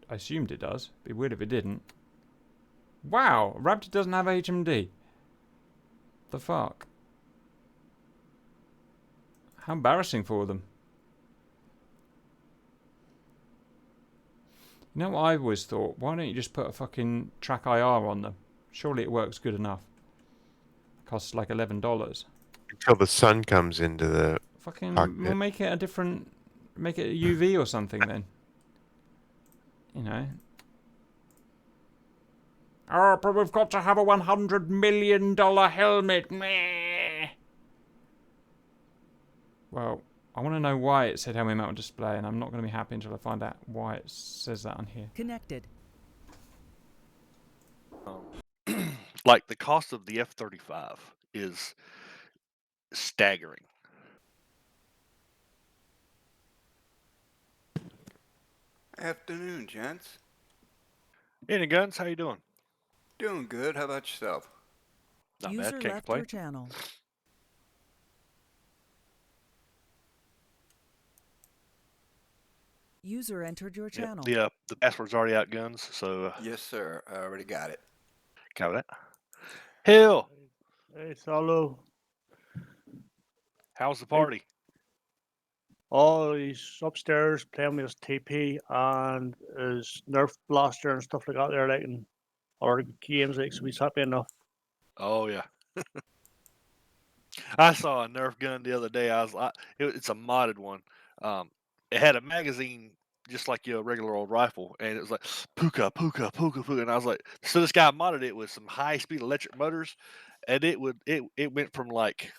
I assumed it does. Be weird if it didn't. Wow, Raptor doesn't have HMD. The fuck? How embarrassing for them. You know what I always thought? Why don't you just put a fucking track IR on them? Surely it works good enough. It costs like $11. Until the sun comes into the Fucking, we'll cockpit. make it a different, make it a UV or something then. You know. Oh, but we've got to have a $100 million helmet. Meh. Well, I want to know why it said helmet mount display, and I'm not going to be happy until I find out why it says that on here. Connected. Like the cost of the F-35 is staggering. Afternoon, gents. Any guns? How you doing? Doing good. How about yourself? Not User bad. Can't left complain. your channel. User entered your channel. The password's already out, guns. So Yes, sir. I already got it. cover that. Hill, Hey, Solo. how's the party? Oh, he's upstairs playing with his TP and his Nerf blaster and stuff like that there, like, and other games, like, so he's happy enough. Oh yeah. I saw a Nerf gun the other day. It's a modded one. It had a magazine just like your regular old rifle, and it was like puka puka puka puka, and I was like, so this guy modded it with some high speed electric motors, and it went from like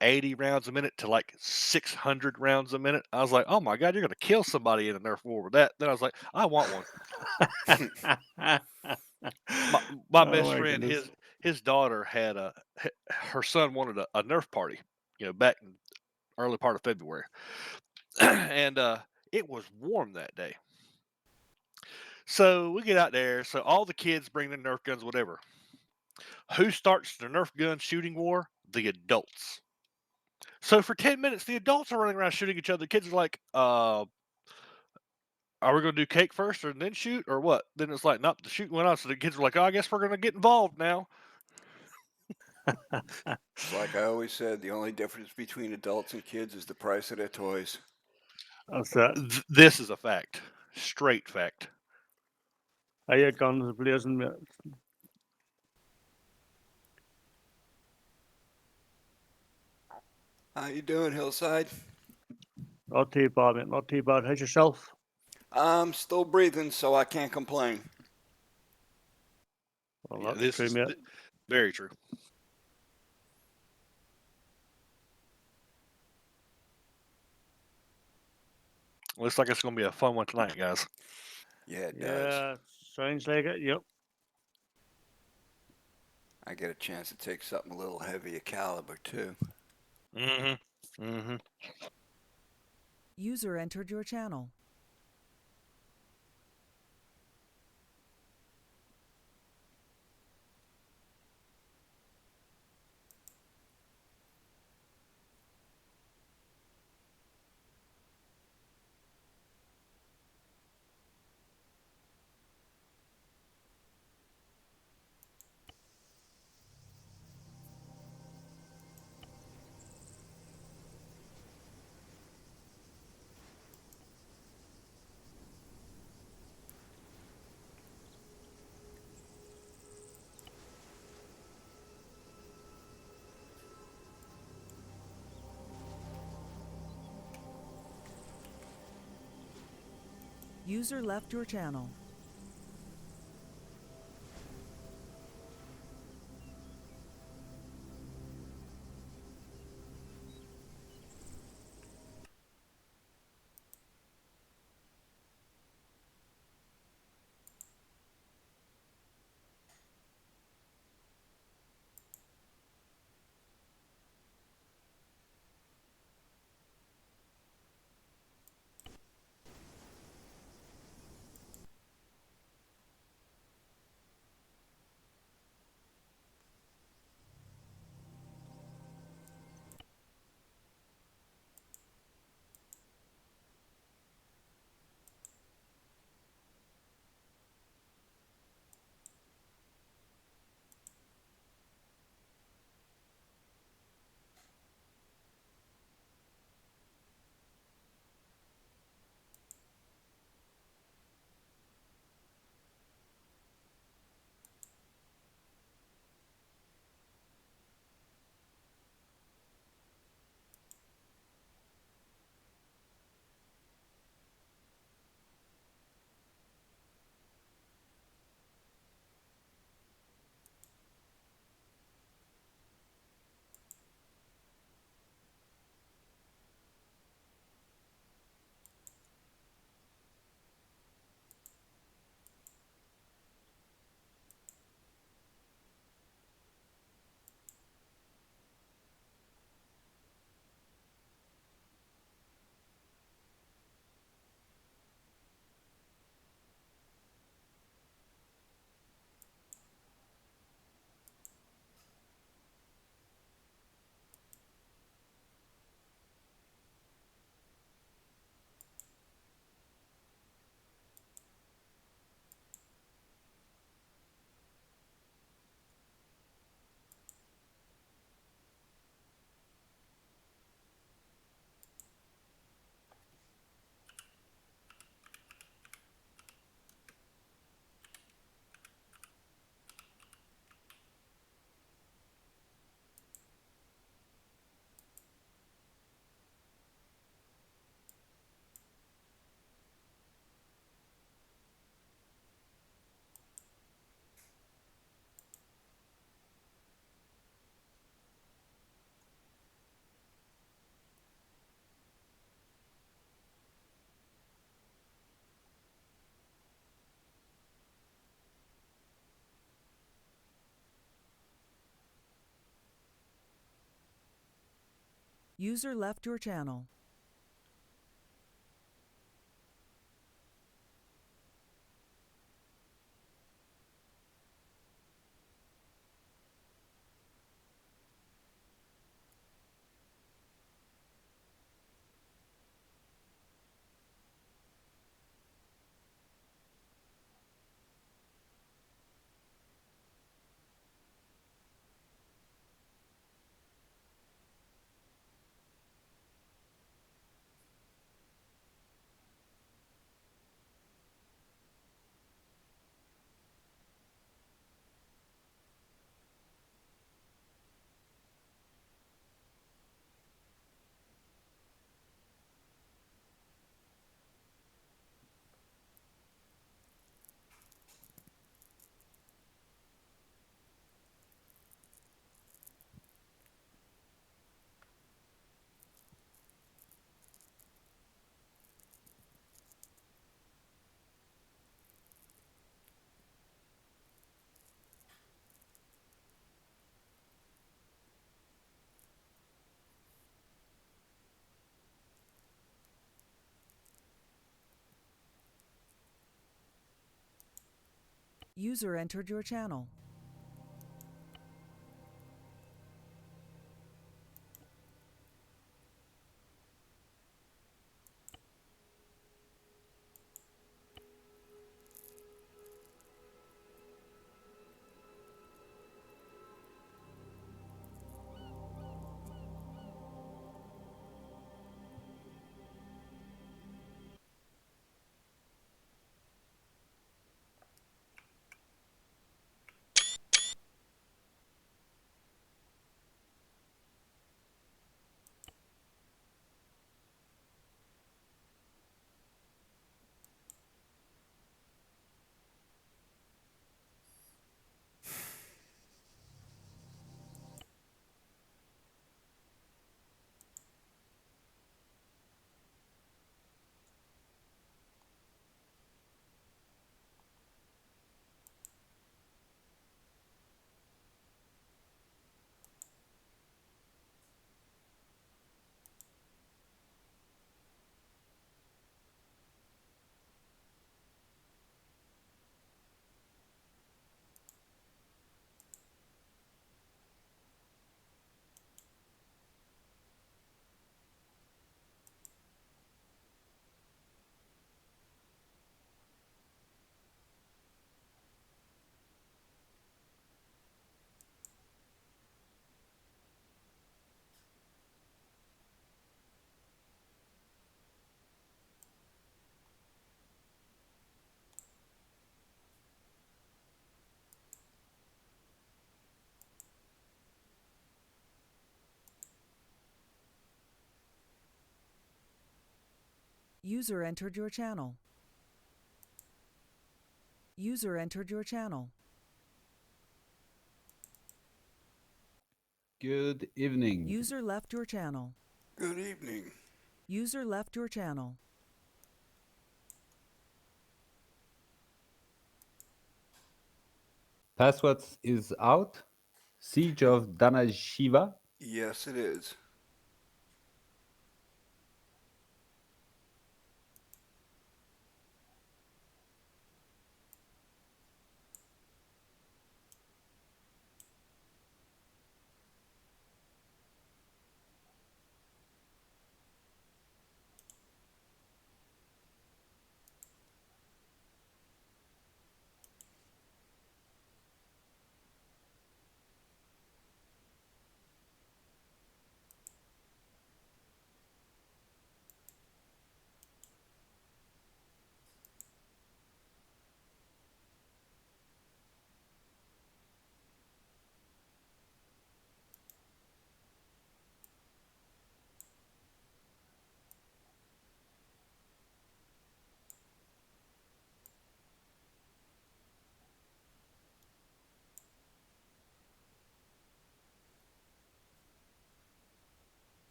80 rounds a minute to like 600 rounds a minute. I was like, oh my god, you're gonna kill somebody in a Nerf war with that. Then I was like, I want one. My Oh best my friend, goodness. his daughter had her son wanted a Nerf party, back in early part of February, and it was warm that day. So we get out there. So all the kids bring their Nerf guns, whatever. Who starts the Nerf gun shooting war? The adults. So for 10 minutes, the adults are running around shooting each other. The kids are like, are we going to do cake first and then shoot or what? Then it's like, nope, the shooting went on. So the kids were like, oh, I guess we're going to get involved now. It's like I always said, the only difference between adults and kids is the price of their toys. That's it. This is a fact. Straight fact. I had guns blazing. How you doing, Hillside? Not too bad, mate. Not too bad. How's yourself? I'm still breathing, so I can't complain. Well, Yeah, that's this true, is mate. very true. Looks like it's going to be a fun one tonight, guys. Yeah, it does. Yeah, sounds like it. Yep. I get a chance to take something a little heavier caliber, too. Mm-hmm. Mm-hmm. User entered your channel. User left your channel. User left your channel. User entered your channel. User entered your channel. User entered your channel. Good evening. User left your channel. Good evening. User left your channel. Password is out. Siege of Danashiva. Yes, it is.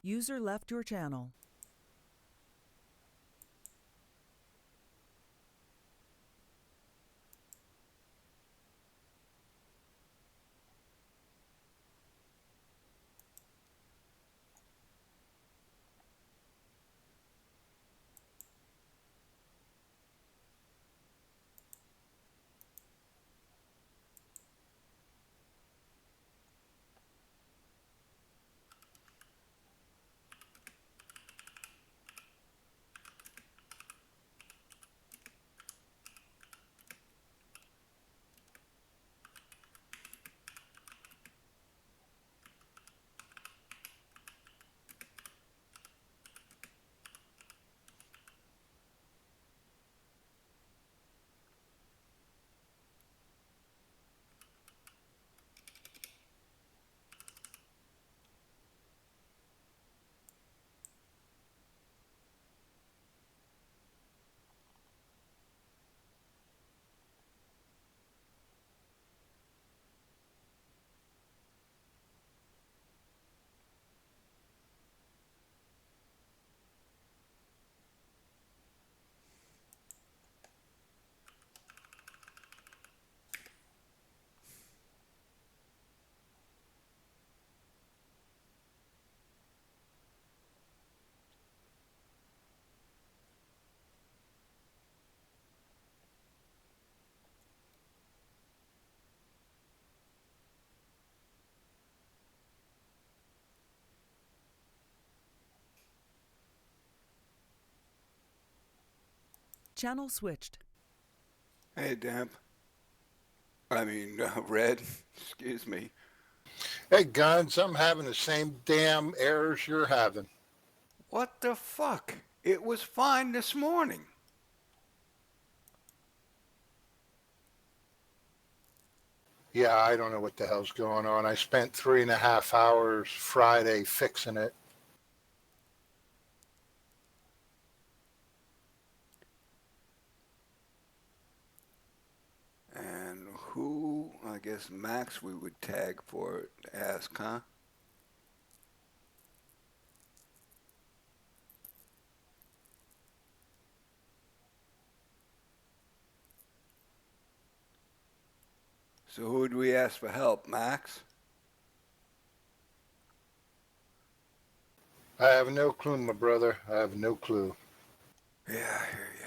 User left your channel. Channel switched. Hey, Damp. I mean, Red. Excuse me. Hey, Guns, I'm having the same damn errors you're having. What the fuck? It was fine this morning. Yeah, I don't know what the hell's going on. I spent 3.5 hours Friday fixing it. And who, I guess Max we would tag for it, ask, huh? So who would we ask for help, Max? I have no clue, my brother. I have no clue. Yeah, I hear ya.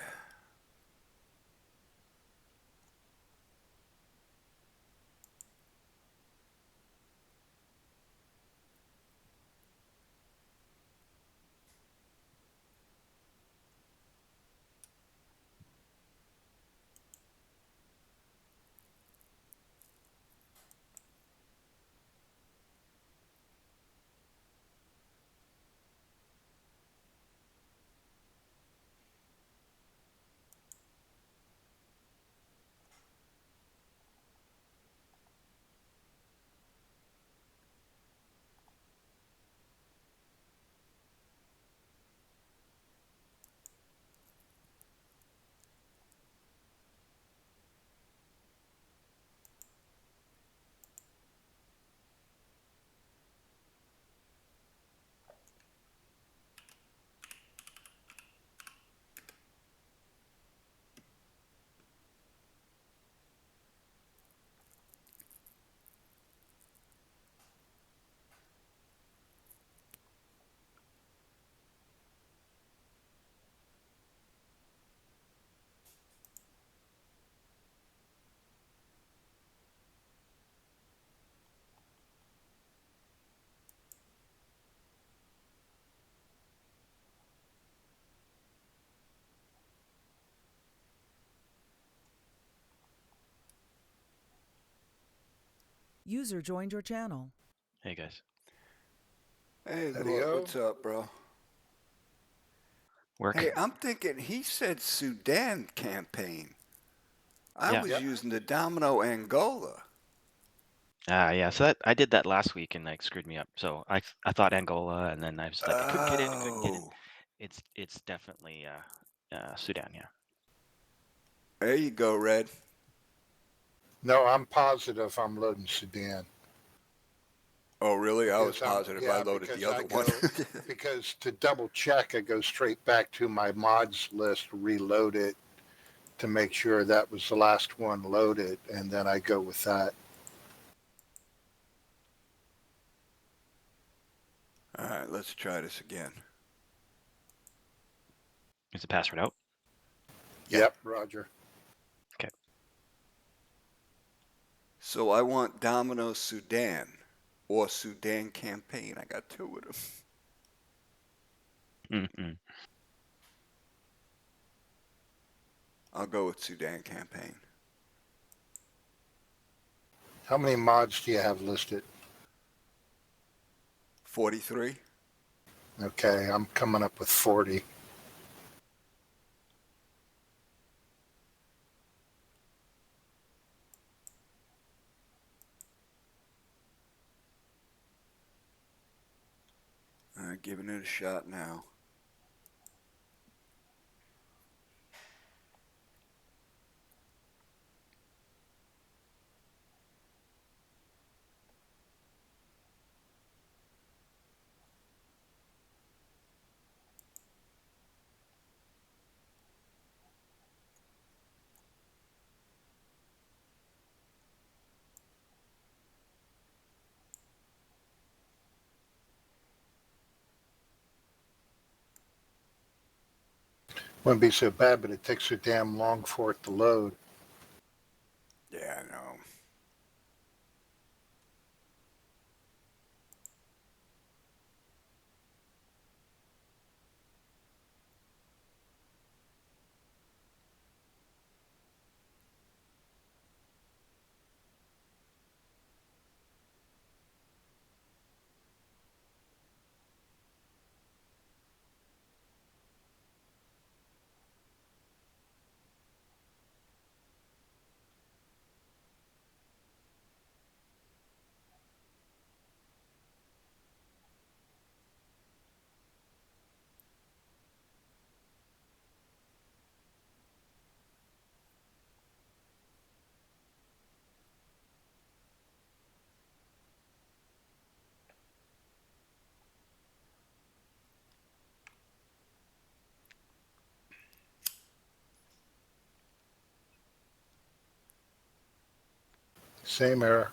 User joined your channel. Hey guys. Hey, look, Howdy-o. what's up, bro? Work? Hey, I'm thinking he said Sudan campaign. I Yeah. was Yep. using the Domino Angola. Yeah, so that I did that last week and like screwed me up. So I thought Angola and then I was like I couldn't get in, I couldn't get in. Oh, It's definitely Sudan, yeah. there you go, Red. No, I'm positive I'm loading Sudan. Oh, really? I was Because I'm- positive yeah, I loaded because the other I one. Because to double check, I go straight back to my mods list, reload it to make sure that was the last one loaded, and then I go with that. All right, let's try this again. Is the password out? Yep, Roger. So I want Domino Sudan or Sudan campaign. I got two of them. Mm-hmm. I'll go with Sudan campaign. How many mods do you have listed? 43. Okay, I'm coming up with 40. All right, giving it a shot now. Wouldn't be so bad, but it takes so damn long for it to load. Yeah, I know. Same error.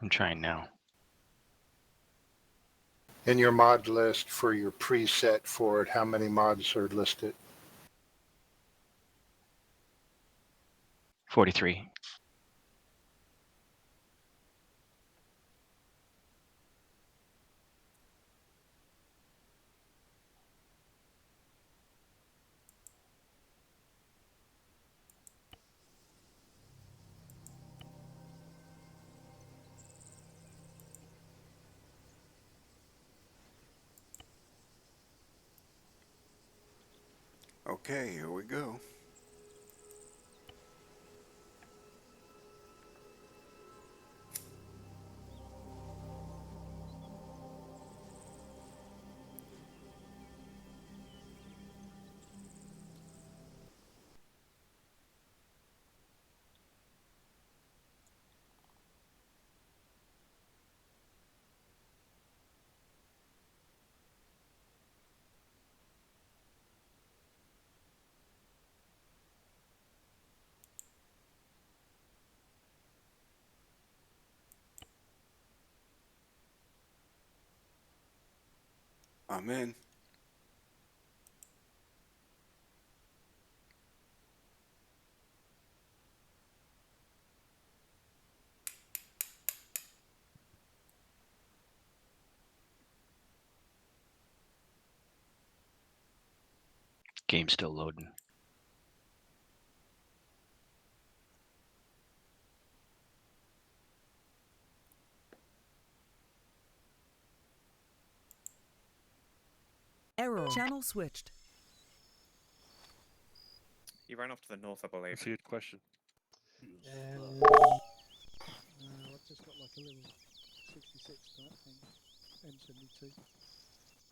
I'm trying now. In your mod list for your preset for it, how many mods are listed? 43. Okay, here we go. I'm in. Game's still loading. Error. Channel switched. You ran off to the north, I believe. That's a good question. I've just got like a little 66 type thing, M72,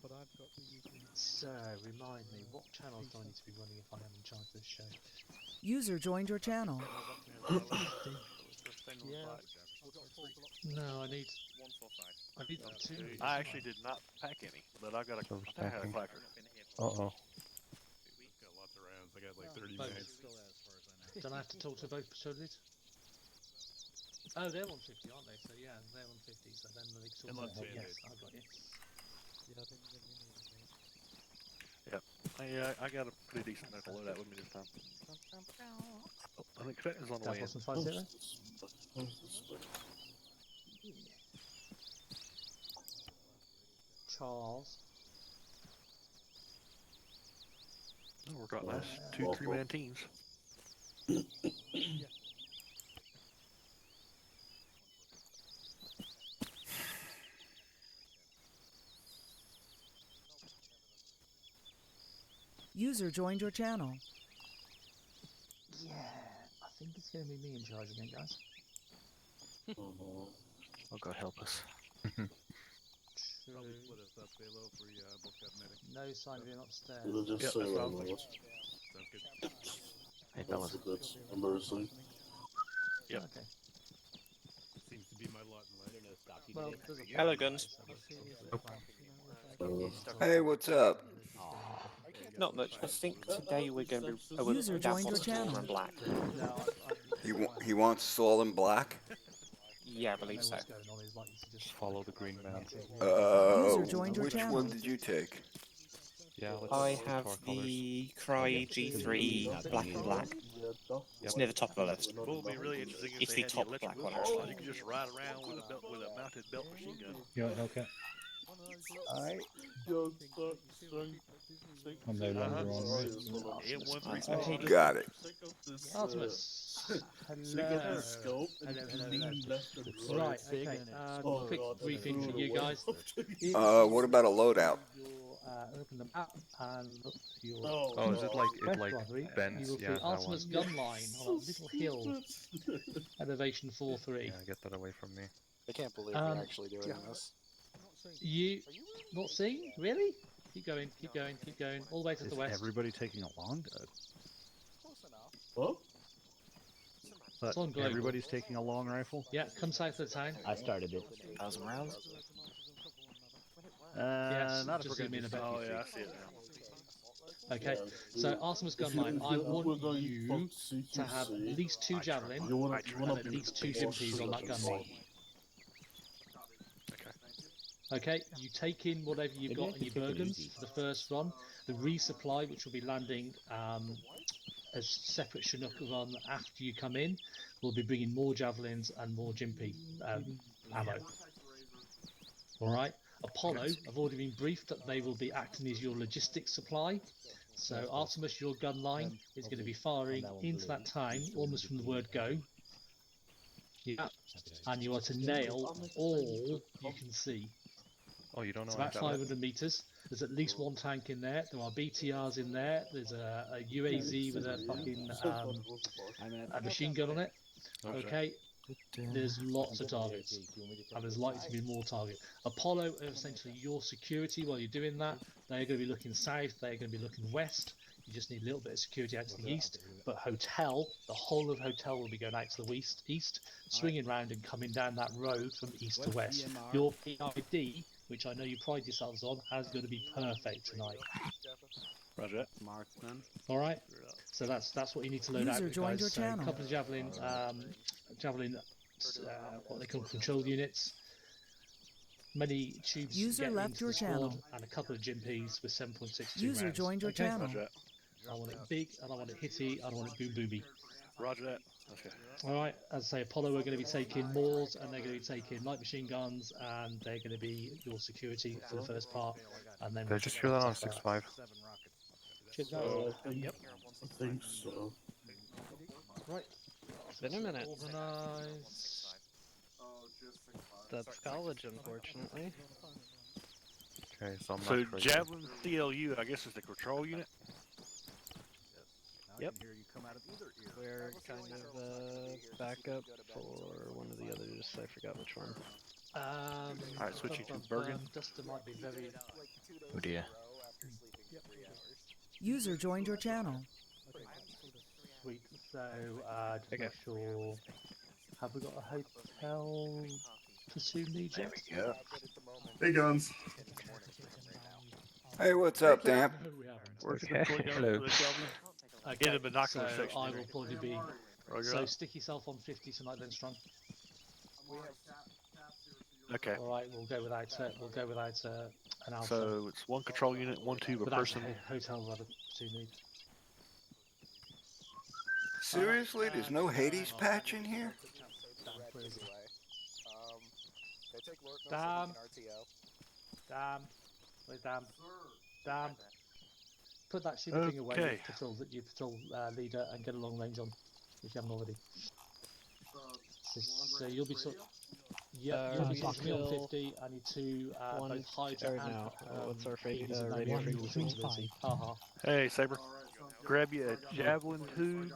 but I've got the usual. So, remind me, what channels do I need to be running if I am in charge of this show? User joined your channel. Yeah, I've got 4 blocks. No, I need 145. I need 2. I actually did not pack any, but I got a, I think I had a clacker. Uh-oh. Got lots of rounds. I got like 30 Both. minutes. Still there as far as I know. Don't I have to talk to both facilities? Oh, they're 150, aren't they? So yeah, they're 150. So then they sort of. Unless Yes, Band-Aid. I've got you. Yeah, I think we need a I got a pretty decent medical loadout with me this time. Oh, I think Trent is on the way in. Davos and 50. Charles. Oh, we're got nice 2 3-man teams. User joined your channel. Yeah, I think it's going to be me in charge again, guys. Oh, God help us. True. Probably split us up, Balo, if we both got medic. No sign of him upstairs. Yep, that's what I was thinking. Sounds good. Hey, fellas. Yep. Okay. Seems to be my lot in life. Well, there's a Hello, Guns. Hey, what's up? Not much. I think today we're going to be. User joined your channel. And black. He wants Saul in black? Yeah, I believe so. What's going on is like you should just Follow the green man. User joined your Which channel. one did you take? Yeah, I have the Cry G3 black and black. It's near the top of the list. What would be really interesting is It's they the had top the black electrical one, car, actually. you could just ride around with a mounted belt machine gun. Yeah, okay. Alright. I'm no longer on route. M13. Got it. Artemis. Hello. Hello. Right, okay. Quick briefing for you guys. What about a loadout? Open the map and look to your Oh, is it like west like quadrant. bends? You will Yeah, see that one. Artemis gun line on a little hill, elevation 4-3. Yeah, get that away from me. I can't believe Um, we're actually doing this. You not seen? Really? Keep going, keep going, keep going. All the way to the west. Everybody taking along? It's on global. Everybody's taking a long rifle? Yeah, come south of the town. I started it. 1,000 rounds. Yes, Not if just we're zoom going in to a bit. Oh, yeah, I see it now. Okay, so Artemis gun line, I want you to have at least 2 javelin and at least 2 gymphies on that gun line. Okay, you take in whatever you've got in your Bergens for the first run. The resupply, which will be landing as separate Chinook run after you come in, will be bringing more javelins and more gympy ammo. Alright, Apollo, I've already been briefed that they will be acting as your logistics supply. So Artemis, your gun line is going to be firing into that town almost from the word go. Yeah, and you are to nail all you can see. Oh, you don't know It's what about I'm 500 meters. There's at least 1 tank in there. There are BTRs in there. There's a UAZ with a fucking a machine gun on it. Okay. There's lots of targets, and there's likely to be more targets. Apollo are essentially your security while you're doing that. They're going to be looking south. They're going to be looking west. You just need a little bit of security out to the east. But Hotel, the whole of Hotel will be going out to the east, swinging round and coming down that road from east to west. Your PID, which I know you pride yourselves on, is going to be perfect tonight. Roger. Marksman. All right. So that's what you need to load out. User joined Guys. your So channel. a couple of javelin, what they call control units. Many tubes User get left into your the squad, channel. and a couple of gymphies with 7.62 User rounds. joined your Okay? channel. Roger. I want it big, and I want it hitty, and I want it boom boomy. Roger that. Okay. All right, as I say, Apollo are going to be taking Moors, and they're going to be taking light machine guns, and they're going to be your security for the first part, and then Did I just hear that on 6.5? Should go. Yep. I think so. Right. It's been a minute. Organize. That's college, unfortunately. Okay, so I'm So not crazy. Javelin CLU, I guess, is the control unit. Yep. We're kind of backup for one of the others. I forgot which one. Alright, switching to Bergen. Duster might be very. Oh dear. User joined your channel. Sweet. So, just make sure. Have we got a hotel pursuit need yet? Yeah. Hey, guns. Hey, what's up, Damp? No, we haven't. Okay. Hello. Okay, In the binocular so section I there. will probably be. Roger So that. stick yourself on 50 tonight, then strong. Okay. All right, we'll go without. An alpha. So it's 1 control unit, 1 tube a Without person. a hotel rather pursuit need. Seriously, there's no Hades patch in here? Damn. Damn. Where's Damn? Damn. Put that shooting thing away, Okay. your patrol leader, and get a long range on, if you haven't already. So you'll be sort. Yeah, you'll be sort of on 50. I need to both Hydra or and no, what's our Hades and radio Daniel frequency? responsibility. Haha. Hey, Saber. Grab you a javelin tube.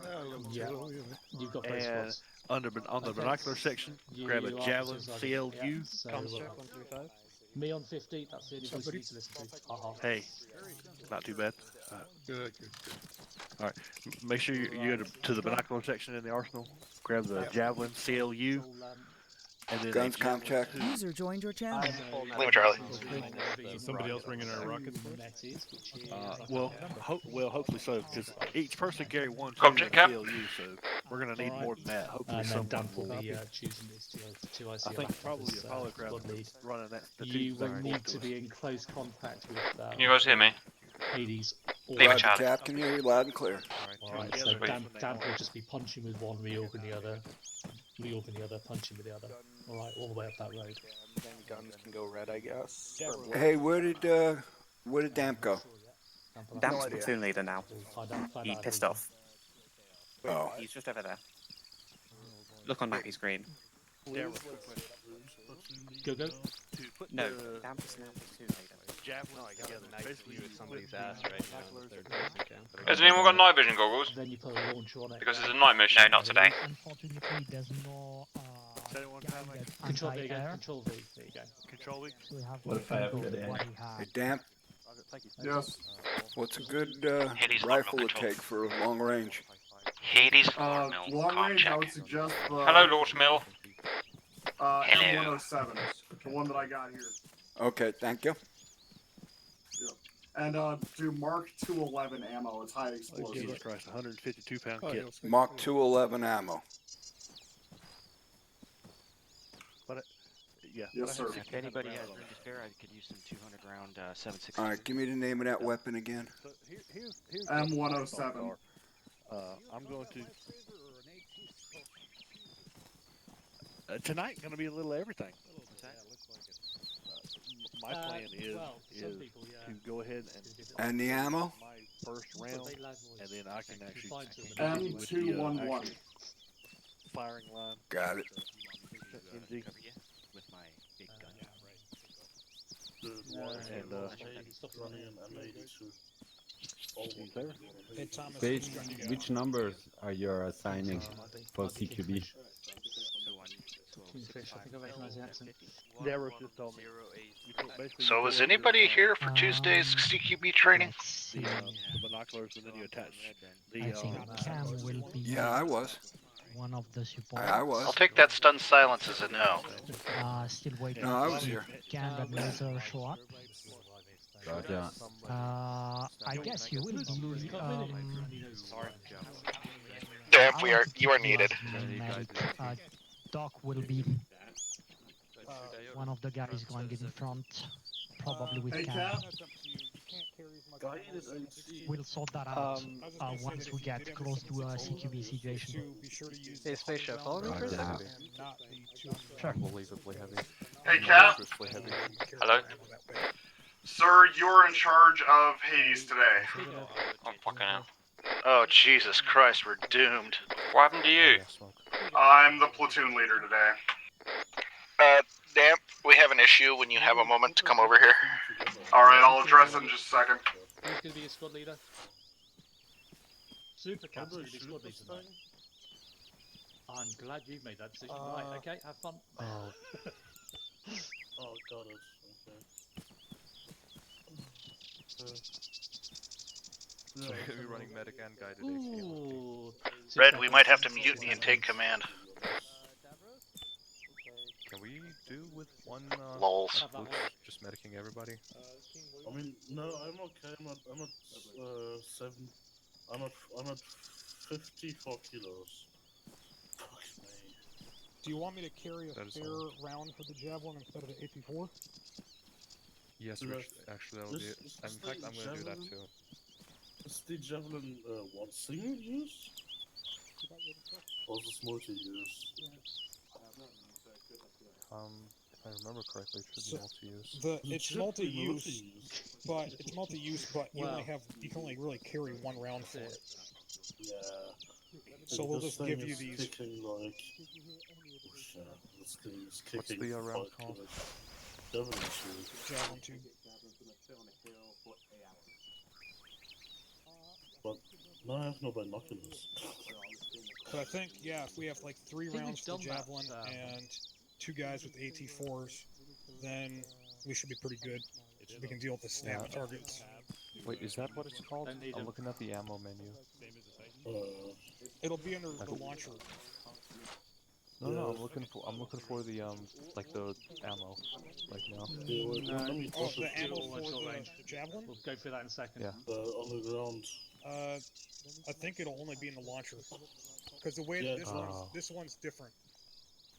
Yeah. You've got great And squads. on the binocular section, grab a You are javelin pursuit CLU. sergeant. Yeah, so, Comms check 135. me on 50. That's the only voice you need to listen to. Haha. Hey, not too bad. Good. All right, make sure you go to the binocular section in the arsenal. Grab the javelin CLU, and then Guns a comp check. User joined your channel. Leave Charlie. Is somebody else ringing our rockets for us? Well, hopefully so, because each person carry 1 Comp tube check, of CLU, so we're gonna need more than that. Hopefully, And then someone Dan will will. be choosing his two IC. I think probably Apollo crowd squad lead. running that. The You tubes will there. need to be in close contact with Can you guys hear me? Hades. Leave it, Roger, Charlie. Cap, can you hear you loud and clear? Alright, so Dan will just be punching with one, reorg in the other, punching with the other. Alright, all the way up that road. Then guns can go red, I guess. Hey, where did Damp go? Damp's platoon leader now. We'll find He out pissed who- off. Oh. He's just over there. Look on map, he's green. Go. No, Damp is now platoon leader. Javelin together. Basically, with somebody's ass right now. in the third person cam. Has anyone got night vision goggles? Then you put a launcher on it. Because it's a night mission. No, not today. Unfortunately, there's no Is anyone coming? Control, there you go. anti-air. Control V, there you go. Control week. So we have What if I have to go good with what aim? he has. Hey, Damp, Yes. what's a good Hades rifle to local control. take for long range? Hades Lord Mill. Long Can't range, I check. would suggest the Hello, Lord Mill. M107, the one that I got here. Okay, thank you. And do Mark 211 ammo. It's high explosive. Jesus Christ, 152 pound kit. Mark 211 ammo. But yeah. Yes, sir. If anybody has room to spare, I could use some 200 round 7.62. All right, give me the name of that weapon again. So here's M107. I'm going to tonight. Going to be a little everything. My plan is to go ahead And the ammo? my first round, and then I can actually M211. Firing line. Got it. MG. With my big gun. Based, which numbers are you assigning for CQB? Kingfish, I think I recognise the accent. Deborah just told me. So is anybody here for Tuesday's CQB training? The binoculars, and then you attach the. I think Cam will be Yeah, I was. one of the support. I was. I'll take that stunned silence as a no. Still waiting No, I to was see here. if Cam and Laser show up. Yeah. I guess you will be. Damn, you are needed. Doc will be one of the guys going in front, probably with Cam. We'll sort that out once we get close to a CQB situation. Hey, Spaceship, follow me for a second. Sure. Unbelievably heavy. Hey, Cap. Hello? Sir, you're in charge of Hades today. Oh, fucking hell. Oh, Jesus Christ, we're doomed. What happened to you? I'm the platoon leader today. Damn, we have an issue when you have a moment to come over here. Alright, I'll address it in just a second. Who's going to be your squad leader? Super Cat's going to be squad leader tonight. I'm glad you've made that decision. Right, okay, have fun. Oh. Oh, got it. So you're gonna be running medic and guided Ooh. Red, we might have to mutiny and take command. Can we do with one Lols. boots, just medicing everybody? I mean, no, I'm okay. I'm at 7. I'm at 54 kilos. Fuck me. Do you want me to carry a That is spare all. round for the javelin instead of the AP4? Yes, Rich, actually that would be it. In fact, I'm gonna do that too. Is the javelin what, single use? Or is it multi-use? If I remember correctly, it should be multi-use. It's multi-use, but you can only really carry one round for it. Yeah. So we'll just give you these. Kicking like, oh shit, this thing is kicking. What's the round called? Javelin tube. Javelin tube. But now I have no binoculars. But I think, yeah, if we have like 3 rounds for the javelin and 2 guys with AT4s, then we should be pretty good. We can deal with the snap targets. Wait, is that what it's called? I'm looking at the ammo menu. It'll be under the launcher. No, I'm looking for the like the ammo right now. The ammo for the javelin? We'll go through that in a second. Yeah. On the ground. I think it'll only be in the launcher. Because the way this one's different.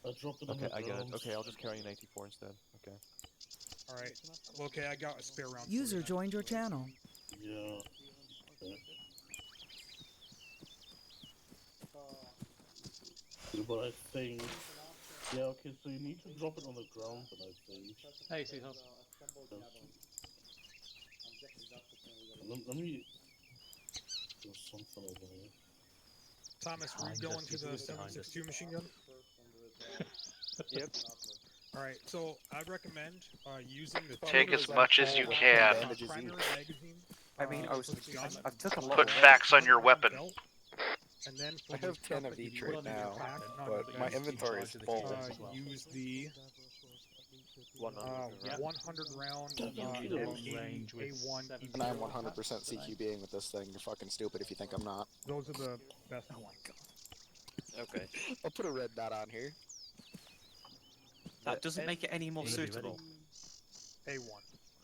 I dropped it on Okay, the I get it. ground. Okay, I'll just carry an 84 instead. Okay. Alright. Okay, I got a spare round. User joined your channel. Yeah. Okay. But I think... Yeah, okay, so you need to drop it on the ground, but I think... Hey, sweetheart. Let me... do something over here. Thomas, were you going to the 7.62 machine gun? Yep. Alright, so I'd recommend using the... Take as much as you can. Primary magazine. I mean, I took a Put facts on your weapon. And then I have 10 of each right now, but my inventory is full. Use the 100 round range with A1. And I'm 100% CQBing with this thing. You're fucking stupid if you think I'm not. Those are the best. Oh my god. Okay. I'll put a red dot on here. That doesn't make it any more suitable. A1.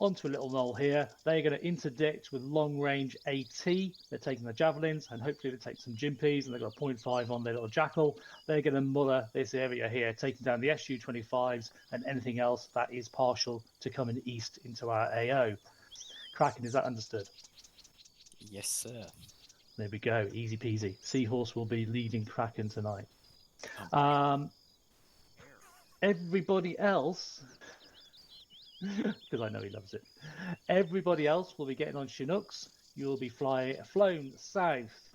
onto a little knoll here. They're going to interdict with long-range AT. They're taking the javelins, and hopefully they take some Jimpies, and they've got a 0.5 on their little jackal. They're going to muller this area here, taking down the SU-25s and anything else that is partial to coming east into our AO. Kraken, is that understood? Yes, sir. There we go, easy peasy. Seahorse will be leading Kraken tonight. Everybody else, because I know he loves it. Everybody else will be getting on Chinooks. You'll be flown south,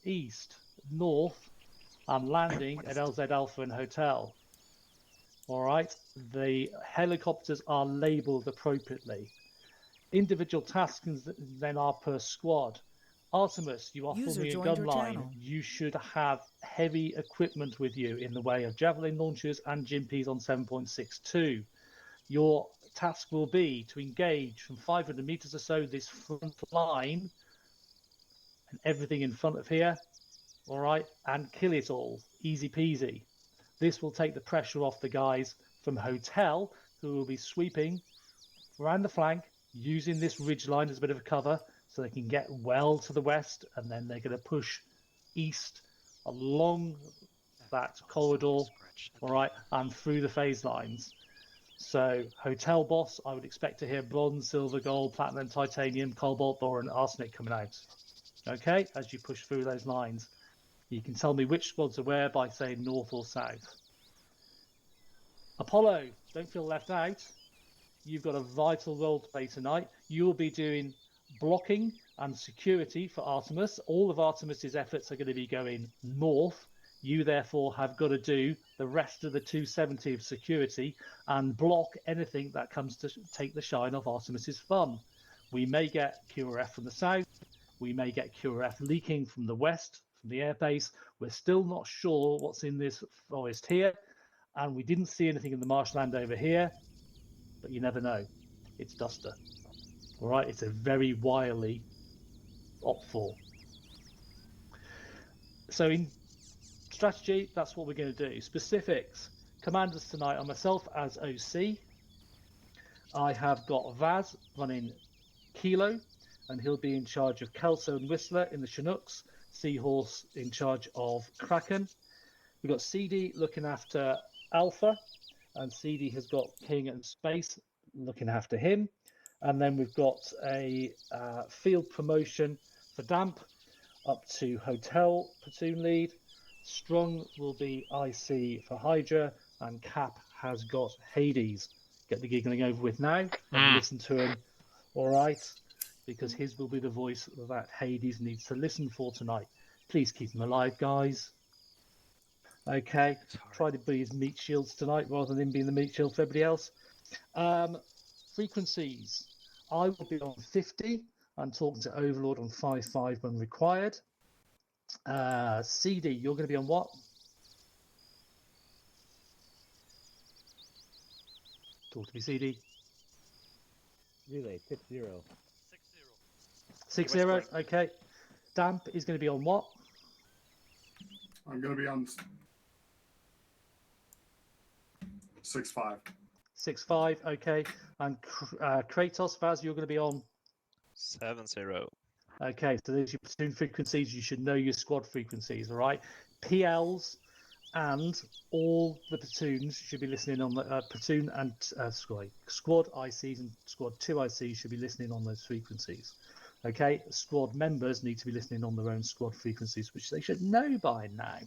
east, north, and landing at LZ Alpha and Hotel. All right. The helicopters are labelled appropriately. Individual tasks then are per squad. Artemis, you are User forming a joined gun your line. channel. You should have heavy equipment with you in the way of javelin launchers and Jimpies on 7.62. Your task will be to engage from 500 meters or so this front line and everything in front of here, all right, and kill it all, easy peasy. This will take the pressure off the guys from Hotel, who will be sweeping around the flank, using this ridge line as a bit of a cover so they can get well to the west, and then they're going to push east along that corridor, all right, and through the phase lines. So Hotel Boss, I would expect to hear bronze, silver, gold, platinum, titanium, cobalt, boron, and arsenic coming out. Okay, as you push through those lines. You can tell me which squads are where by saying north or south. Apollo, don't feel left out. You've got a vital role to play tonight. You'll be doing blocking and security for Artemis. All of Artemis's efforts are going to be going north. You therefore have got to do the rest of the 270 of security and block anything that comes to take the shine off Artemis's fun. We may get QRF from the south. We may get QRF leaking from the west, from the airbase. We're still not sure what's in this forest here. And we didn't see anything in the marshland over here. But you never know. It's Duster. All right, it's a very wily Op4. So in strategy, that's what we're going to do. Specifics. Commanders tonight are myself as OC. I have got Vaz running Kilo, and he'll be in charge of Kelso and Whistler in the Chinooks. Seahorse in charge of Kraken. We've got CD looking after Alpha, and CD has got King and Space looking after him. And then we've got a field promotion for Damp up to Hotel platoon lead. Strong will be IC for Hydra, and Cap has got Hades. Get the giggling over with now and listen to him, all right? Because his will be the voice that Hades needs to listen for tonight. Please keep him alive, guys. Okay, try to be his meat shields tonight rather than him being the meat shield for everybody else. Frequencies. I will be on 50 and talking to Overlord on 5.5 when required. CD, you're going to be on what? Talk to me, CD. Relay, 6-0. 6-0, okay. Damp is going to be on what? I'm going to be on 6.5. 6.5, okay. And Kratos, Vaz, you're going to be on 7-0. Okay, so there's your platoon frequencies. You should know your squad frequencies, all right? PLs and all the platoons should be listening on the platoon and squad ICs and squad 2 ICs should be listening on those frequencies. Okay, squad members need to be listening on their own squad frequencies, which they should know by now.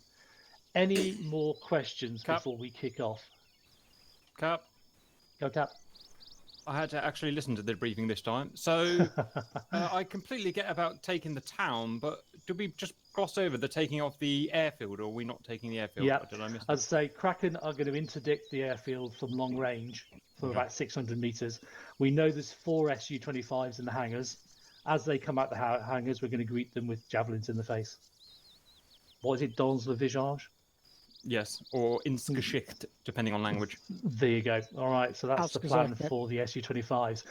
Any more questions before we kick off? Cap. Go, Cap. I had to actually listen to the briefing this time. So I completely get about taking the town, but do we just cross over the taking off the airfield, or are we not taking the airfield? Yeah, Did I miss I'd say Kraken are going to interdict the airfield from long range for about 600 meters. We know there's 4 Su-25s in the hangars. As they come out the hangars, we're going to greet them with javelins in the face. What is it, dans le visage? Yes, or insgeschicht, depending on language. There you go. All right, so that's the plan for the Su-25s.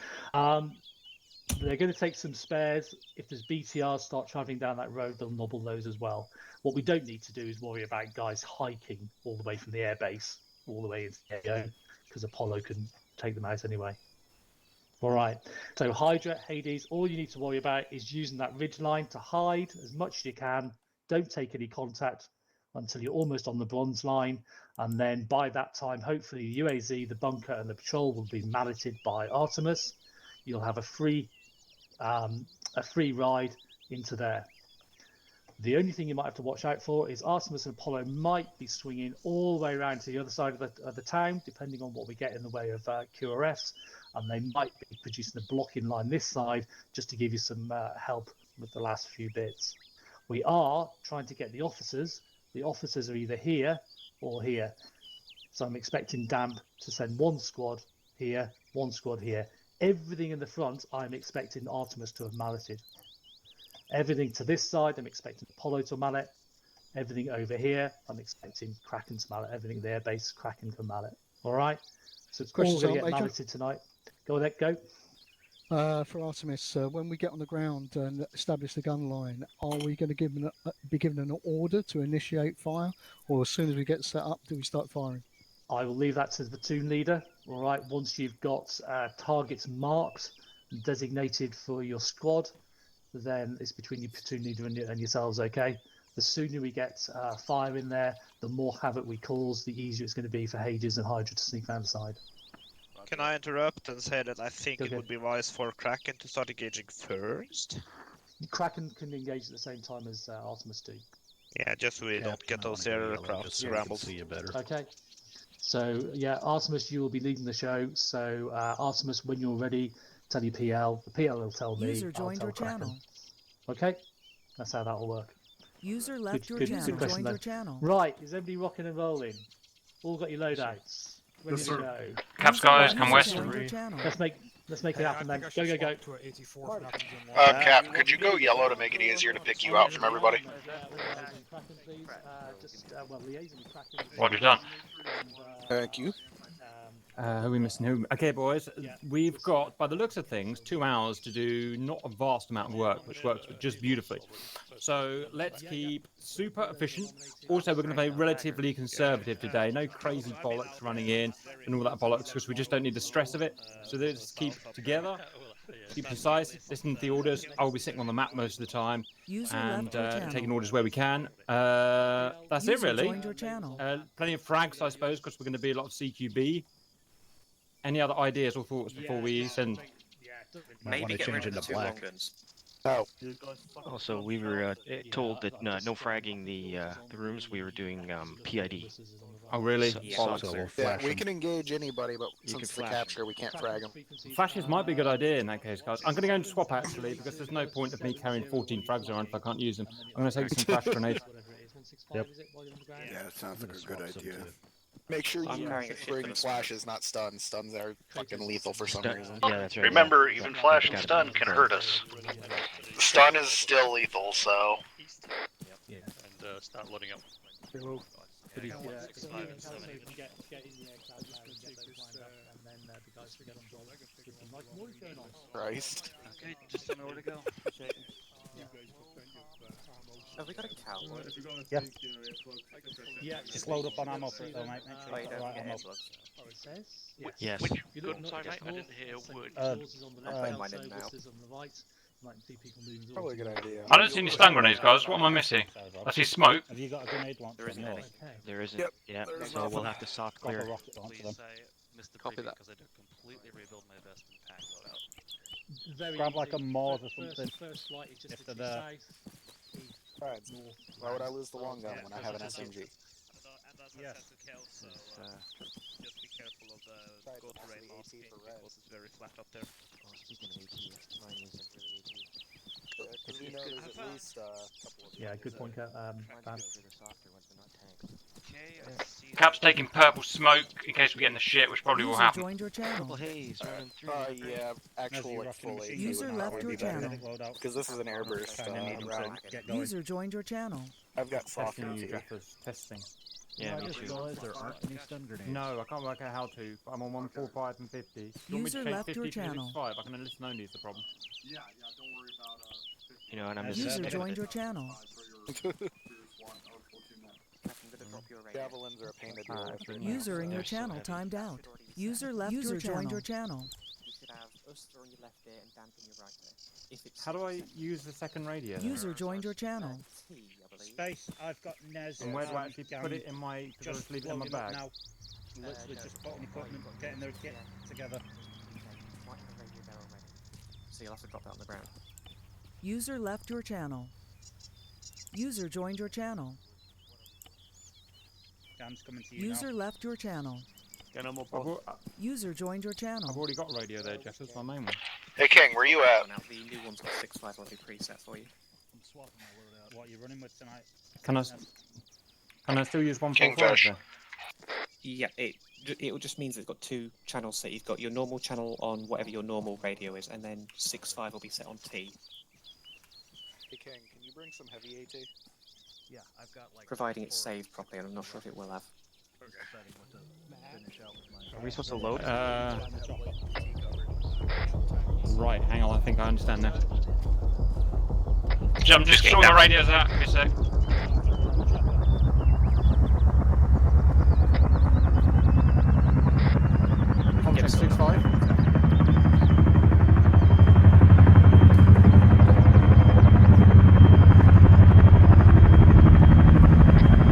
They're going to take some spares. If there's BTRs start traveling down that road, they'll nobble those as well. What we don't need to do is worry about guys hiking all the way from the airbase all the way into the AO, because Apollo can take them out anyway. All right. So Hydra, Hades, all you need to worry about is using that ridge line to hide as much as you can. Don't take any contact until you're almost on the bronze line. And then by that time, hopefully the UAZ, the bunker, and the patrol will be malleted by Artemis. You'll have a free ride into there. The only thing you might have to watch out for is Artemis and Apollo might be swinging all the way around to the other side of the town, depending on what we get in the way of QRFs, and they might be producing a blocking line this side just to give you some help with the last few bits. We are trying to get the officers. The officers are either here or here. So I'm expecting Damp to send one squad here, one squad here. Everything in the front, I'm expecting Artemis to have malleted. Everything to this side, I'm expecting Apollo to mallet. Everything over here, I'm expecting Kraken to mallet. Everything there, base Kraken to mallet. All right? So it's all going to get Homemaker. malleted tonight. Go on, go. For Artemis, when we get on the ground and establish the gun line, are we going to be given an order to initiate fire, or as soon as we get set up, do we start firing? I will leave that to the platoon leader. All right, once you've got targets marked and designated for your squad, then it's between your platoon leader and yourselves, okay? The sooner we get fire in there, the more havoc we cause, the easier it's going to be for Hades and Hydra to sneak around the side. Can I interrupt and say that I think it would be wise for Kraken to start engaging first? Kraken can engage at the same time as Artemis do. Yeah, just so we don't get those aircraft scrambled. Okay. So, yeah, Artemis, you will be leading the show. So, Artemis, when you're ready, tell your PL. The PL will tell me. User joined your channel. Okay? That's how that will work. User left your channel. Good question, Joined though. your channel. Right, is everybody rocking and rolling? All got your loadouts? Ready Yes, to sir. go? Caps, guys, come west. Let's make it happen, then. Go. Cap, could you go yellow to make it easier to pick you out from everybody? Roger done. Thank you. Who are we missing? Who? Okay, boys. We've got, by the looks of things, 2 hours to do not a vast amount of work, which works just beautifully. So let's keep super efficient. Also, we're going to play relatively conservative today. No crazy bollocks running in and all that bollocks, because we just don't need the stress of it. So let's keep together, keep precise, listen to the orders. I'll be sitting on the map most of the time and taking orders where we can. That's it, really. Plenty of frags, I suppose, because we're going to be a lot of CQB. Any other ideas or thoughts before we send? Maybe get rid of the 2 long guns. Oh. Also, we were told that no fragging the rooms. We were doing PID. Oh, really? Yeah, we can engage anybody, but since it's the capture, we can't frag them. Flashes might be a good idea in that case, guys. I'm going to go and swap, actually, because there's no point of me carrying 14 frags around if I can't use them. I'm going to take some flash grenades. Yep. Yeah, that sounds like a good idea. Make sure you bring flashes, not stuns. Stuns are fucking lethal for some reason. Yeah, that's right. Remember, even flash and stun can hurt us. Stun is still lethal, so. Yeah, and start loading up. Christ. Okay, just tell me where to go. Have we got a cowboy? Yeah. Yeah, just load up on ammo for it though, mate. Make sure Oh, you you got the don't right get ammo. earplugs. Yes. Which gun, sorry, mate? I didn't hear a word. I'm putting mine in now. Probably a good idea. I don't see any stun grenades, guys. What am I missing? I see smoke. Have you got a grenade launcher? There isn't any. There isn't. Yep, Yeah. there's So nothing. we'll have to soft Drop clear. a rocket onto them. Please, I missed the Copy preview that. because I did completely rebuild my vest and pack loadout. Very Grab like a easy. Mars or something. First flight is just If to they're the there. south. Right. Why would I lose the long gun when I have an SMG? And as I said to Kelso, just be careful of the go terrain masking because it's very flat up there. Oh, speaking of AT, mine isn't really AT. Because we know there's at least a couple of... Yeah, good point, Bam. Mine's good for the softer ones, but not tanks. Okay, I see. Cap's taking purple smoke in case we get in the shit, which probably will User happen. joined your channel. Haze running through. Yeah, actual like full AT User would not left be your better. channel. Because this is an airburst round. User joined your channel. I've got soft Testing you, AT. Jaffers. Testing. Yeah, me I just too. realized there aren't any stun grenades. No, I can't work out how to. But I'm on 145 and 50. Do you want me User to change left 50 your to channel. 5? I can listen only is the problem. Yeah, don't worry about You know, and I'm User just joined your channel. Javelins are a pain to deal with. User in your channel timed out. User left your channel. Joined your channel. us throw on your left ear and dampen your right ear. If it's How do I use the second radio? then? User joined your channel. T, I believe. Space, I've got Nez. And where do I actually put it in my? Just, Just leave it in my loading up bag. now. Literally just putting equipment, getting their kit together. Might have a radio there already. So you'll have to drop that on the ground. User left your channel. User joined your channel. Dan's coming to you User now. left your channel. User joined your channel. I've already got radio there, Jeff. That's my main one. Hey King, where you at? Now the new one's got 6.5 will be preset for you. I'm swapping my load out. What are you running with tonight? Can I still use 145 Kingfish. there? Yeah, it just means it's got two channels set. You've got your normal channel on whatever your normal radio is, and then 6.5 will be set on T. Hey King, can you bring some heavy AT? Yeah, I've got like. Providing it's saved properly, and I'm not sure if it will have. Are we supposed to load? Right, hang on, I think I understand now. Jump, just sort the radios out, give me a sec. Contact 65.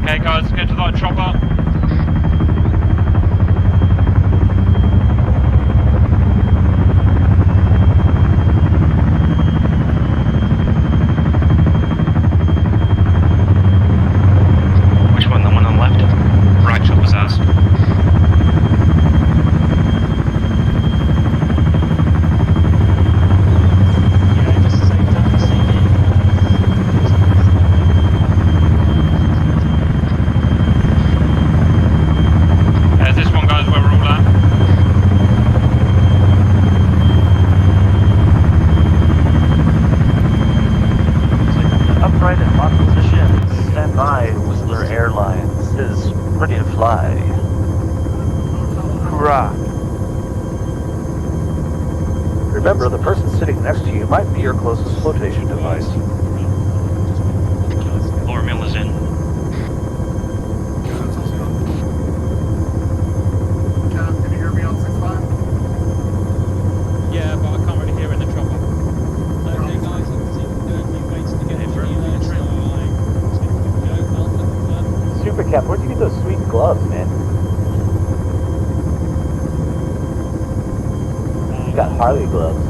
Okay guys, let's get to that chopper. Which one? The one on the left? Right chopper's ours. There's this one, guys, where we're all at. Upright and locked position. Stand by, Whistler Airlines is ready to fly. Hurrah! Remember, the person sitting next to you might be your closest flotation device. Lower mill is in. Can you hear me on 6.5? Yeah, but I can't really hear in the chopper. Okay, guys, I can see we're doing a few waits to get through there, so Super Cap, where'd you get those sweet gloves, man? You got Harley gloves.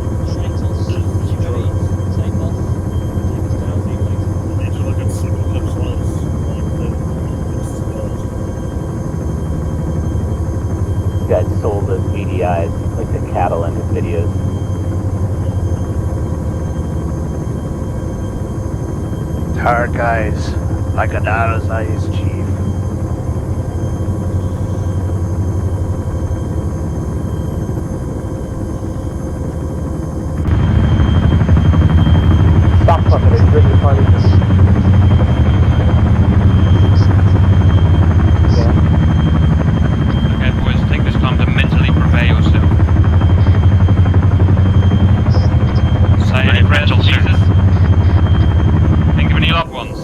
You guys sold the beady eyes like the cattle in his videos. Hard guys, like an arrow's eyes, chief. Stop fucking it, bring your party. Okay, boys, take this time to mentally prepare yourself. Say any prayers for Jesus. Think of any loved ones.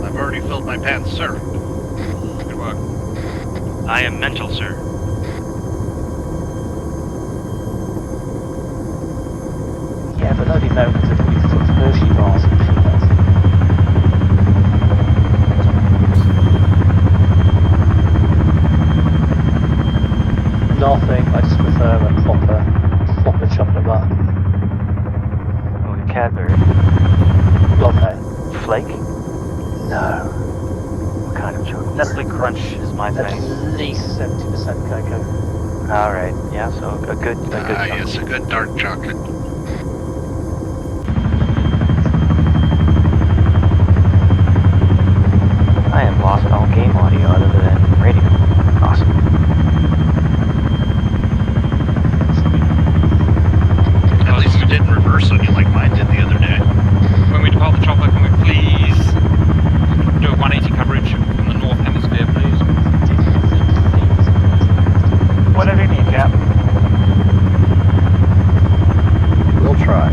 I've already filled my pants, sir. Good work. I am mental, sir. Yeah, but only Americans are putting some Hershey bars and peanuts. Nothing, I just prefer a proper chocolate bar. Oh, the Cadbury. Okay. Flake? No. What kind of chocolate? Nestle Crunch is my At thing. least 70% cocoa. Alright, yeah, so a good Yes, a good dark chocolate. I have lost all game audio other than radio. Awesome. At least it didn't reverse on you like mine did the other day. When we depart the chopper, can we please do a 180 coverage from the north hemisphere, please? Whatever you need, Cap. We'll try.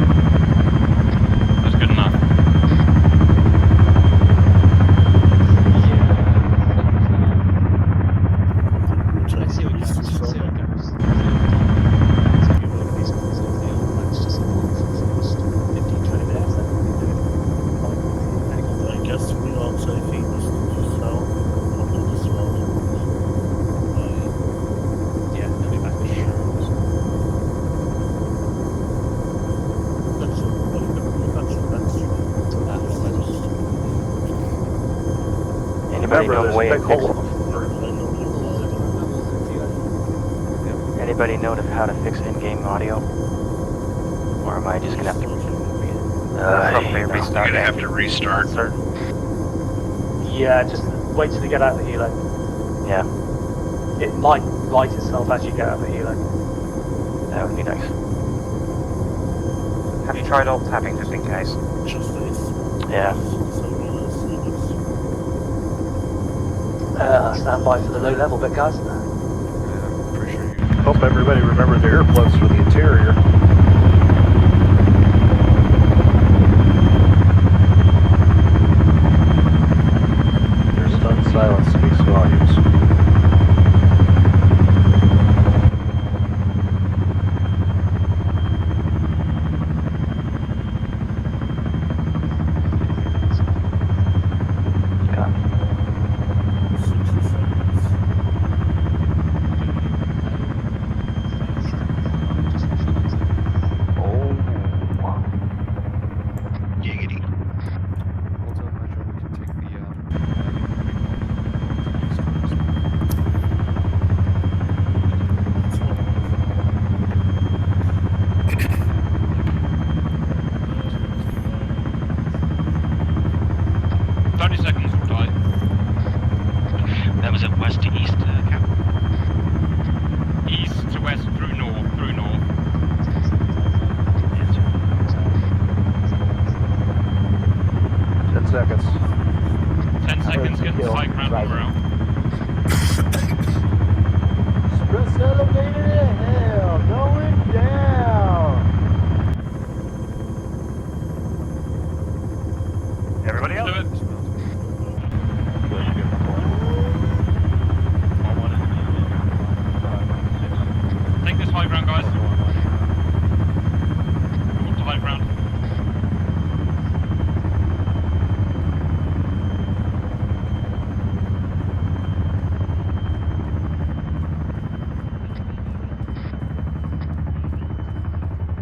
That's good enough. Anybody know Remember, the way there's a to big fix? hole. Anybody know how to fix in-game audio? Or am I just gonna have to? Probably restart. You're gonna have to restart. Yeah, just wait till you get out of the helo. Yeah, It might right itself as you get out of the helo. that would be nice. Have you tried alt tabbing just in case? Yeah. Stand by for the low level bit, guys. Hope everybody remembers their earplugs for the interior. Their stunned silence speaks volumes. Giggity. That was a west to east, Cap? East to west through north, through north. 10 seconds. 10 seconds, get the Kill. high ground when we're out. Express elevator to hell, going down. Everybody else? Do it. Take this high ground, guys. Come up to high ground.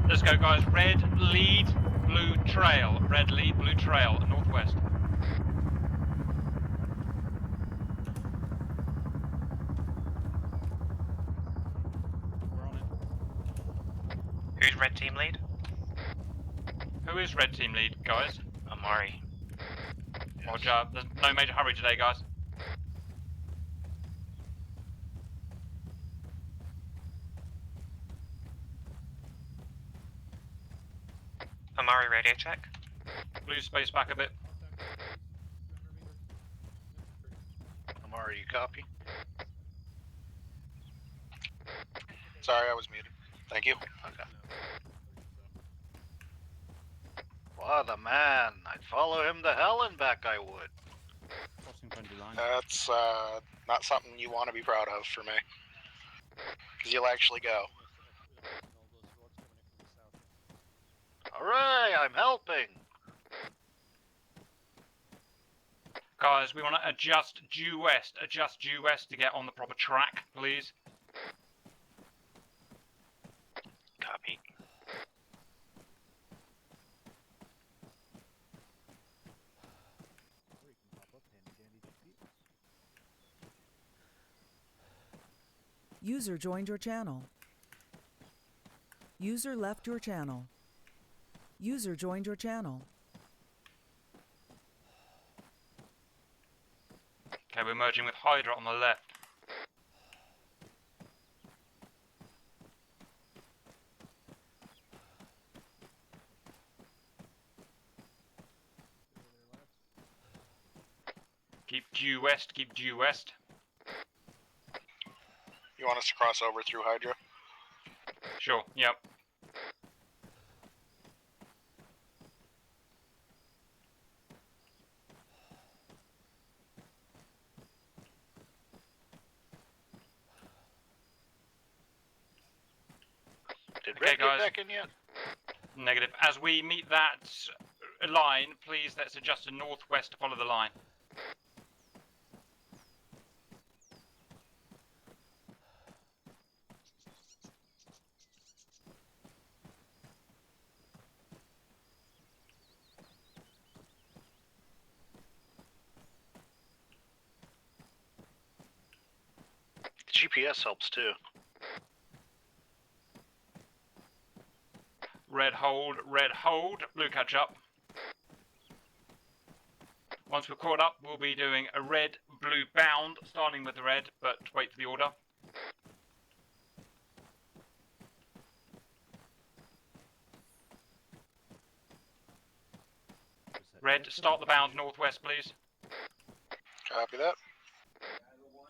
Let's go, guys. Red lead, blue trail. Red lead, blue trail, northwest. Who's red team lead? Who is red team lead, guys? Amari. Roger. There's no major hurry today, guys. Amari radio check. Blue space back a bit. Amari, you copy? Sorry, I was muted. Thank you. Okay. What a man. I'd follow him to hell and back, I would. That's not something you want to be proud of for me. Because you'll actually go. Hooray, I'm helping! Guys, we want to adjust due west to get on the proper track, please. Copy. User joined your channel. User left your channel. User joined your channel. Okay, we're merging with Hydra on the left. Keep due west, keep due west. You want us to cross over through Hydra? Sure, yep. Did Okay, Rick guys. get back in yet? Negative. As we meet that line, please let's adjust to northwest to follow the line. GPS helps too. Red hold, blue catch up. Once we're caught up, we'll be doing a red, blue bound, starting with the red, but wait for the order. Red, start the bound northwest, please. Copy that.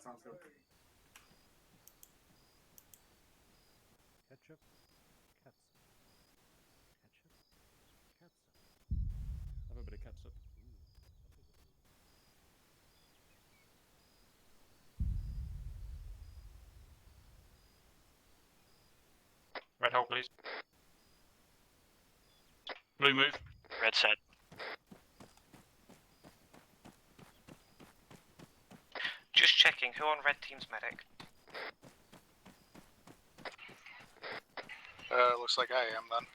Sounds good. Ketchup. Catsup. Ketchup. Catsup. Have a bit of catsup. Red hold, please. Blue move. Red set. Just checking, who on red team's medic? Looks like I am then.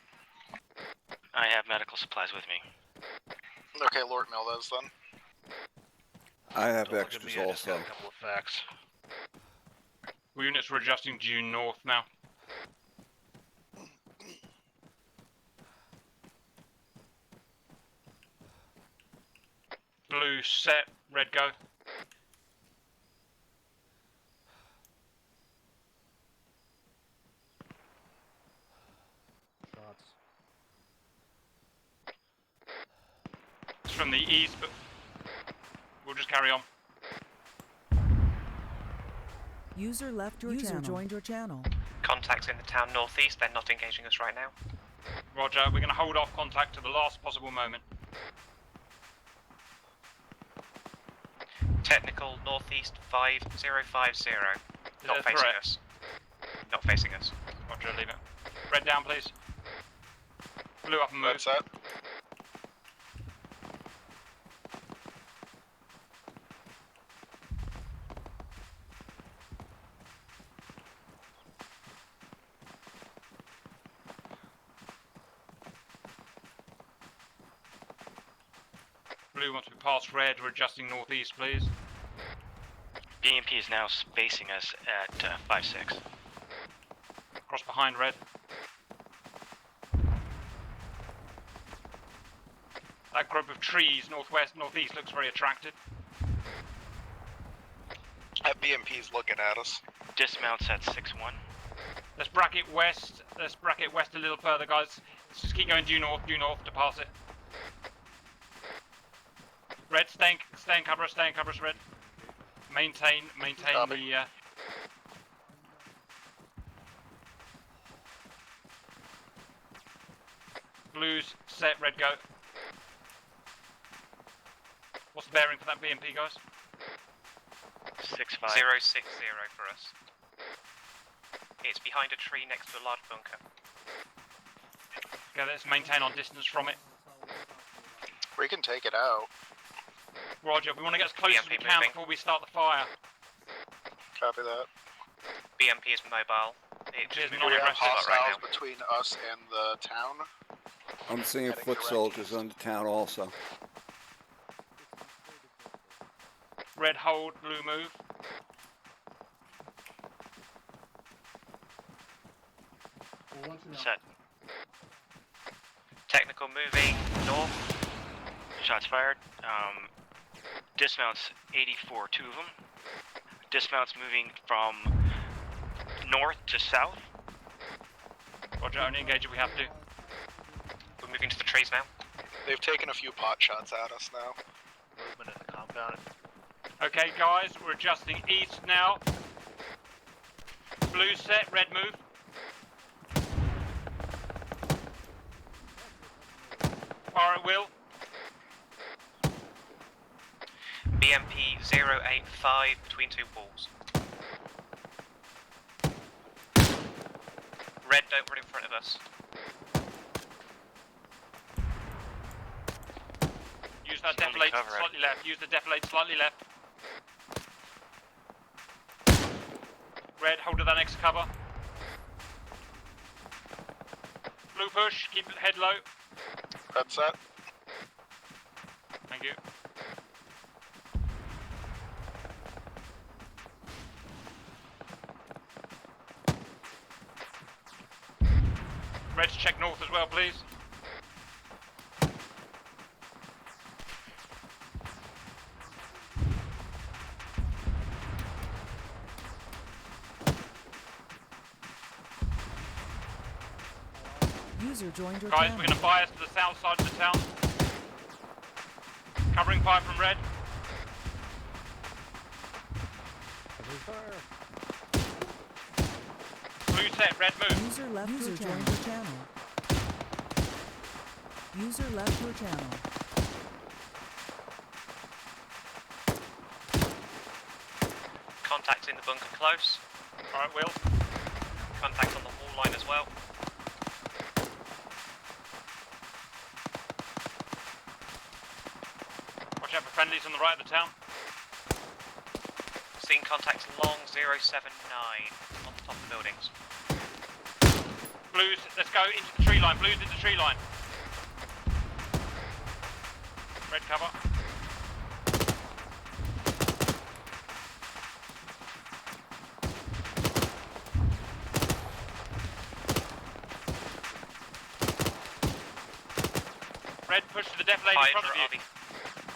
I have medical supplies with me. Okay, Lord Mill does then. I have Don't look at extras me, I just got also. a couple of facts. Units are adjusting due north now. Blue set, red go. Shots. It's from the east, but we'll just carry on. User left your channel. User joined your channel. Contacts in the town northeast, they're not engaging us right now. Roger, we're going to hold off contact to the last possible moment. Technical northeast 5050. Not that facing correct? us. Not facing us. Roger, leave it. Red down, please. Blue up and move. Red set. Blue, once we pass red, we're adjusting northeast, please. BMP is now spacing us at 5-6. Cross behind red. That group of trees, northwest, northeast, looks very attractive. That BMP's looking at us. Dismounts at 6-1. Let's bracket west. Let's bracket west a little further, guys. Let's just keep going due north to pass it. Red, stay in cover us, red. Maintain the... Blues, set, red, go. What's the bearing for that BMP, guys? 6-5. 060 for us. It's behind a tree next to a large bunker. Okay, let's maintain our distance from it. We can take it out. Roger, we want to get as close as we BMP can moving. before we start the fire. Copy that. BMP is mobile. It's Cheers, Do not we have aggressive hostiles right now. between us and the town? I'm seeing Heading foot direct soldiers east. on the town also. Red hold, blue move. Set. technical moving north. Shots fired. Dismounts 84, 2 of them. Dismounts moving from north to south. Roger, only engage if we have to. We're moving to the trees now. They've taken a few pot shots at us now. Movement in the compound. Okay, guys, we're adjusting east now. Blue set, red move. Fire at will. BMP 085 between two walls. Red, don't run in front of us. Use that Somebody deflate cover it. slightly left. Use the deflate slightly left. Red, hold to that next cover. Blue push, keep the head low. Red set. Thank you. Reds, check north as well, please. User joined your Guys, channel. we're going to bias to the south side of the town. Covering fire from red. Blue set, red move. User left your joined your channel. User left your channel. Contact in the bunker close. Alright, Will. Contact on the wall line as well. Watch out for friendlies on the right of the town. Seeing contact long 079 on the top of the buildings. Blues, let's go into the tree line. Blues into tree line. Red cover. Red, push to the def lane in front of you.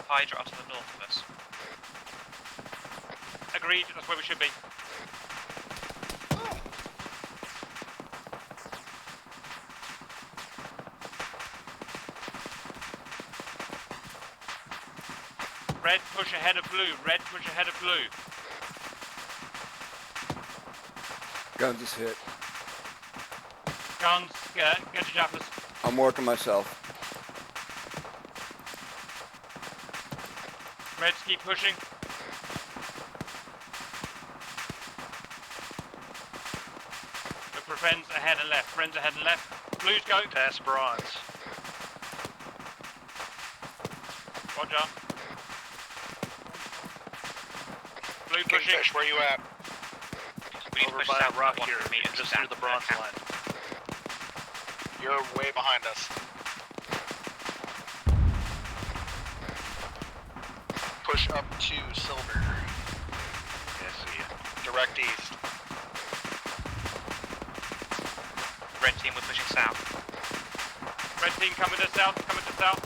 Hydra are to the north of us. Agreed, that's where we should be. Red, push ahead of blue. Red, push ahead of blue. Guns is hit. Guns, get your jappers. I'm working myself. Reds, keep pushing. Look for friends ahead and left. Friends ahead and left. Blues go. Pass bronze. Roger. Blue pushing. Kingfish, where you at? We need Over to push by south a rock 100 here, meters just down through the to bronze camp. line. You're way behind us. Push up to silver. Yeah, see ya. Direct east. Red team, we're pushing south. Red team coming to south, coming to south.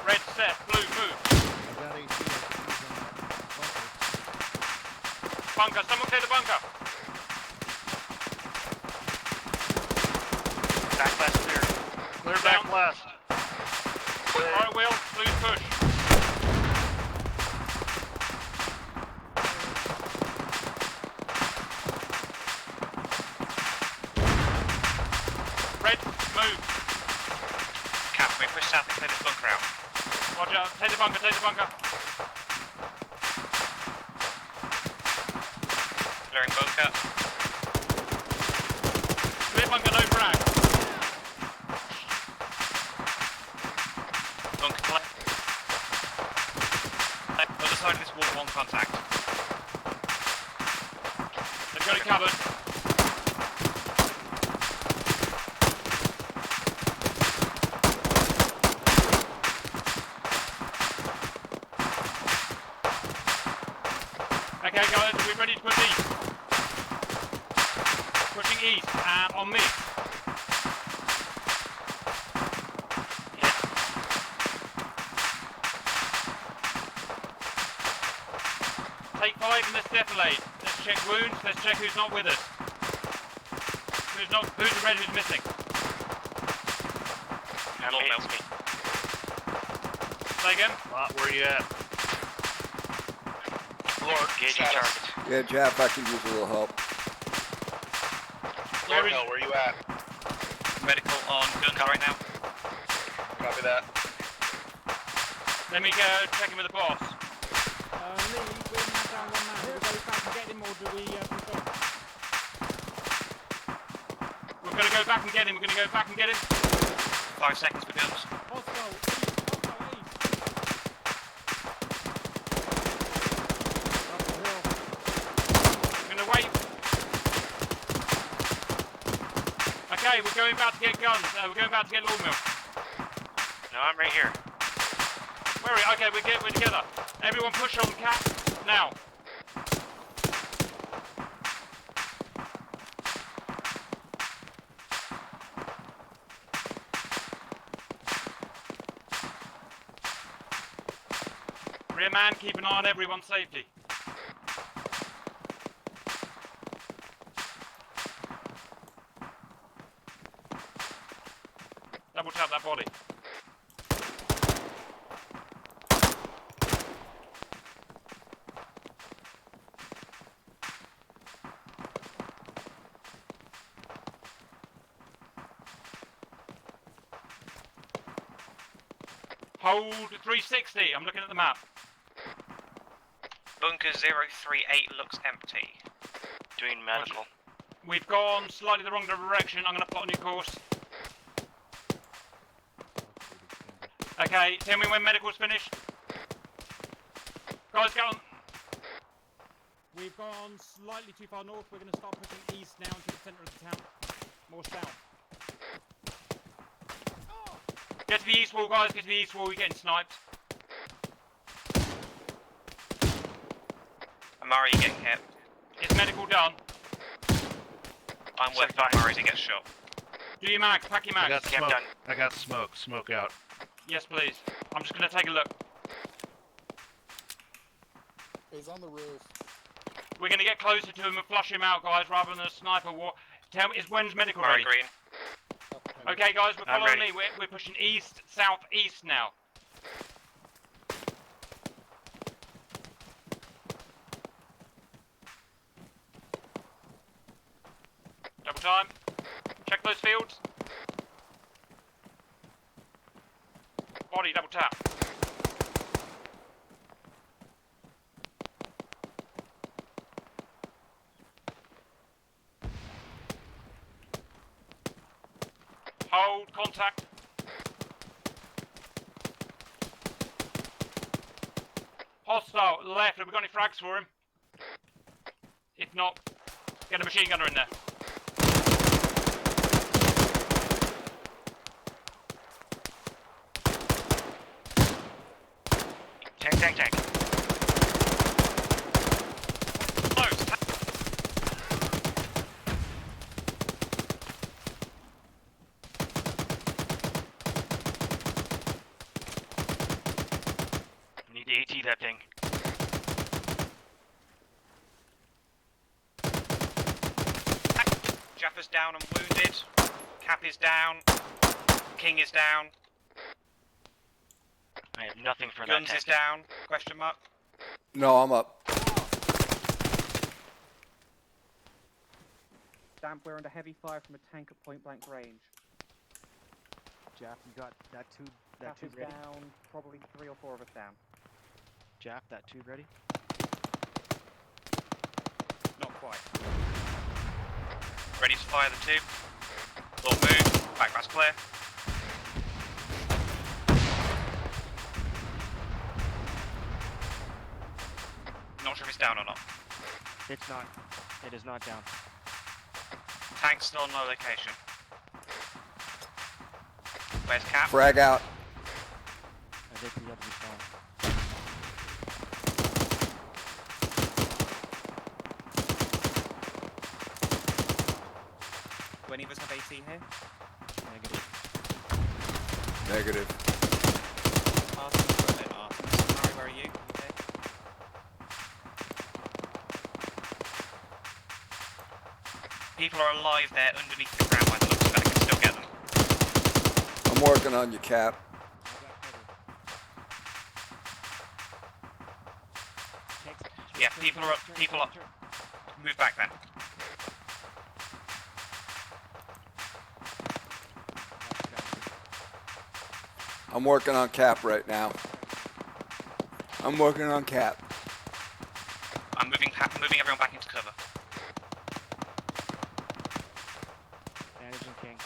Red set, blue move. Bunker, someone clear the bunker. Back left clear. Clear back left. Alright, Will, blues push. Red, move. Cap, we push south and clear this bunker out. Roger, take the bunker, take the bunker. Clearing bunker. Clear bunker, no frag. Bunker clear. Other side of this wall, one contact. They've got it covered. Okay guys, are we ready to push east? Pushing east, on me. Take 5 and let's defilate. Let's check wounds, let's check who's not with us. Who's the red who's missing? Lord melts me. Say again? Where you at? Lord, Engaging target. Yeah, Jap, I could use a little help. Lord Hill, where you at? Medical on guns right now. Copy that. Let me go check in with the boss. Lee, we're now down one man. Do we go back and get him or do we push on? We're going to go back and get him, we're going to go back and get him. 5 seconds for guns. Hostile east. Up the hill. Okay, we're going back to get guns. We're going back to get Lord Mill. No, I'm right here. Where are we? Okay, we're together. Everyone push on Cap now. Rear man, keep an eye on everyone's safety. Double tap that body. Hold 360. I'm looking at the map. Bunker 038 looks empty. Doing medical. We've gone slightly the wrong direction. I'm going to plot a new course. Okay, tell me when medical's finished. Guys, go on. We've gone slightly too far north. We're going to start pushing east now into the centre of the town. More south. Get to the east wall, guys. Get to the east wall. We're getting sniped. Amari, you getting hit? Is medical done? I'm working on Amari to get shot. Do your mags. Pack your mags. I got smoke. I got smoke. Smoke out. Yes, please. I'm just going to take a look. He's on the roof. We're going to get closer to him and flush him out, guys, rather than a sniper war. Tell me, when's medical Amari ready? green. Okay, guys, we're following ready. me. We're pushing east, south-east now. Double time. Check those fields. Body, double tap. Hold contact. Hostile, left. Have we got any frags for him? If not, get a machine gunner in there. Tank. Close. Need to AT that thing. Jaffa's down and wounded. Cap is down. King is down. I have nothing for Guns that is tank. down. Question mark. No, I'm up. Damp, we're under heavy fire from a tank at point blank range. Jaff, you got that tube Cap is ready? down, probably 3 or 4 of us down. Jaff, that tube ready? Not quite. Ready to fire the tube. Lord move. Backpack's clear. Not sure if it's down or not. It's not. It is not down. Tank's still on no location. Where's Cap? Frag out. I think we have to be fine. Do any of us have AT here? Negative. Negative. Artemis, Artemis. Where are you? Okay. People are alive there underneath the ground by the looks of it. I can still get them. I'm working on you, Cap. Yeah, people are. Move back then. I'm working on Cap right now. I'm working on Cap. I'm moving everyone back into cover. Managing King.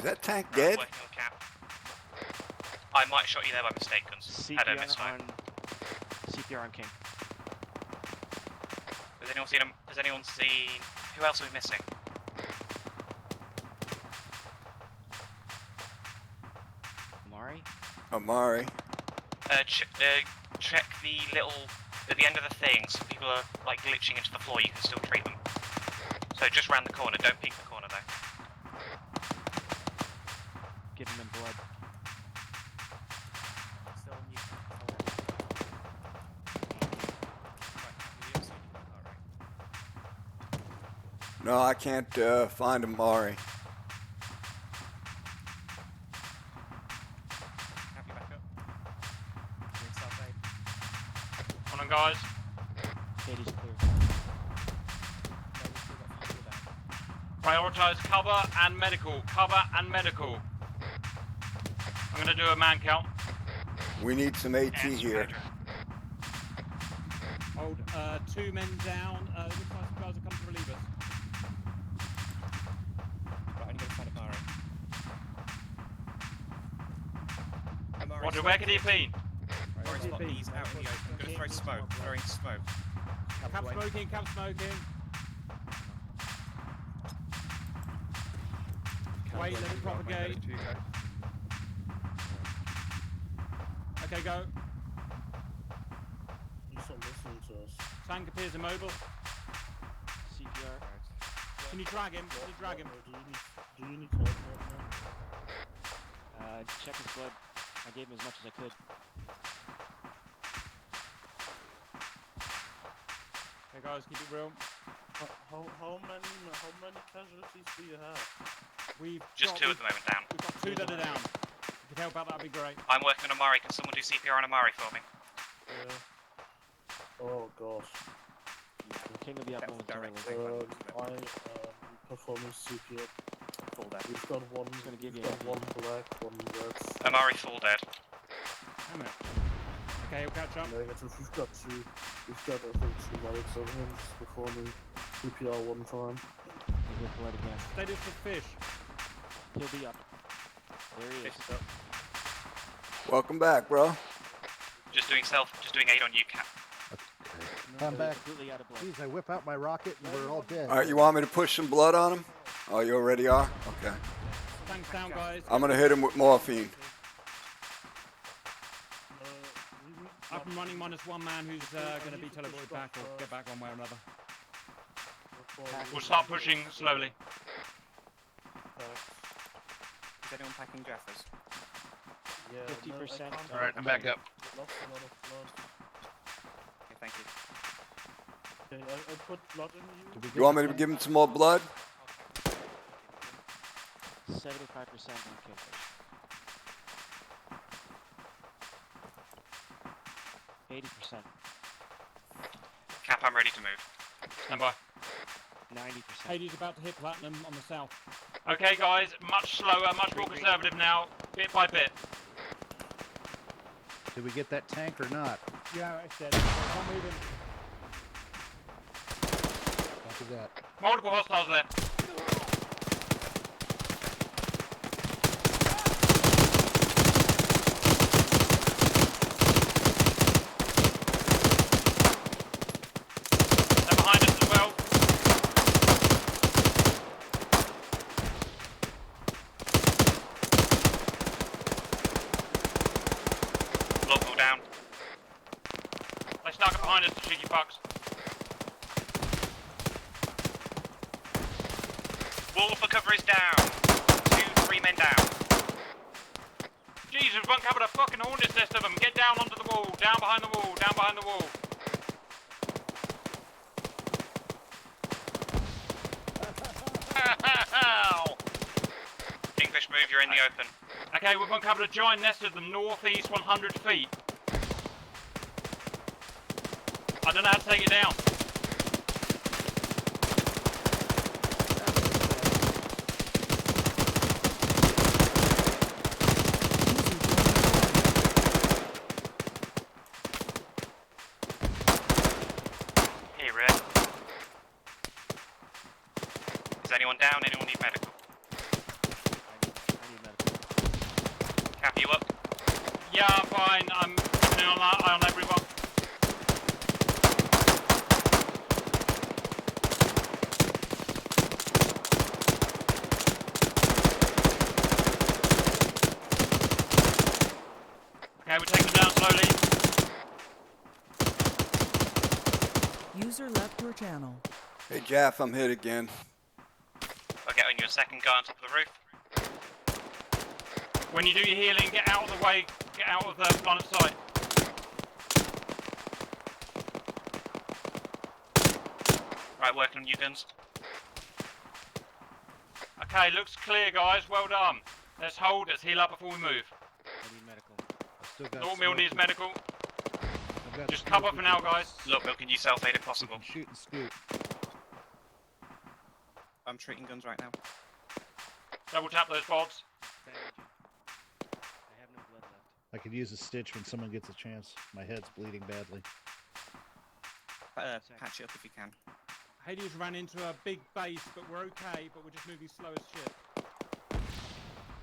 that tank dead? Working on cap. I might have shot you there by mistake, Guns. Had a misfire. CPR on King. Has anyone seen him? Has anyone seen? Who else are we missing? Amari. Check the little at the end of the thing. Some people are like glitching into the floor. You can still treat them. So just round the corner. Don't peek the corner though. Give him blood. No, I can't find Amari. Come on, guys. Katie's clear. Prioritize cover and medical. Cover and medical. I'm gonna do a man count. We need some AT here. Hold 2 men down. Looks like some guys have come to relieve us. Right, I need to find Amari. Roger, where could he have been? Amari's got these out in the open. I'm gonna throw smoke. Throwing smoke. Cap smoking, cap smoking. Wait, let it propagate. Okay, go. He's not listening to us. Tank appears immobile. CPR. Can you drag him? Can you drag him? Do you need help right now? Check his blood. I gave him as much as I could. Okay, guys, keep it real. How many casualties do you have? We've Just 2 at the moment down. We've got 2 that are down. If you could help out, that'd be great. I'm working on Amari. Can someone do CPR on Amari for me? Yeah. Oh gosh. King will be up momentarily. I'm performing CPR. Full dead. We've got one. Gonna give you one black, one red. Amari full dead. Damn it. Okay, he'll catch up. Negative. We've got I think 2 medics over him just performing CPR one time. He'll get blood again. Status for fish. He'll be up. There he is. Welcome back, bro. Just doing 8 on you, Cap. I'm back. Completely out of blood. Please, I whip out my rocket and we're all dead. All right, you want me to push some blood on him? Oh, you already are? Okay. Tanks down, guys. I'm going to hit him with morphine. Up and running -1 man who's going to be teleported back or get back one way or another. We'll start pushing slowly. Is anyone packing Jeffers? Yeah. 50%. Alright, I'm back up. Lost a lot of blood. Okay, thank you. Okay, I put blood in you. You want me to give him some more blood? 75% on King. Cap, I'm ready to move. Stand by. 90%. Hades about to hit platinum on the south. Okay, guys, much slower, much more conservative now, bit by bit. Did we get that tank or not? Yeah, it's dead. I'm moving. Copy that. Multiple hostiles there. They're behind us as well. Local down. They snuck up behind us, the cheeky fucks. Wall for cover is down. 3 men down. Jesus, we've uncovered a fucking hornet's nest of them. Get down onto the wall, down behind the wall, down behind the wall. Kingfish move, you're in the open. Okay, we've uncovered a giant nest of them northeast 100 feet. I don't know how to take it down. Hey, Red. Is anyone down? Anyone need medical? Yeah, I'm fine. I'm putting on everyone. Okay, we're taking them down slowly. User left your channel. Hey, Jaff, I'm hit again. I'll get on your second guy on top of the roof. When you do your healing, get out of the way. Get out of the line of sight. Right, working on you guns. Okay, looks clear, guys. Well done. Let's hold. Let's heal up before we move. I need medical. I still got North Mill smoke needs with- medical. I've got Just smoke cover for with now, the- guys. Look, Bill, can you self-aid if possible? Shoot and scoot. I'm treating guns right now. Double tap those bots. I have no blood left. I could use a stitch when someone gets a chance. My head's bleeding badly. Patch it up if you can. Hades ran into a big base, but we're okay. But we're just moving slow as shit.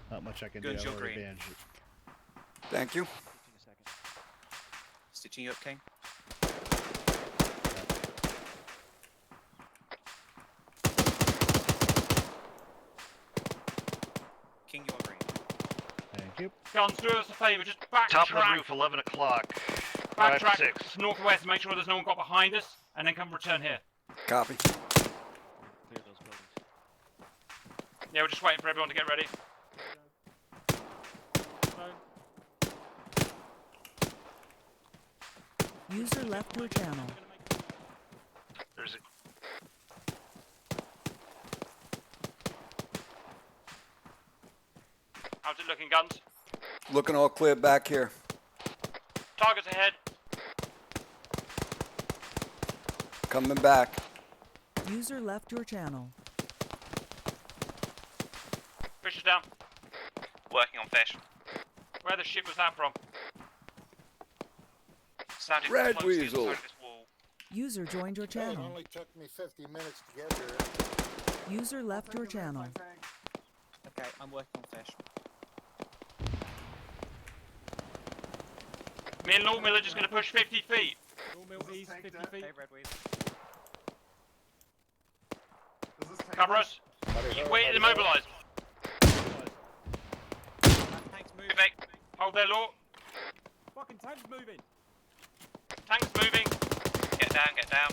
Not much I can Guns, do. you're I'll green. advantage it. Thank you. Stitching you up, King. King, you're green. Thank you. Guns, do us a favour. Just backtrack. Top of the roof, 11 o'clock. Backtrack 5-6. to northwest. Make sure there's no one got behind us, and then come return here. Copy. Clear those buildings. Yeah, we're just waiting for everyone to get ready. User left your channel. There's a... How's it looking, guns? Looking all clear back here. Targets ahead. Coming back. User left your channel. Fish is down. Working on fish. Where the shit was that from? Sounded Red close to the Weasel. side of this wall. User joined your channel. only took me 50 minutes to get here. User left your channel. Okay, I'm working on fish. Me and North Mill are just going to push 50 feet. North Mill east, 50 feet. Hey, Redweed. Cover us. Wait, immobilized. Tank's moving. Hold there, Law. Fucking tank's moving. Tank's moving. Get down, get down.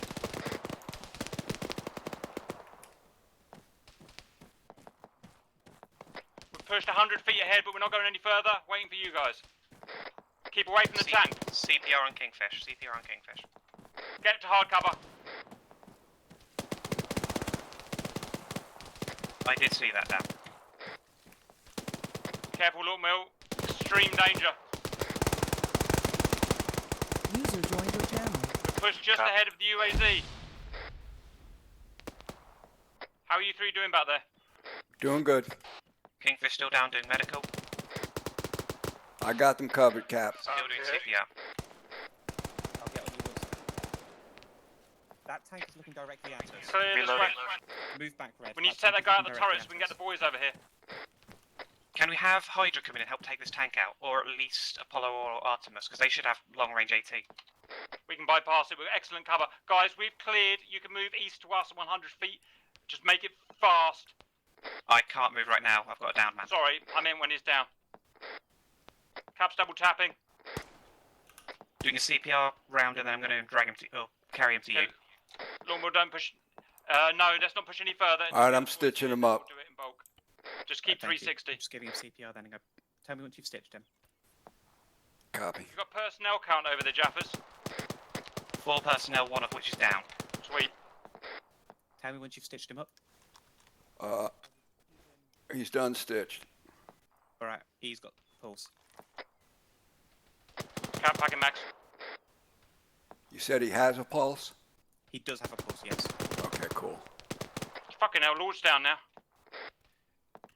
We've pushed 100 feet ahead, but we're not going any further. Waiting for you guys. Keep away from the tank. CPR on Kingfish. CPR on Kingfish. Get to hard cover. I did see that down. Careful, Law Mill. Extreme danger. User joined your channel. We're pushed just ahead of the UAZ. How are you three doing back there? Doing good. Kingfish still down doing medical. I got them covered, Cap. Still doing CPR. I'll get on you, Wilson. That tank is looking directly at us. Clear this way. Move back, Red. We need to take that guy out the turret so we can get the boys over here. Can we have Hydra come in and help take this tank out? Or at least Apollo or Artemis, because they should have long-range AT. We can bypass it with excellent cover. Guys, we've cleared. You can move east to us 100 feet. Just make it fast. I can't move right now. I've got a down man. Sorry, I meant when he's down. Cap's double tapping. Doing a CPR round, and then I'm going to drag him to, carry him to you. Longbow, don't push. No, let's not push any further. All right, I'm stitching them up. Do it in bulk. Just keep Thank you. 360. Just giving him CPR then and go. Tell me once you've stitched him. Copy. You've got personnel count over there, Jaffers. 4 personnel, 1 of which is down. Sweet. Tell me once you've stitched him up. He's done stitched. Alright, he's got pulse. Cap packing max. You said he has a pulse? He does have a pulse, yes. Okay, cool. Fucking hell, Lord's down now.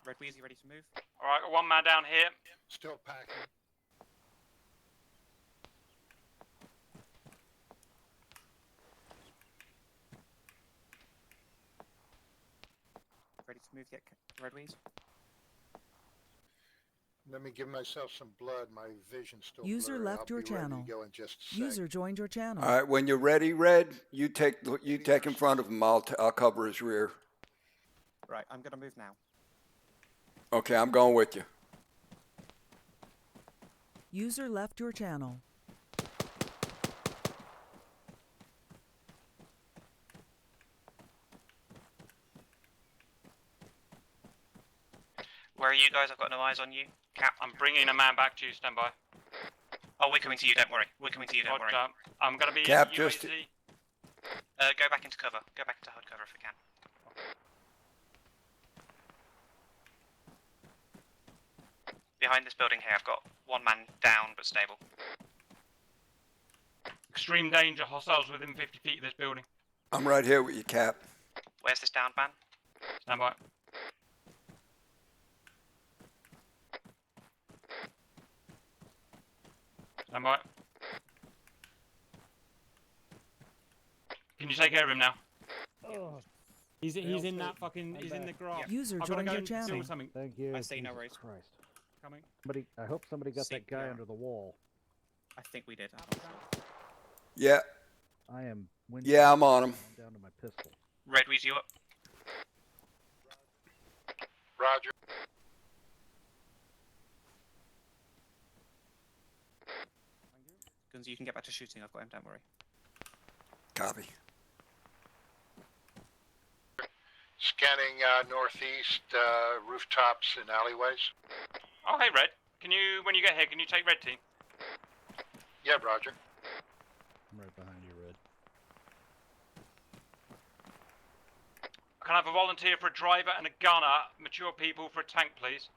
Red Weezy ready to move? Alright, got one man down here. Still packing. Ready to move yet, Red Weez? Let me give myself some blood. My vision's still User blurry. left I'll your be ready to channel. go in just a sec. User joined your channel. All right, when you're ready, Red, you take in front of him. I'll cover his rear. Right, I'm gonna move now. Okay, I'm going with you. User left your channel. Where are you guys? I've got no eyes on you. Cap. I'm bringing a man back to you. Stand by. Oh, we're coming to you. Don't worry. We're coming to you. Don't worry. I'm gonna be Cap, UAZ. just Go back into cover. Go back into hard cover if we can. Behind this building here, I've got one man down but stable. Extreme danger. Hostiles within 50 feet of this building. I'm right here with you, Cap. Where's this downed man? Stand by. Stand by. Can you take care of him now? Oh. He's in that fucking. He's in the grass. User I've gotta joined go your and deal channel. with something. Thank you. I see no Jesus worries. Christ. Coming. I hope somebody got that guy CPR. under the wall. I think we did. Yeah. I am. Yeah, I'm on him. Down to my pistol. Red, Weeze, you up? Roger. Guns, you can get back to shooting. I've got him. Don't worry. Copy. Scanning northeast rooftops and alleyways. Oh, hey, Red. Can you, when you get here, can you take Red team? Yeah, Roger. I'm right behind you, Red. Can I have a volunteer for a driver and a gunner? Mature people for a tank, please.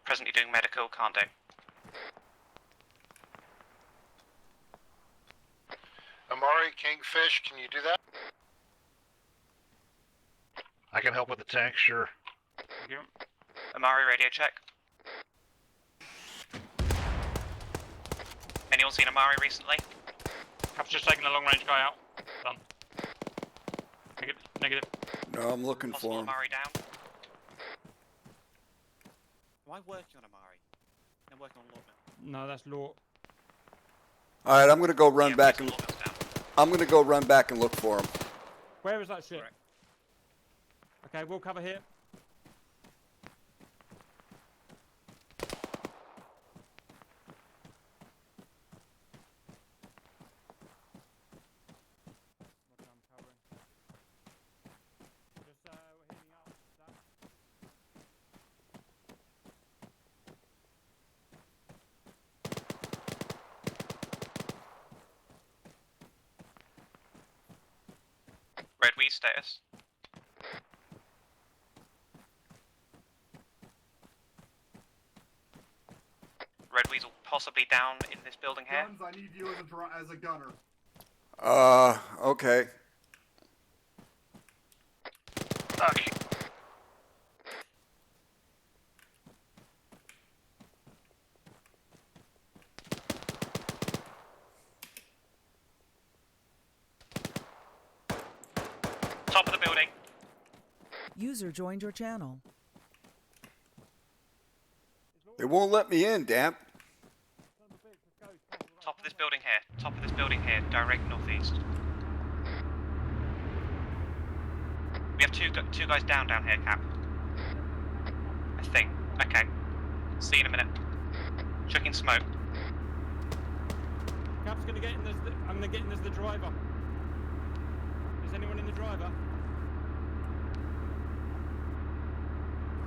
Presently doing medical, can't do. Amari, Kingfish, can you do that? I can help with the tank, sure. Thank you. Amari, radio check. Anyone seen Amari recently? Cap's just taken a long-range guy out. Done. Negative. No, I'm looking Possible for him. Amari down. Am I working on Amari? I'm working on Lordman. No, that's law. All right, I'm gonna go run back and. I'm gonna go run back and look for him. Where is that shit? Okay, we'll cover here. Red Weeze status. Red Weasel possibly down in this building here. Guns, I need you as a gunner. Okay. Okay. Top of the building. User joined your channel. They won't let me in, damn. Top of this building here. Top of this building here. Direct northeast. We have two guys down here, Cap. I think. Okay. See you in a minute. Chucking smoke. Cap's gonna get in as the. I'm gonna get in as the driver. Is anyone in the driver?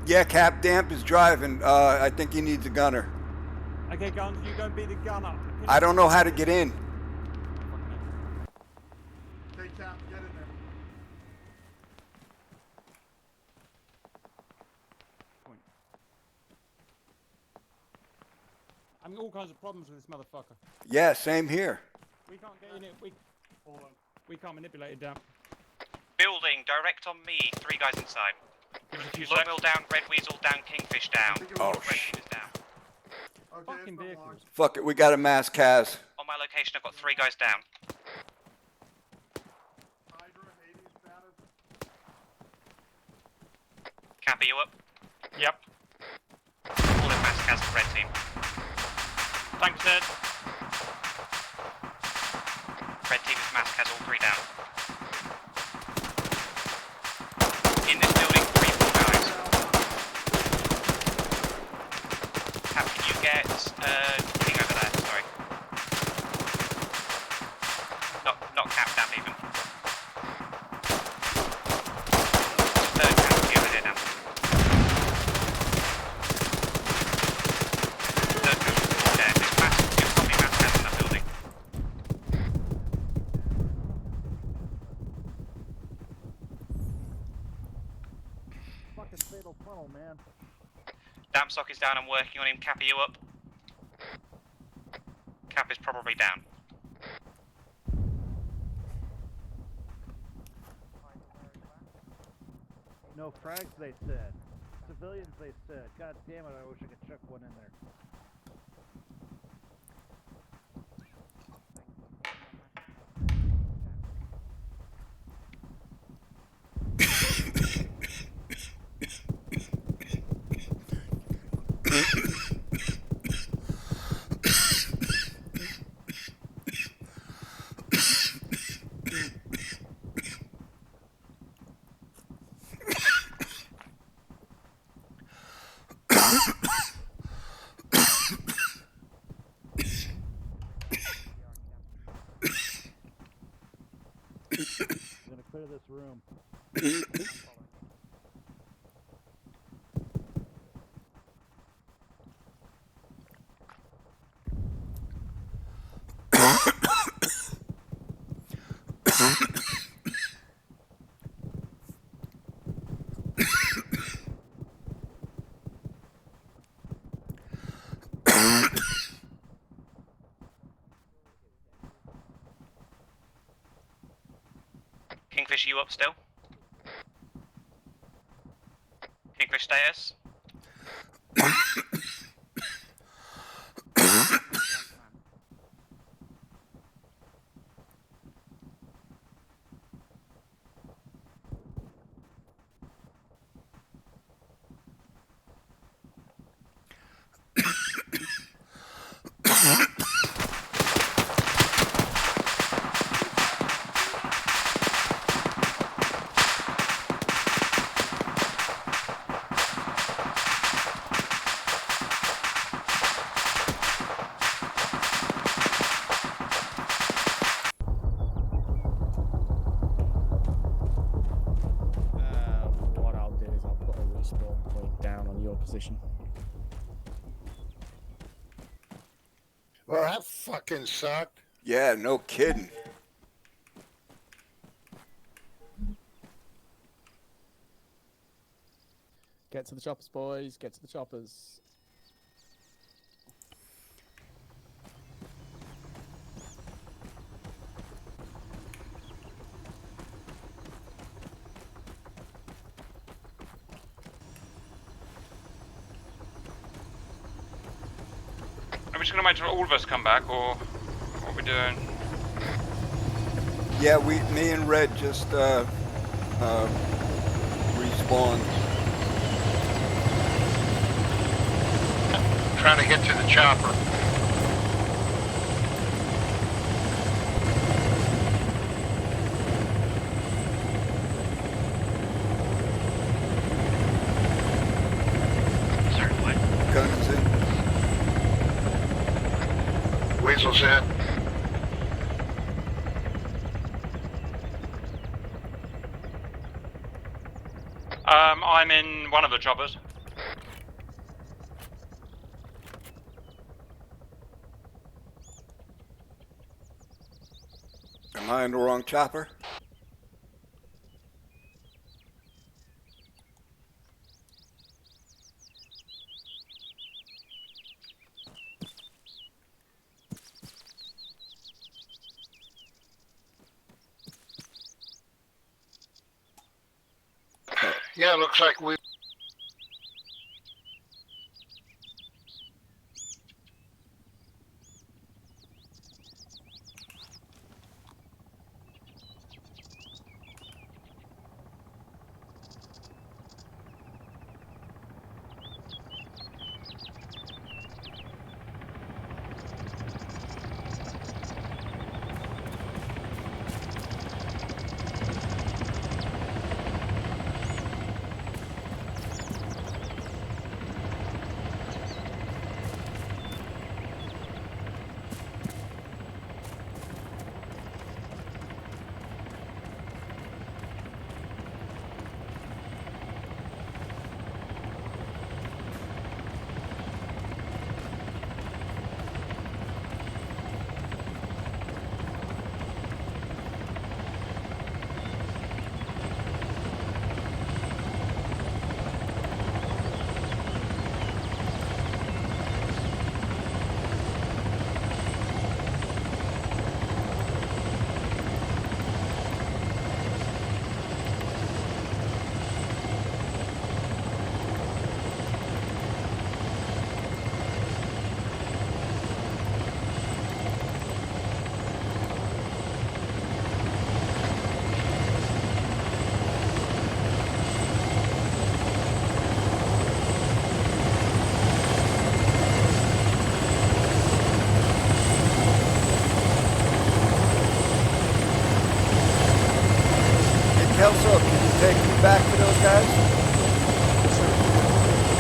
Yeah, Cap, Damp is driving. I think he needs a gunner. Okay, Guns, you go and be the gunner. I don't know how to get in. Take Cap, get in there. I'm all kinds of problems with this motherfucker. Yeah, same here. We can't get in it. We can't manipulate it down. Building, direct on me. 3 guys inside. Longmill down, Red Weasel down, Kingfish down. Oh, Red Weasel down. Fucking vehicles. Fuck it, we got a mass Kaz. On my location, I've got 3 guys down. Cap, are you up? Yep. has red team. Thanks, Ed. Red team is mask, has all 3 down. In this building, 3 full guys. How can you get King over there? Sorry. Not Cap down even. Third casualty over here now. Third casualty there. This mask, just copy mask has in that building. Fucking fatal funnel, man. Damsock is down, I'm working on him. Cap, are you up? Cap is probably down. No frags, they said. Civilians, they said. God damn it, I wish I could chuck one in there. I'm gonna clear this room. Kingfish, you up still? Kingfish status? What I'll do is I'll put a respawn point down on your position. Well, that fucking sucked. Yeah, no kidding. Get to the choppers, boys. Get to the choppers. Are we just gonna wait till all of us come back, or what are we doing? Yeah, me and Red just respawned. Trying to get to the chopper. Sorry, what? Guns in. Weasel's in. I'm in one of the choppers. Am I in the wrong chopper? Yeah, looks like we.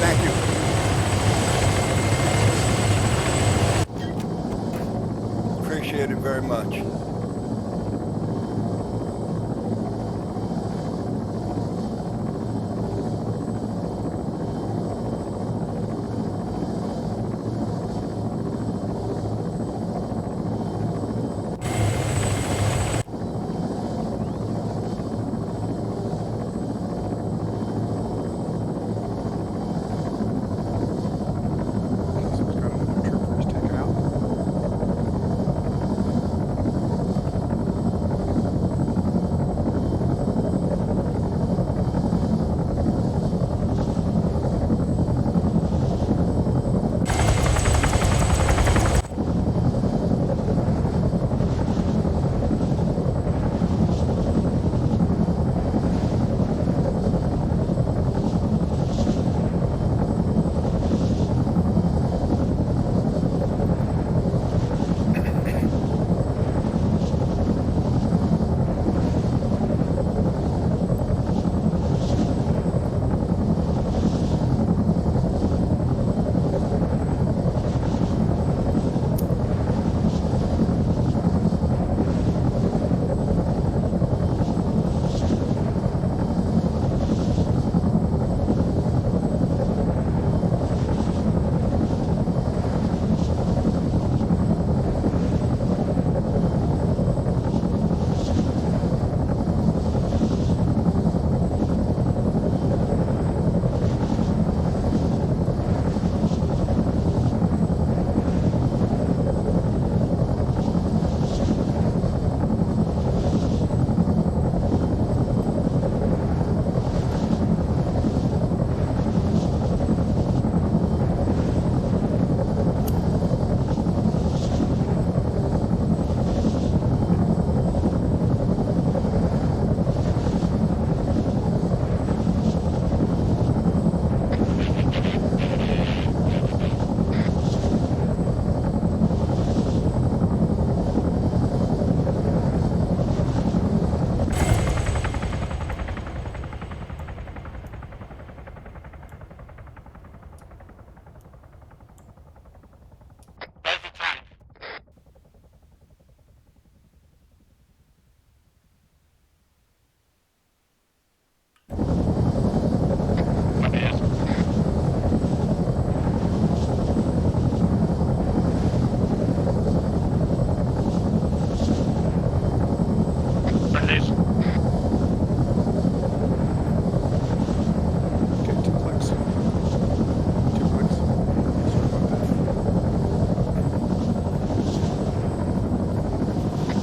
Thank you. Appreciate it very much.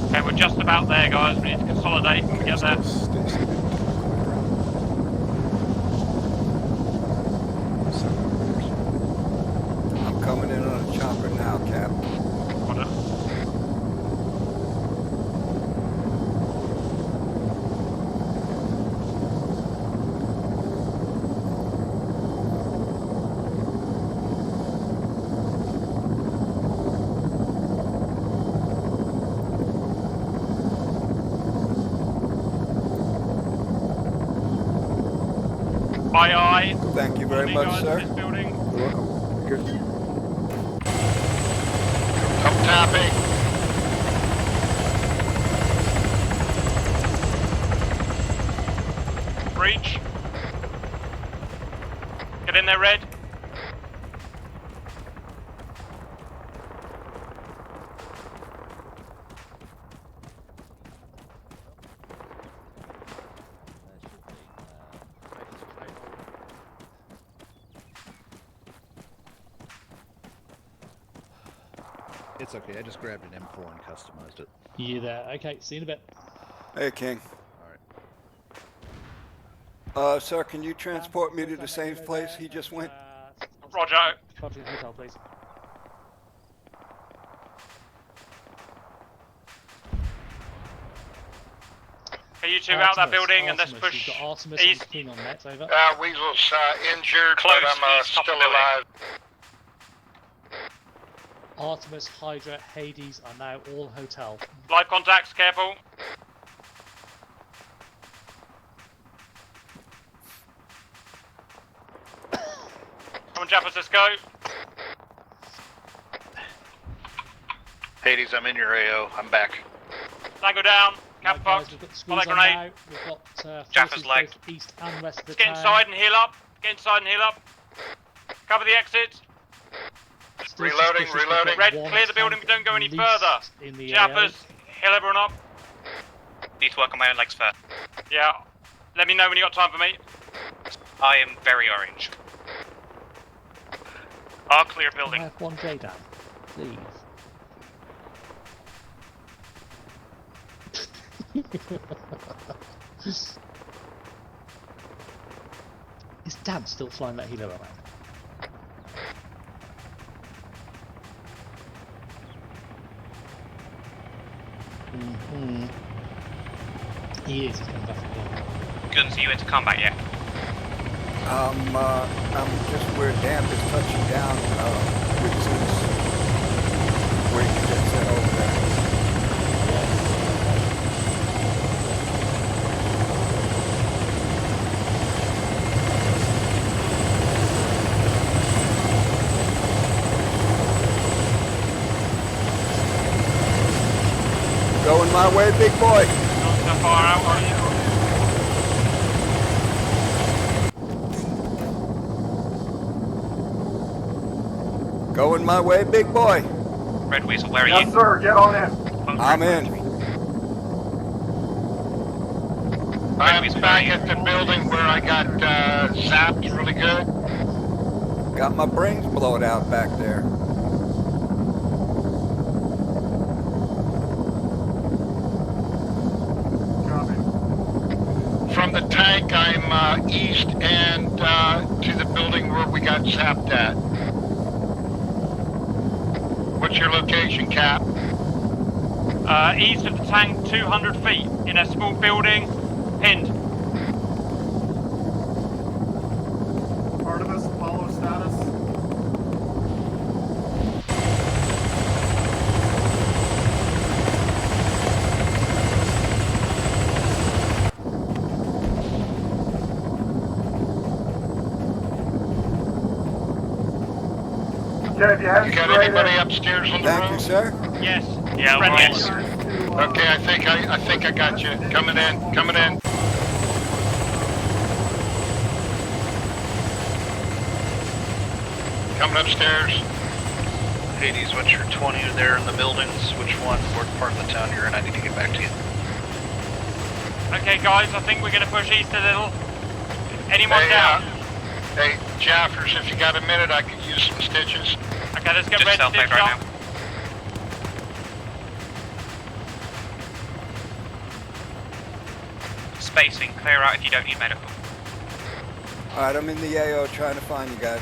Okay, we're just about there, guys. We need to consolidate when we get there. I'm coming in on a chopper now, Cap. Aye, aye. Thank you very much, sir. You're welcome. Good. I'm tapping. Breach. Get in there, Red. It's okay, I just grabbed an M4 and customized it. You there? Okay, see you in a bit. Hey, King. Sir, can you transport me to the same place he just went? Roger. Roger, hotel, please. Are you two out that building and let's Artemis, push you've got Artemis east? and King on net, over. Weasel's injured, Close, but I'm east, top still of building. alive. Artemis, Hydra, Hades are now all hotel. Live contacts, careful. on, Jappers, let's go. Hades, I'm in your AO. I'm back. Tango down. Cap fucked. Fire grenade. Now. We've got Jaffa's leg. East and west of the Let's get town. inside and heal up. Get inside and heal up. Cover the exits. Reloading. Red, clear the building, don't go any further. Jappers, heal everyone up. Need to work on my own legs first. Yeah. Let me know when you got time for me. I am very orange. All clear building. I have one J-Dan, please. Is Dad still flying that helo around? He is, he's coming back again. Guns, are you into combat yet? I'm just where Damp is touching down, which is where you get sent over there. Going my way, big boy. Not so far out, are you? Going my way, big boy. Red Weasel, where are you? Yes, sir. Get on in. I'm in. I'm back at the building where I got zapped really good. Got my brains blowed out back there. From the tank, I'm east and to the building where we got zapped at. What's your location, Cap? East of the tank, 200 feet, in a small building, pinned. Artemis, Apollo status. Okay, You got anybody upstairs on the road? Thank you, sir. Yes. Yeah, Red yes. Okay, I think I got you. Coming in. Coming upstairs. Hades, what's your 20 there in the buildings? Which one? What part of the town you're in? I need to get back to you. Okay, guys, I think we're going to push east a little. Anyone Hey, down? Hey, Jaffers, if you got a minute, I could use some stitches. Okay, let's get Just Red self-made stitched right up. now. Spacing, clear out if you don't need medical. Alright, I'm in the AO trying to find you guys.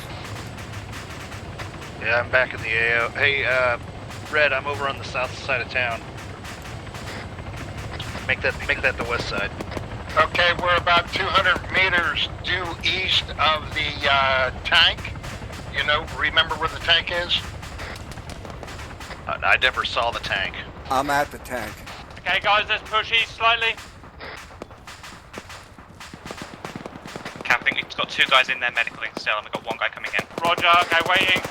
Yeah, I'm back in the AO. Hey, Red, I'm over on the south side of town. Make that the west side. Okay, we're about 200 meters due east of the tank. You know, remember where the tank is? I never saw the tank. I'm at the tank. Okay, guys, let's push east slightly. Camping, it's got 2 guys in there medically still, and we've got 1 guy coming in. Roger, okay, waiting.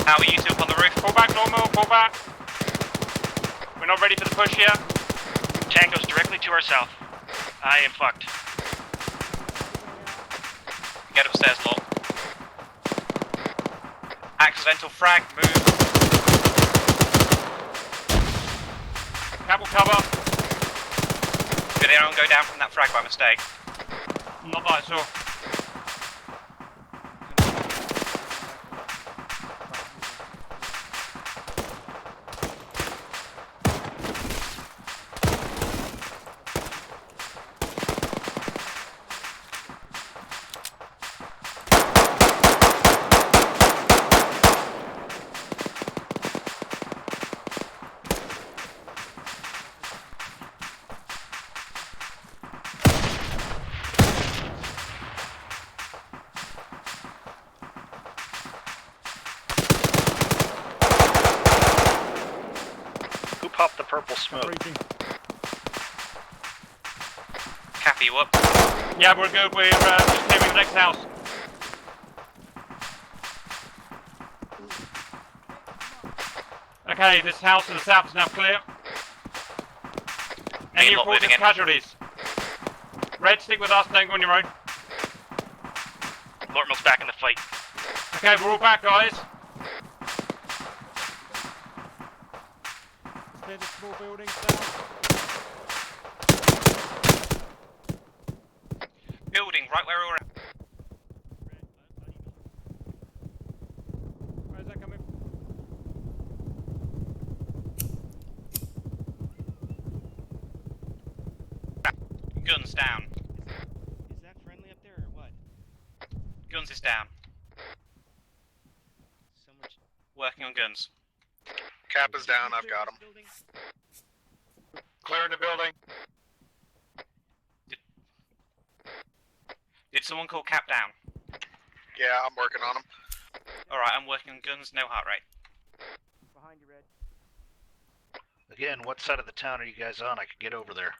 How are you two up on the roof? Pull back, normal, pull back. We're not ready for the push yet. Tango's directly to our south. I am fucked. Get upstairs, Law. Accidental frag, move. Cable cover. Did anyone go down from that frag by mistake? Not that I saw. Who popped the purple smoke? Are you up? Yeah, we're good. We're just clearing the next house. Okay, this house to the south is now clear. Any not reported moving in. casualties? Red, stick with us, don't go on your own. Lortmill's back in the fight. Okay, we're all back, guys. Clear the small buildings down. Building right where we were at. Where's that coming? Guns down. Is that friendly up there or what? Guns is down. Working on guns. Cap is down, I've got him. Clearing the building. Did someone call Cap down? Yeah, I'm working on him. Alright, I'm working on guns, no heart rate. Behind you, Red. Again, what side of the town are you guys on? I could get over there.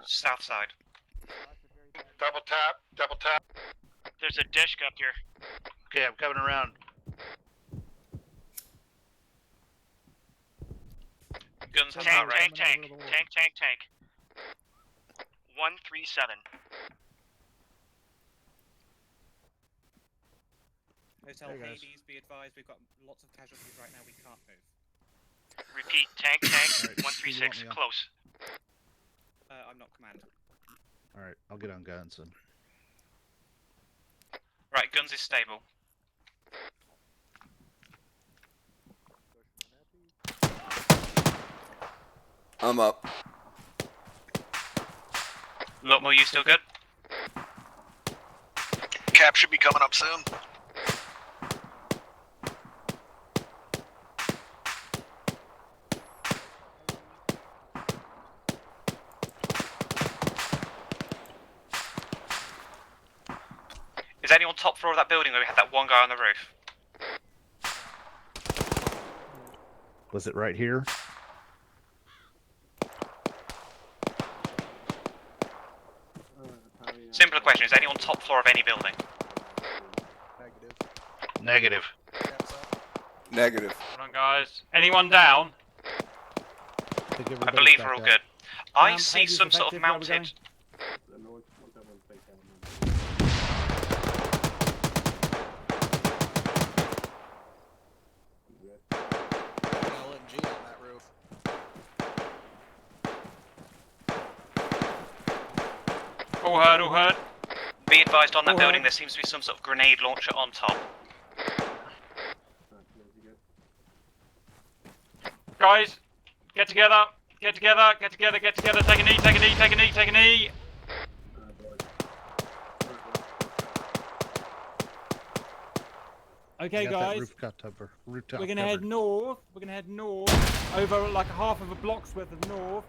South side. Double tap, double tap. There's a dish up here. Okay, I'm coming around. Guns has Tank, heart rate. tank. 137. Hotel Hey, guys. Hades, be advised, we've got lots of casualties right now, we can't move. Repeat, tank, 136, close. I'm not command. Alright, I'll get on guns and... Right, guns is stable. I'm up. Lotmo, you still good? Cap should be coming up soon. Is anyone top floor of that building where we had that one guy on the roof? Was it right here? Simpler question, is anyone top floor of any building? Negative. Negative. Hold on, guys. Anyone down? I believe we're all good. I see Hades some sort of effective, where are we mounted... LNG on that roof. All heard, all heard. Be advised on that building, there seems to be some sort of grenade launcher on top. Guys, get together, get together, get together, get together, take a knee, take a knee, take a knee, take a knee. Okay, guys, we're gonna head north. We're gonna head north over like half of a block's worth of north,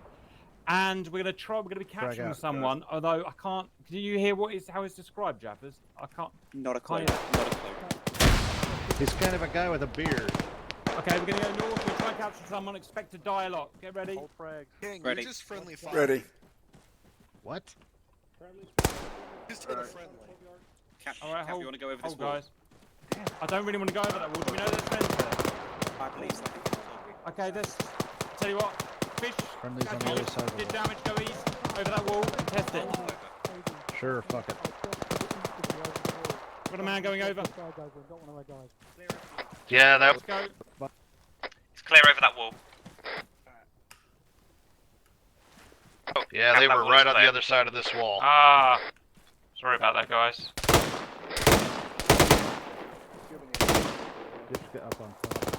and we're gonna be capturing out, someone. guys. Although I can't. Do you hear how it's described, Jappers? I can't. Not a clue. Kind of. Not a clue. He's kind of a guy with a beard. Okay, we're gonna go north. We'll try and capture someone. Expect a dialogue. Get ready. King, Ready. you're just friendly fire. Ready. What? Just hit a friendly. Cap, All right, Cap, hold, you want to go over this hold, wall? guys. I don't really want to go over that wall. Do we know there's friends there? I believe so. Okay, this. Tell you what. Fish. Friendly's on the other side of the Did wall. damage, go east over that wall and test it. Sure, fuck it. Got a man going over. Yeah, that... Let's go. It's clear over that wall. Yeah, they were right on the other side of this wall. Ah. Sorry about that, guys. Just get up on top.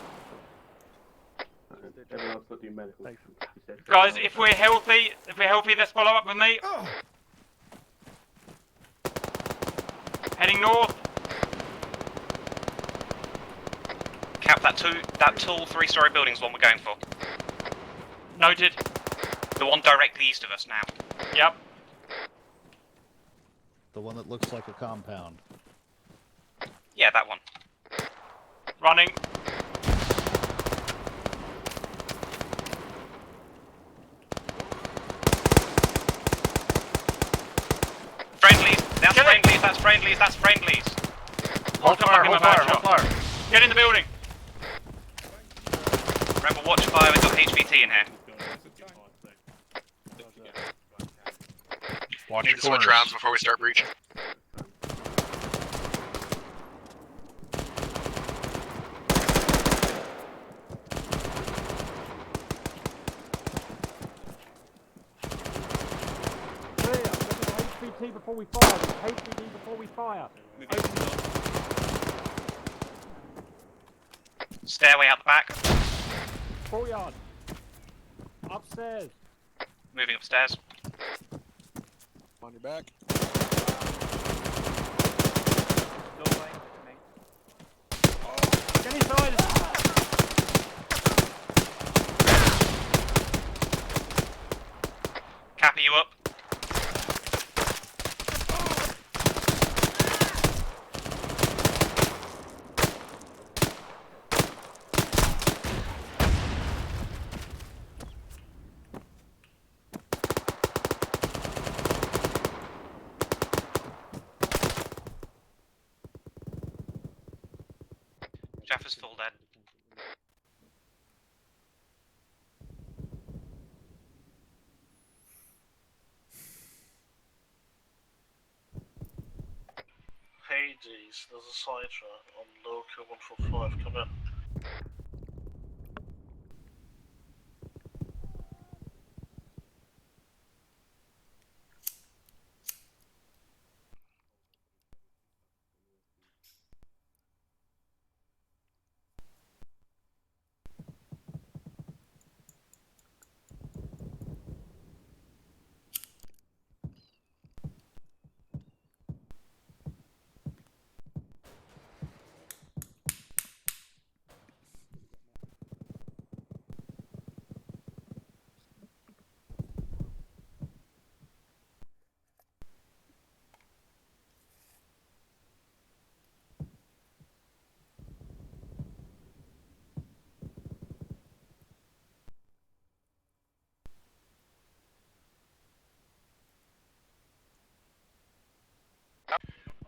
Guys, if we're healthy, let's follow up with me. Heading north. Cap, that tall 3-story building's the one we're going for. Noted. The one directly east of us now. Yep. The one that looks like a compound. Yeah, that one. Running. friendlies, that's friendlies. Hold fire, hold fire, hold fire. Get in the building. Remember, watch fire, we've got HVT in here. Watch your switch rounds before we start breaching. HVT before we fire. HVT before we fire. Stairway out the back. 4 yards. Upstairs. Moving upstairs. On your back. Get inside. Cappy, you up? Jeff is full dead. Hades, there's a Citra on local 145, come in.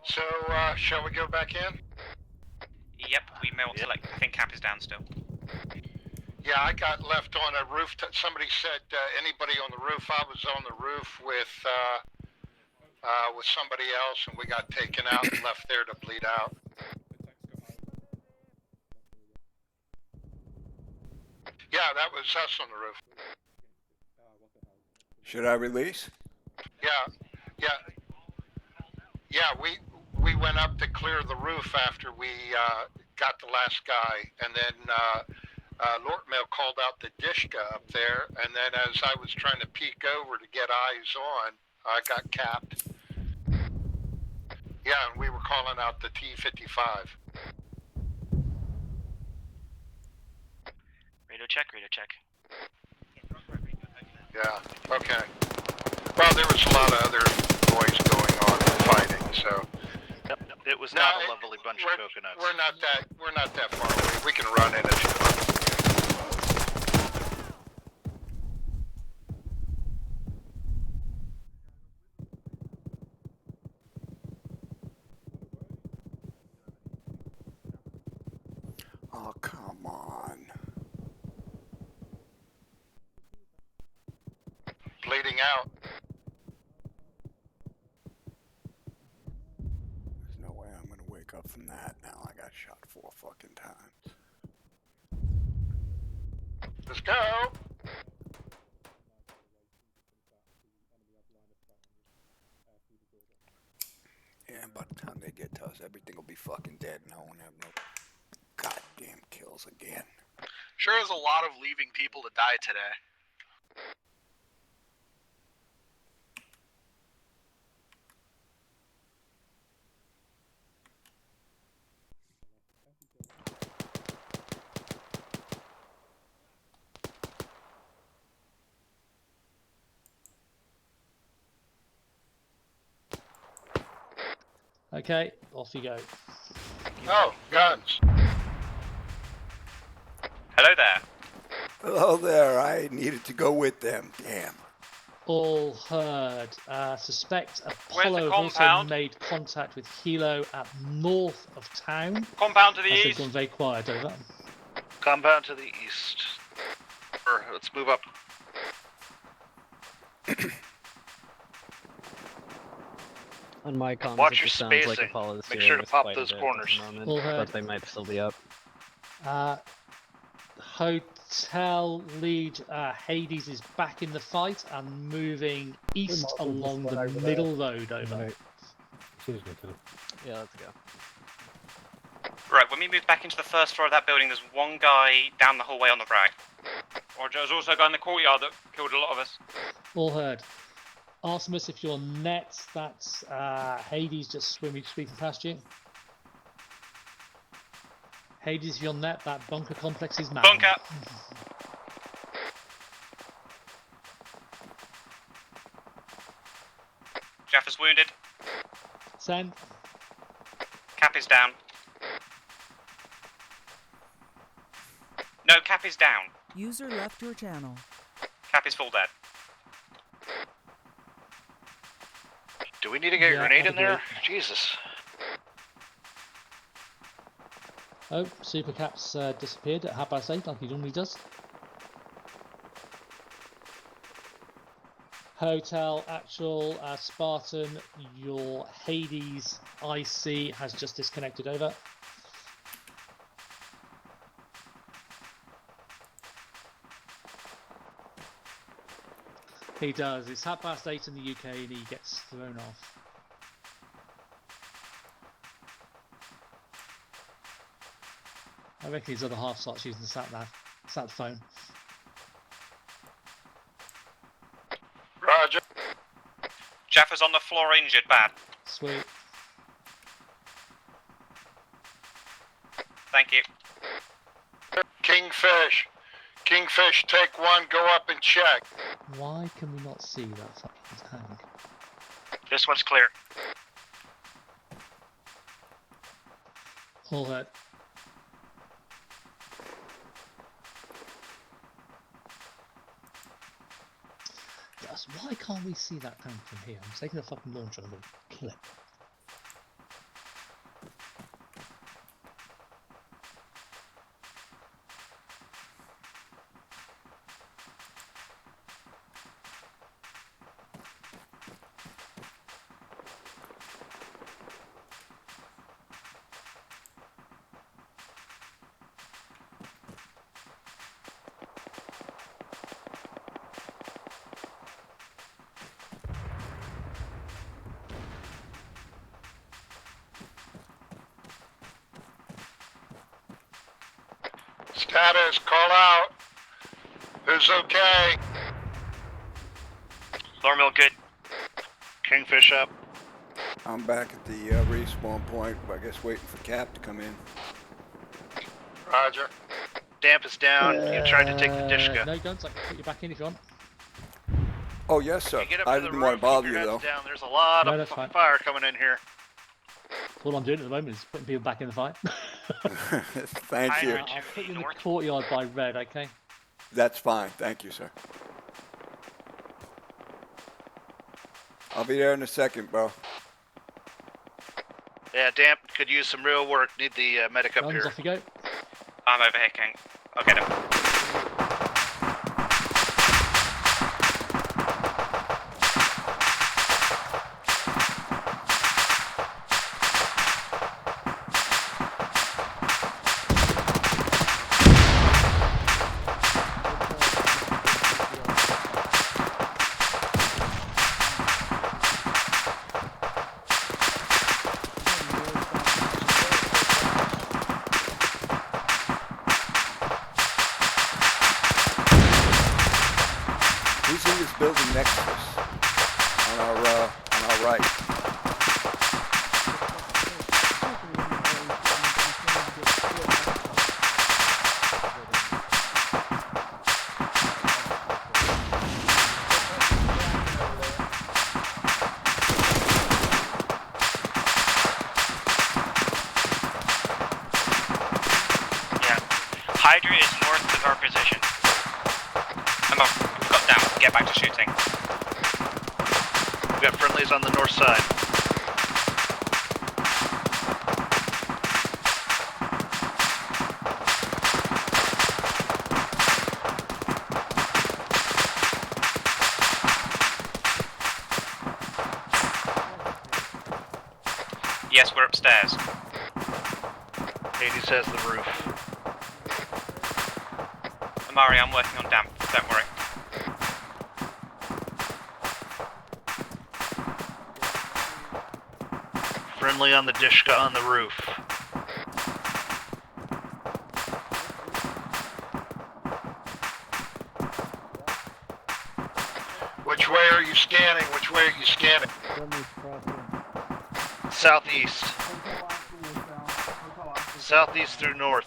So, shall we go back in? Yep, we may want to select. I think Cap is down still. Yeah, I got left on a roof. Somebody said anybody on the roof. I was on the roof with somebody else, and we got taken out and left there to bleed out. Yeah, that was us on the roof. Should I release? Yeah. We went up to clear the roof after we got the last guy, and then Lortmail called out the Dishka up there, and then as I was trying to peek over to get eyes on, I got capped. Yeah, and we were calling out the T-55. Radio check, radio check. Yeah, okay. Well, there was a lot of other noise going on and fighting, so... Yep, it was not a lovely bunch of coconuts. We're not that far away. We can run in if you want. Oh, come on. Bleeding out. There's no way I'm gonna wake up from that now. I got shot 4 fucking times. Let's go! Yeah, by the time they get to us, everything will be fucking dead and I won't have no goddamn kills again. Sure is a lot of leaving people to die today. Okay, off you go. Oh, guns. Hello there. Hello there, I needed to go with them, damn. All heard. Suspect Where's the Apollo have also compound? made contact with Hilo at north of town. Compound to the As they've east. gone very quiet, over. Compound to the east. Or let's move up. On my comms, Watch it your just sounds like spacing. Apollo's Make dealing sure to with pop quite a those bit at corners. the moment, All heard. but they might still be up. Hotel lead Hades is back in the fight and moving east along the middle road, over. Yeah, let's go. Right, when we move back into the first floor of that building, there's one guy down the hallway on the right. Roger, there's also a guy in the courtyard that killed a lot of us. All heard. Artemis, if you're net, that's Hades just sweeping past you. Hades, if you're net, that bunker complex is mad. Bunker! Jeff is wounded. Send. Cap is down. No, Cap is down. User left your channel. Cap is full dead. Do we need to get a grenade in there? Jesus. Oh, Super Cap's disappeared at 8:30 like he normally does. Hotel, actual, Spartan, your Hades IC has just disconnected, over. He does. It's 8:30 in the UK and he gets thrown off. I reckon his other half starts using the sat phone. Roger. Jeff is on the floor injured bad. Sweet. Thank you. Kingfish. Kingfish, take one, go up and check. Why can we not see that fucking tank? This one's clear. All heard. Yes, why can't we see that tank from here? I'm taking a fucking launcher and I'm gonna kill it. Status, call out. Who's okay? Lower mill good. Kingfish up. I'm back at the respawn point, I guess waiting for Cap to come in. Roger. Damp is down. You tried to take the Dishka. No, don't. I can put you back in if you want. Oh, yes, sir. You get up I to the didn't want roof, to bother keep you, your though. heads down. There's a lot No, of that's fine. fire coming in here. All I'm doing at the moment is putting people back in the fight. Thank you. I'll put you in the courtyard by red, okay? That's fine. Thank you, sir. I'll be there in a second, bro. Yeah, Damp could use some real work. Need the medic up Guns, here. off you go. I'm over here, King. I'll get him. Who's in this building next to us? On our right. Yeah. Hydra is north of our position. I'm up. Got down. Get back to shooting. We got friendlies on the north side. Yes, we're upstairs. Hades has the roof. Amari, I'm working on damp, don't worry. Friendly on the Dishka on the roof. Which way are you scanning? Which way are you scanning? Southeast. Southeast through north.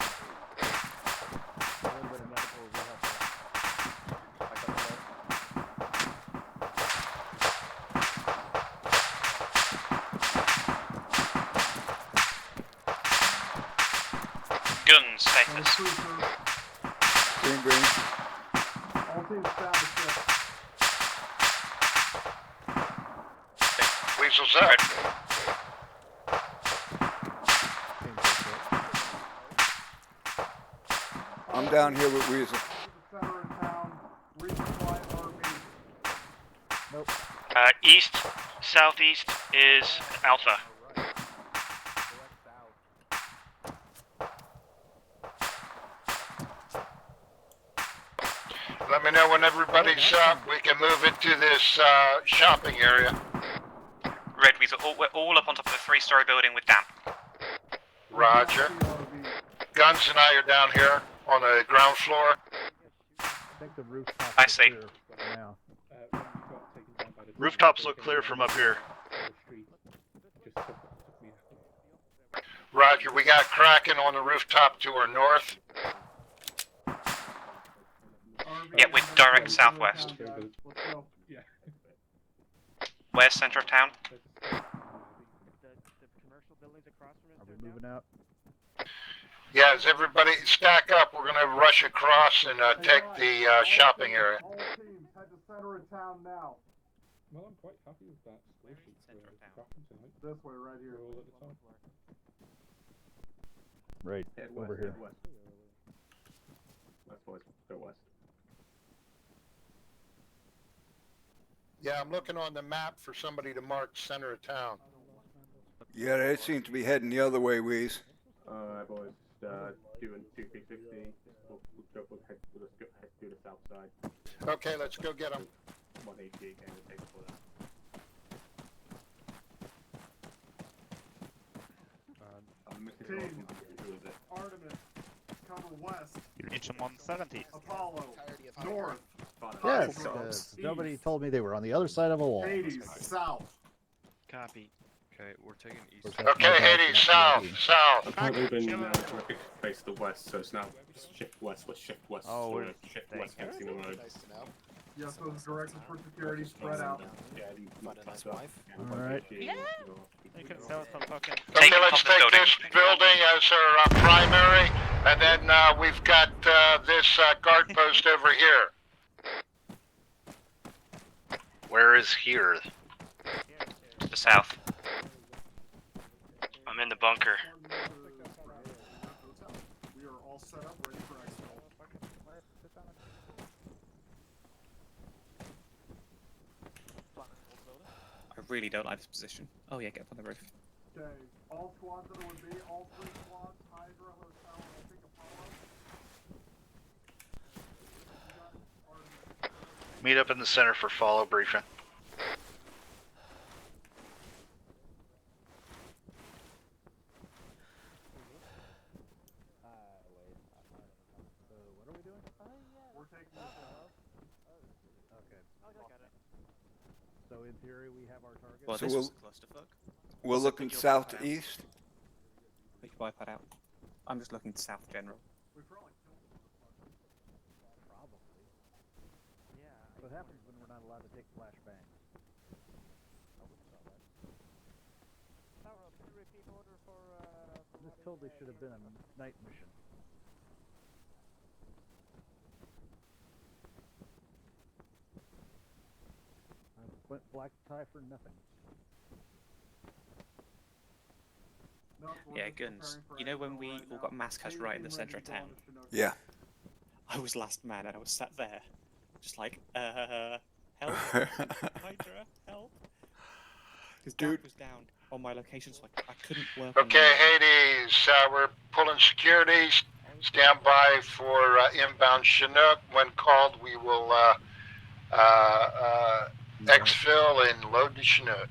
Gun status. Green. All teams establish Weasel's up. I'm down here with Weasel. center in town. Resupply RV. Nope. East, southeast is Alpha. Let me know when everybody's up. We can move into this shopping area. Red Weasel, we're all up on top of the 3-story building with damp. Roger. Guns and I are down here on the ground floor. I think the rooftop. I see. Now. Rooftops look clear from up here. Roger, we got Kraken on the rooftop to our north. Yeah, we're direct southwest. Where's center of town? Are we moving out? Yeah, as everybody stack up, we're gonna rush across and take the shopping area. All teams head to center of town now. Well, I'm quite happy with that solution for crafting tonight. This way, right here. All at the top. Right, over here. West. West, boys. Go west. Yeah, I'm looking on the map for somebody to mark center of town. Yeah, they seem to be heading the other way, Weez. Boys, doing 2360. Let's go head to the south side. Okay, let's go get them. 180 again to take for that. Team, Artemis, cover west. You reach them on 70. Apollo, north. Yes, nobody told me they were on the other side of a wall. Hades, south. Copy. Okay, we're taking east. Okay, Hades, south. Apparently been faced the west, so it's now shift west. Oh, we're shift west facing the road. Yes, those directions for security spread out. Alright. Yeah. You can tell some fucking. Okay, let's take this building as our primary, and then we've got this guard post over here. Where is here? To the south. I'm in the bunker. We are all set up, ready for exfil. I really don't like this position. Oh yeah, get up on the roof. Okay, all squads that it would be, all 3 squads, Hydra, Hotel, and I think Apollo. Meet up in the center for follow briefing. We're taking this out. Okay. So in theory, we have our target. Well, So this we'll- was a clusterfuck. We're Also, looking put your south iPad to out. east. Put your iPad out. I'm just looking south general. Probably. Yeah. What happens when we're not allowed to take flashbangs? This totally should have been a night mission. Went black tie for nothing. Yeah, Guns. You know when we all got massacres right in the centre of town? Yeah. I was last man and I was sat there, just like, help, Hydra, help. Because Dad was down on my location, so I couldn't work. Okay, Hades, we're pulling security. Stand by for inbound Chinook. When called, we will exfil and load the Chinook.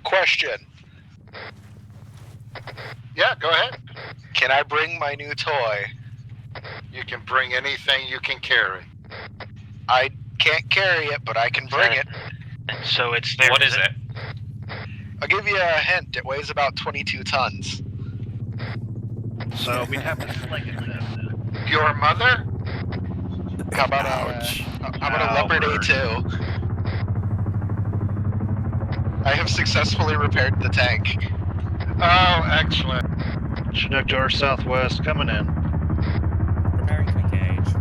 Question. Yeah, go ahead. Can I bring my new toy? You can bring anything you can carry. I can't carry it, but I can bring it. So it's there. What is it? I'll give you a hint. It weighs about 22 tons. So we'd have to sling it then. Your mother? How about a Leopard A2? I have successfully repaired the tank. Oh, excellent. Chinook to our southwest, coming in. Preparing to engage.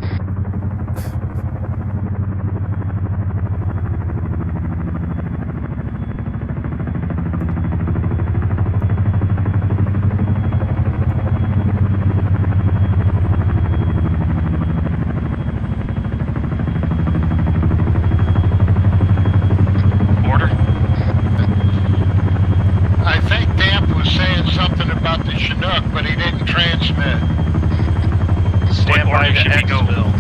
I think Damp was saying something about the Chinook, but he didn't transmit. Stand by to exfil.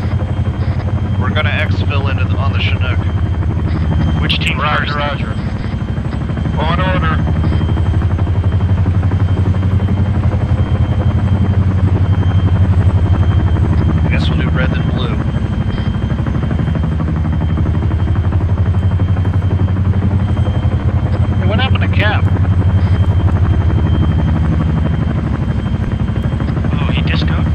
We're gonna exfil on the Chinook. Which team first? Roger. On order. I guess we'll do red then blue. Hey, what happened to Cap? Oh, he discoed?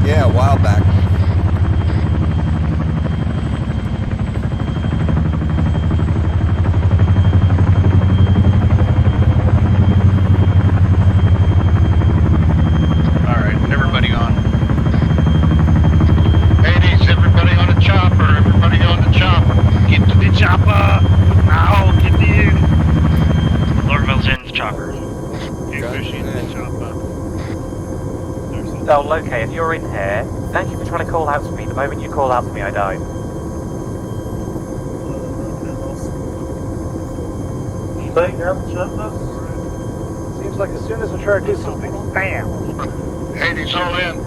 Yeah, a while back. Alright, everybody on. Hades, everybody on the chopper. Everybody on the chopper. Get to the chopper! Now, get in! Lorville's in the chopper. Kingfish in the chopper. Oh, Loki, if you're in here, thank you for trying to call out to me. The moment you call out to me, I die. Anything grab the chopper? Seems like as soon as I try to do something, bam! Hades, all in.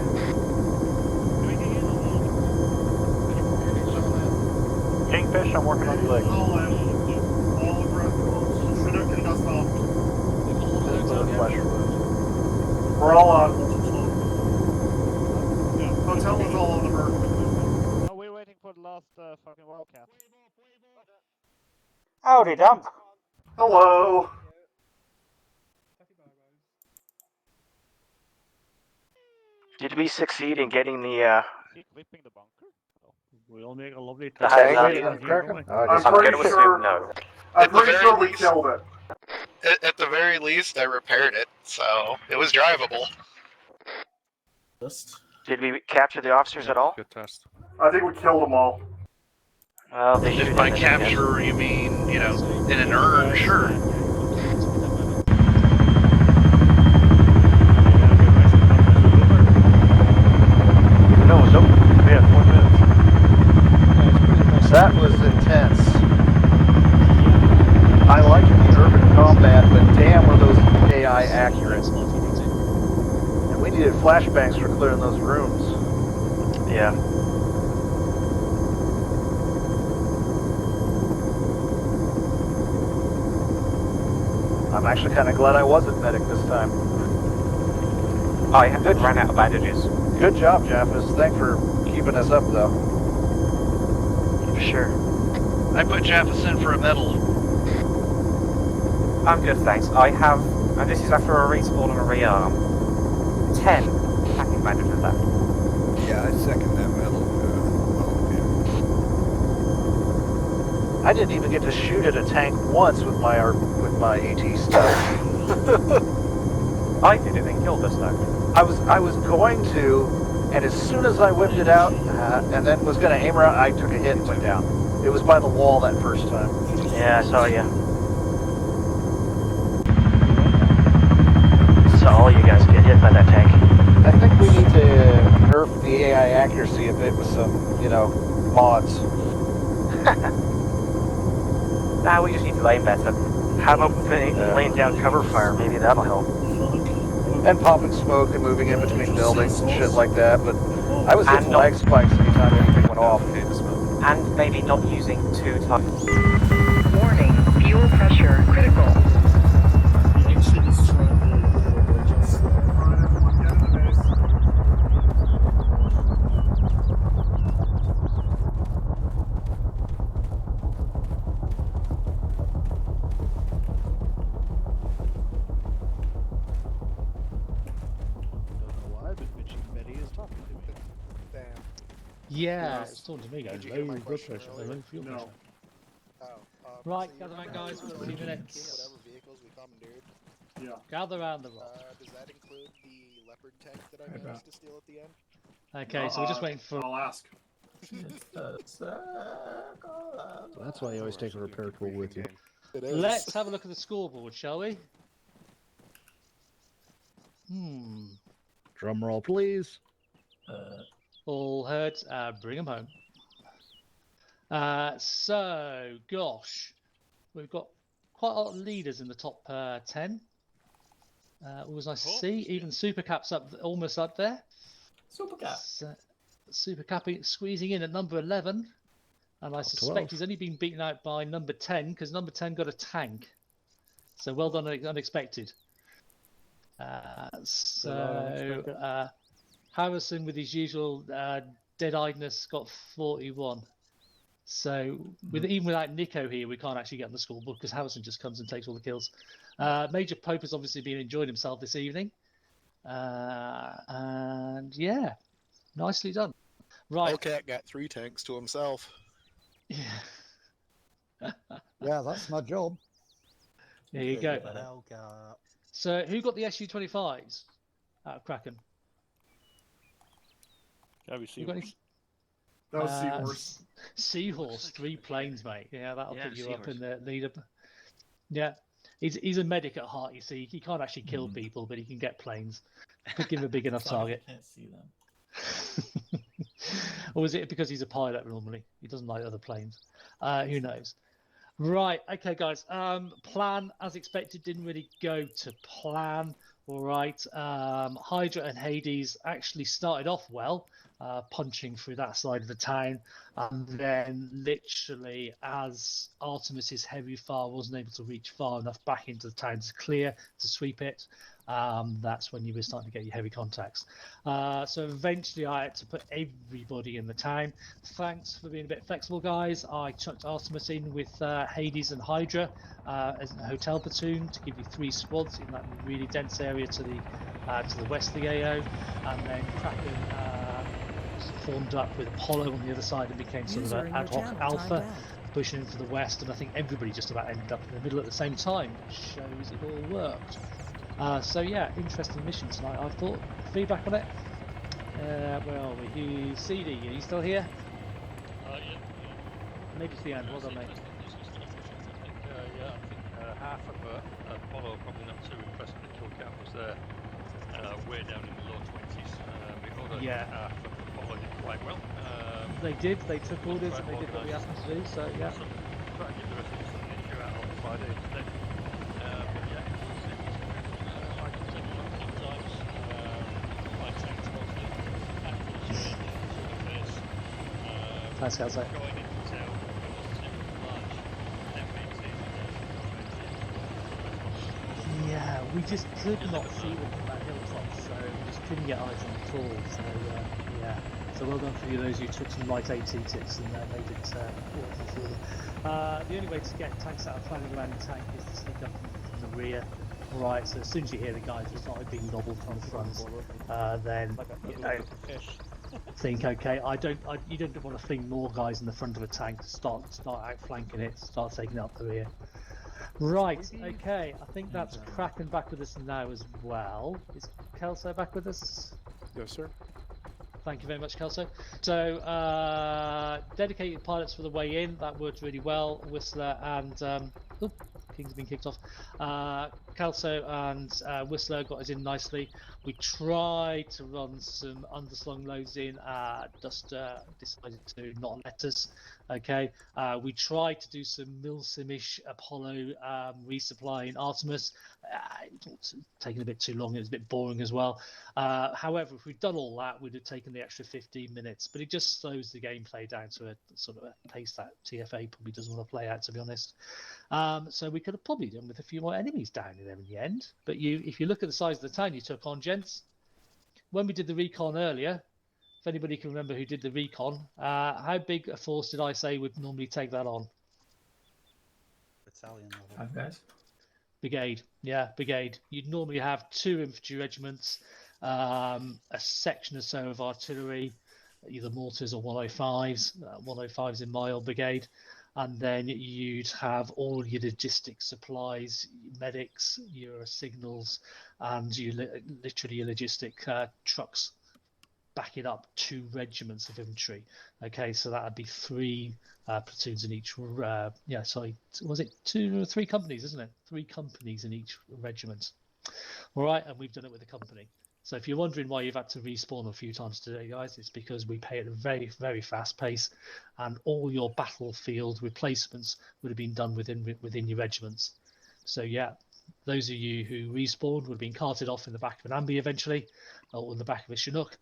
Kingfish, I'm working on your leg. All in. All aggressive. Chinook and dust off. We're all on. Hotel is all on the bird. No, we're waiting for the last fucking wildcat. Howdy, Dump. Hello. Did we succeed in getting the, We'll make a lovely The tank. tank. I'm I'm pretty gonna sure. assume no. I'm pretty sure we killed it. At the very least, I repaired it, so it was drivable. Did we capture the officers at all? Good test. I think we killed them all. Well, they should If by have capture you mean, in an urn, sure. No, nope. We had 1 minute. That was intense. I like the urban combat, but damn were those AI accurate. And we needed flashbangs for clearing those rooms. Yeah. I'm actually kind of glad I wasn't medic this time. I ran out of bandages. Good job, Jaffus. Thanks for keeping us up, though. For sure. I put Jaffus in for a medal. I'm good, thanks. I have, and this is after a respawn and a rearm, 10 packing bandages left. Yeah, I second that medal. I didn't even get to shoot at a tank once with my AT stuff. I did it and killed us though. I was going to, And as soon as I whipped it out, and then was going to aim around, I took a hit and went down. It was by the wall that first time. Yeah, I saw you. So all you guys get hit by that tank. I think we need to nerf the AI accuracy a bit with some, mods. Nah, we just need to aim better. Have them laying down cover fire, maybe that'll help. And popping smoke and moving in between buildings and shit like that, but I was hitting lag spikes anytime anything went off. And maybe not using too tough. Warning, fuel pressure critical. Yeah, it's talking to me going low blood pressure, low fuel pressure. Right, gather around, guys. We've got 3 minutes. Whatever vehicles we commandeered. Yeah. Gather around the rock. Does that include the leopard tank that I managed to steal at the end? Okay, so we're just waiting for. I'll ask. That's why you always take a repair tool with you. Let's have a look at the scoreboard, shall we? Drum roll, please. All heard. Bring them home. So, gosh, we've got quite a lot of leaders in the top 10. Always nice to see. Even Super Cap's almost up there. Super Cap. Super Cap squeezing in at number 11. And I suspect he's only been beaten out by number 10 because number 10 got a tank. So well done, unexpected. Harrison, with his usual dead-eyedness, got 41. So even without Nico here, we can't actually get on the scoreboard because Harrison just comes and takes all the kills. Major Pope has obviously been enjoying himself this evening. And yeah, nicely done. Right. Hellcat got 3 tanks to himself. Yeah. Yeah, that's my job. There you go. So who got the SU-25s out of Kraken? That was Seahorse. Seahorse, 3 planes, mate. Yeah, that'll put you up in the leader. Yeah, he's a medic at heart. You see, he can't actually kill people, but he can get planes. Pick him a big enough target. I can't see them. Or is it because he's a pilot normally? He doesn't like other planes. Who knows? Right. Okay, guys. Plan, as expected, didn't really go to plan. All right. Hydra and Hades actually started off well, punching through that side of the town. And then literally as Artemis's heavy fire wasn't able to reach far enough back into the town to clear, to sweep it, that's when you were starting to get your heavy contacts. So eventually I had to put everybody in the town. Thanks for being a bit flexible, guys. I chucked Artemis in with Hades and Hydra as a hotel platoon to give you 3 squads in that really dense area to the west of the AO, and then Kraken formed up with Apollo on the other side and became sort of an ad hoc alpha, pushing into the west, and I think everybody just about ended up in the middle at the same time. Shows it all worked. So yeah, interesting mission tonight, I thought. Feedback on it? Where are we? CD, are you still here? Yeah. Maybe it's the end, well done, mate. Yeah, I think half of Apollo probably not too impressed with the kill count was there. Way down in the low 20s. Before Yeah. half of Apollo did quite well. They did, they took orders and they did what we asked them to do, so yeah. So, try and give the rest of us an issue out on Friday instead. But yeah, it was like I said, sometimes my tanks mostly handfuls of the face. Thanks, guys. Going into town, it wasn't too large. That makes it Yeah, we just could not see them from that hilltop, so we just couldn't get eyes on them at all. So yeah, so well done for you those who took some light AT tips and made it awful for them. The only way to get tanks out of planning around the tank is to sneak up from the rear. Right, so as soon as you hear the guys who started being gobbled from the front, then you know, think, okay, you don't want to fling more guys in the front of a tank to start outflanking it, start taking it up the rear. Right, okay, I think that's Kraken back with us now as well. Is Kelso back with us? Yes, sir. Thank you very much, Kelso. So, dedicated pilots for the way in. That worked really well. Whistler and King's been kicked off. Kelso and Whistler got us in nicely. We tried to run some underslung loads in. Duster decided to not let us. Okay. We tried to do some Milsimish Apollo resupply in Artemis. It's taken a bit too long. It was a bit boring as well. However, if we'd done all that, we'd have taken the extra 15 minutes. But it just slows the gameplay down to a sort of a pace that TFA probably doesn't want to play at, to be honest. So we could have probably done with a few more enemies down in there in the end. But if you look at the size of the town you took on, gents, when we did the recon earlier, if anybody can remember who did the recon, how big a force did I say would normally take that on? Battalion level. 5 guys. Brigade, yeah, brigade. You'd normally have 2 infantry regiments, a section or so of artillery, either mortars or 105s. 105s in my old brigade. And then you'd have all your logistics supplies, medics, your signals, and literally your logistic trucks backing up 2 regiments of infantry. Okay, so that would be 3 platoons in each. Was it 2 or 3 companies, isn't it? 3 companies in each regiment. All right, and we've done it with a company. So if you're wondering why you've had to respawn a few times today, guys, it's because we pay at a very, very fast pace, and all your battlefield replacements would have been done within your regiments. So yeah, those of you who respawned would have been carted off in the back of an ambi eventually, or in the back of a Chinook,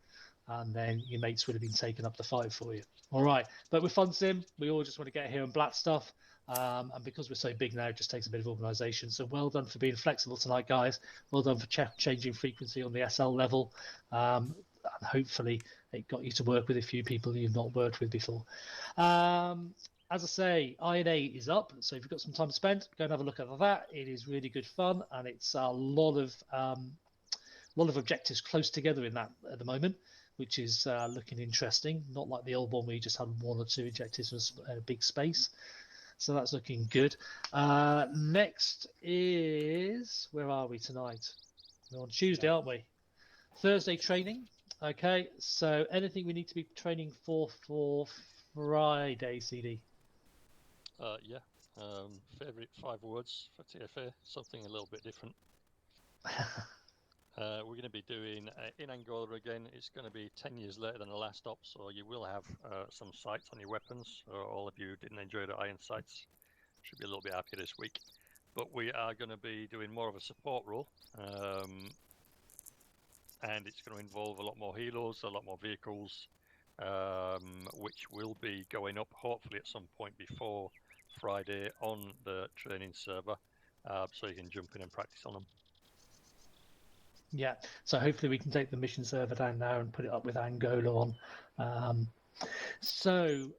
and then your mates would have been taken up the fight for you. All right, but with Fun Sim, we all just want to get here and blat stuff. And because we're so big now, it just takes a bit of organisation. So well done for being flexible tonight, guys. Well done for changing frequency on the SL level. And hopefully it got you to work with a few people you've not worked with before. As I say, INA is up. So if you've got some time to spend, go and have a look at that. It is really good fun, and it's a lot of objectives close together in that at the moment, which is looking interesting. Not like the old one where you just had 1 or 2 objectives in a big space. So that's looking good. Next is, where are we tonight? We're on Tuesday, aren't we? Thursday training. Okay, so anything we need to be training for Friday, CD? Yeah. Favorite 5 words for TFA, something a little bit different. We're going to be doing in Angola again. It's going to be 10 years later than the last stop, so you will have some sights on your weapons. All of you who didn't enjoy the iron sights should be a little bit happier this week. But we are going to be doing more of a support role, and it's going to involve a lot more helos, a lot more vehicles, which will be going up hopefully at some point before Friday on the training server, so you can jump in and practice on them. Yeah, so hopefully we can take the mission server down now and put it up with Angola on. So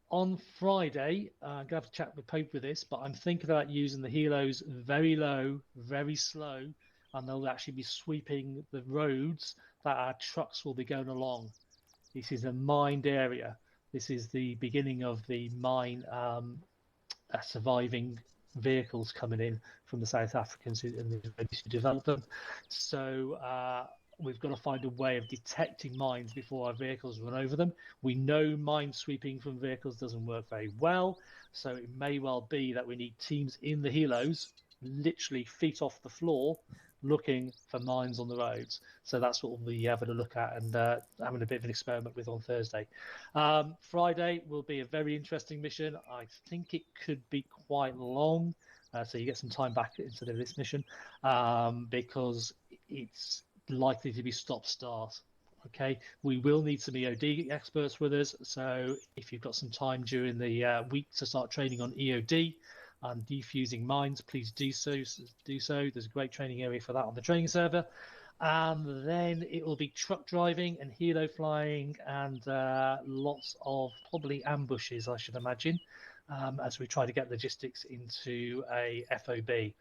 on Friday, I'm going to have to chat with Pope with this, but I'm thinking about using the helos very low, very slow, and they'll actually be sweeping the roads that our trucks will be going along. This is a mined area. This is the beginning of the mine surviving vehicles coming in from the South Africans and they're ready to develop them. So we've got to find a way of detecting mines before our vehicles run over them. We know mine sweeping from vehicles doesn't work very well, so it may well be that we need teams in the helos, literally feet off the floor, looking for mines on the roads. So that's what we'll be having a look at and having a bit of an experiment with on Thursday. Friday will be a very interesting mission. I think it could be quite long, so you get some time back into this mission because it's likely to be stop-start. Okay, we will need some EOD experts with us, so if you've got some time during the week to start training on EOD and defusing mines, please do so. There's a great training area for that on the training server. And then it will be truck driving and helo flying and lots of probably ambushes, I should imagine, as we try to get logistics into a FOB.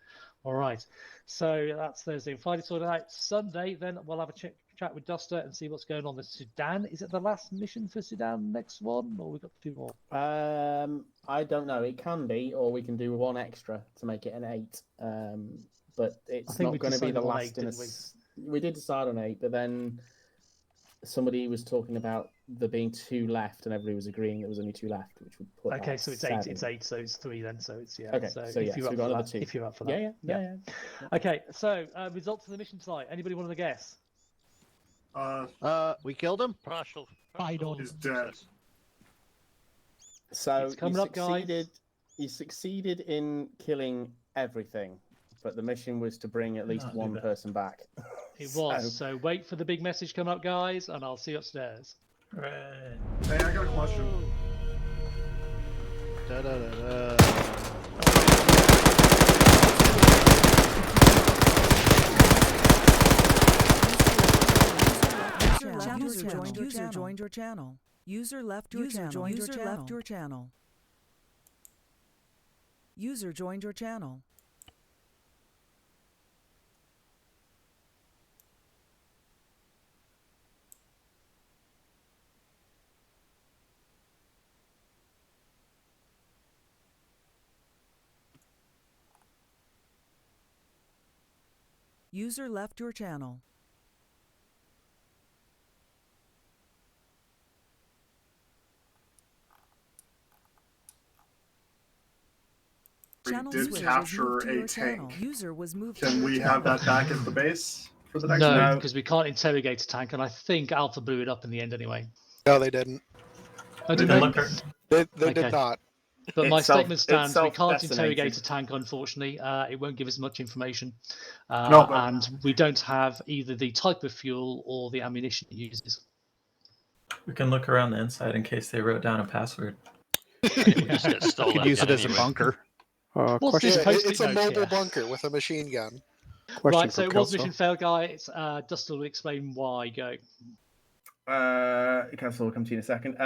All right, so that's Thursday and Friday sorted out. Sunday, then we'll have a chat with Duster and see what's going on in Sudan. Is it the last mission for Sudan, next one, or we've got 2 more? I don't know. It can be, or we can do 1 extra to make it an 8. But it's not going to be the last in a... We did decide on 8, but then somebody was talking about there being 2 left, and everybody was agreeing there was only 2 left, which would put Okay, that so it's 7. 8. It's 8. So it's 3 then. So it's yeah. Okay, So, so if yeah, you're so up we've got for another that, 2. if you're up for Yeah, that, yeah. Okay, so results of the mission tonight. Anybody want to guess? We killed him. Partial. He's dead. So It's coming up, guys. You succeeded in killing everything, but the mission was to bring at least one person back. It was. So wait for the big message coming up, guys, and I'll see you upstairs. Hey, I got a question. User joined your channel. User left your channel. User left your channel. User joined your channel. User left your channel. We Channel did switch capture was moved to a your channel. tank. User was moved to Can your we channel. have that back at the base for the next No, one? because we can't interrogate a tank, and I think Alpha blew it up in the end anyway. No, they didn't. Oh, They did they? didn't. They did Okay. not. But my It's self- statement it's stands: we can't self-detonated. interrogate a tank, unfortunately. It won't give us much information, No, but- and we don't have either the type of fuel or the ammunition it uses. We can look around the inside in case they wrote down a password. We just get stolen Could use it again as a anyway. bunker. What's this Yeah, post-it it's a note mobile here? bunker with a machine gun. Right, so it was mission failed, guys. Dustin will explain why. Go. Council will come to you in a second.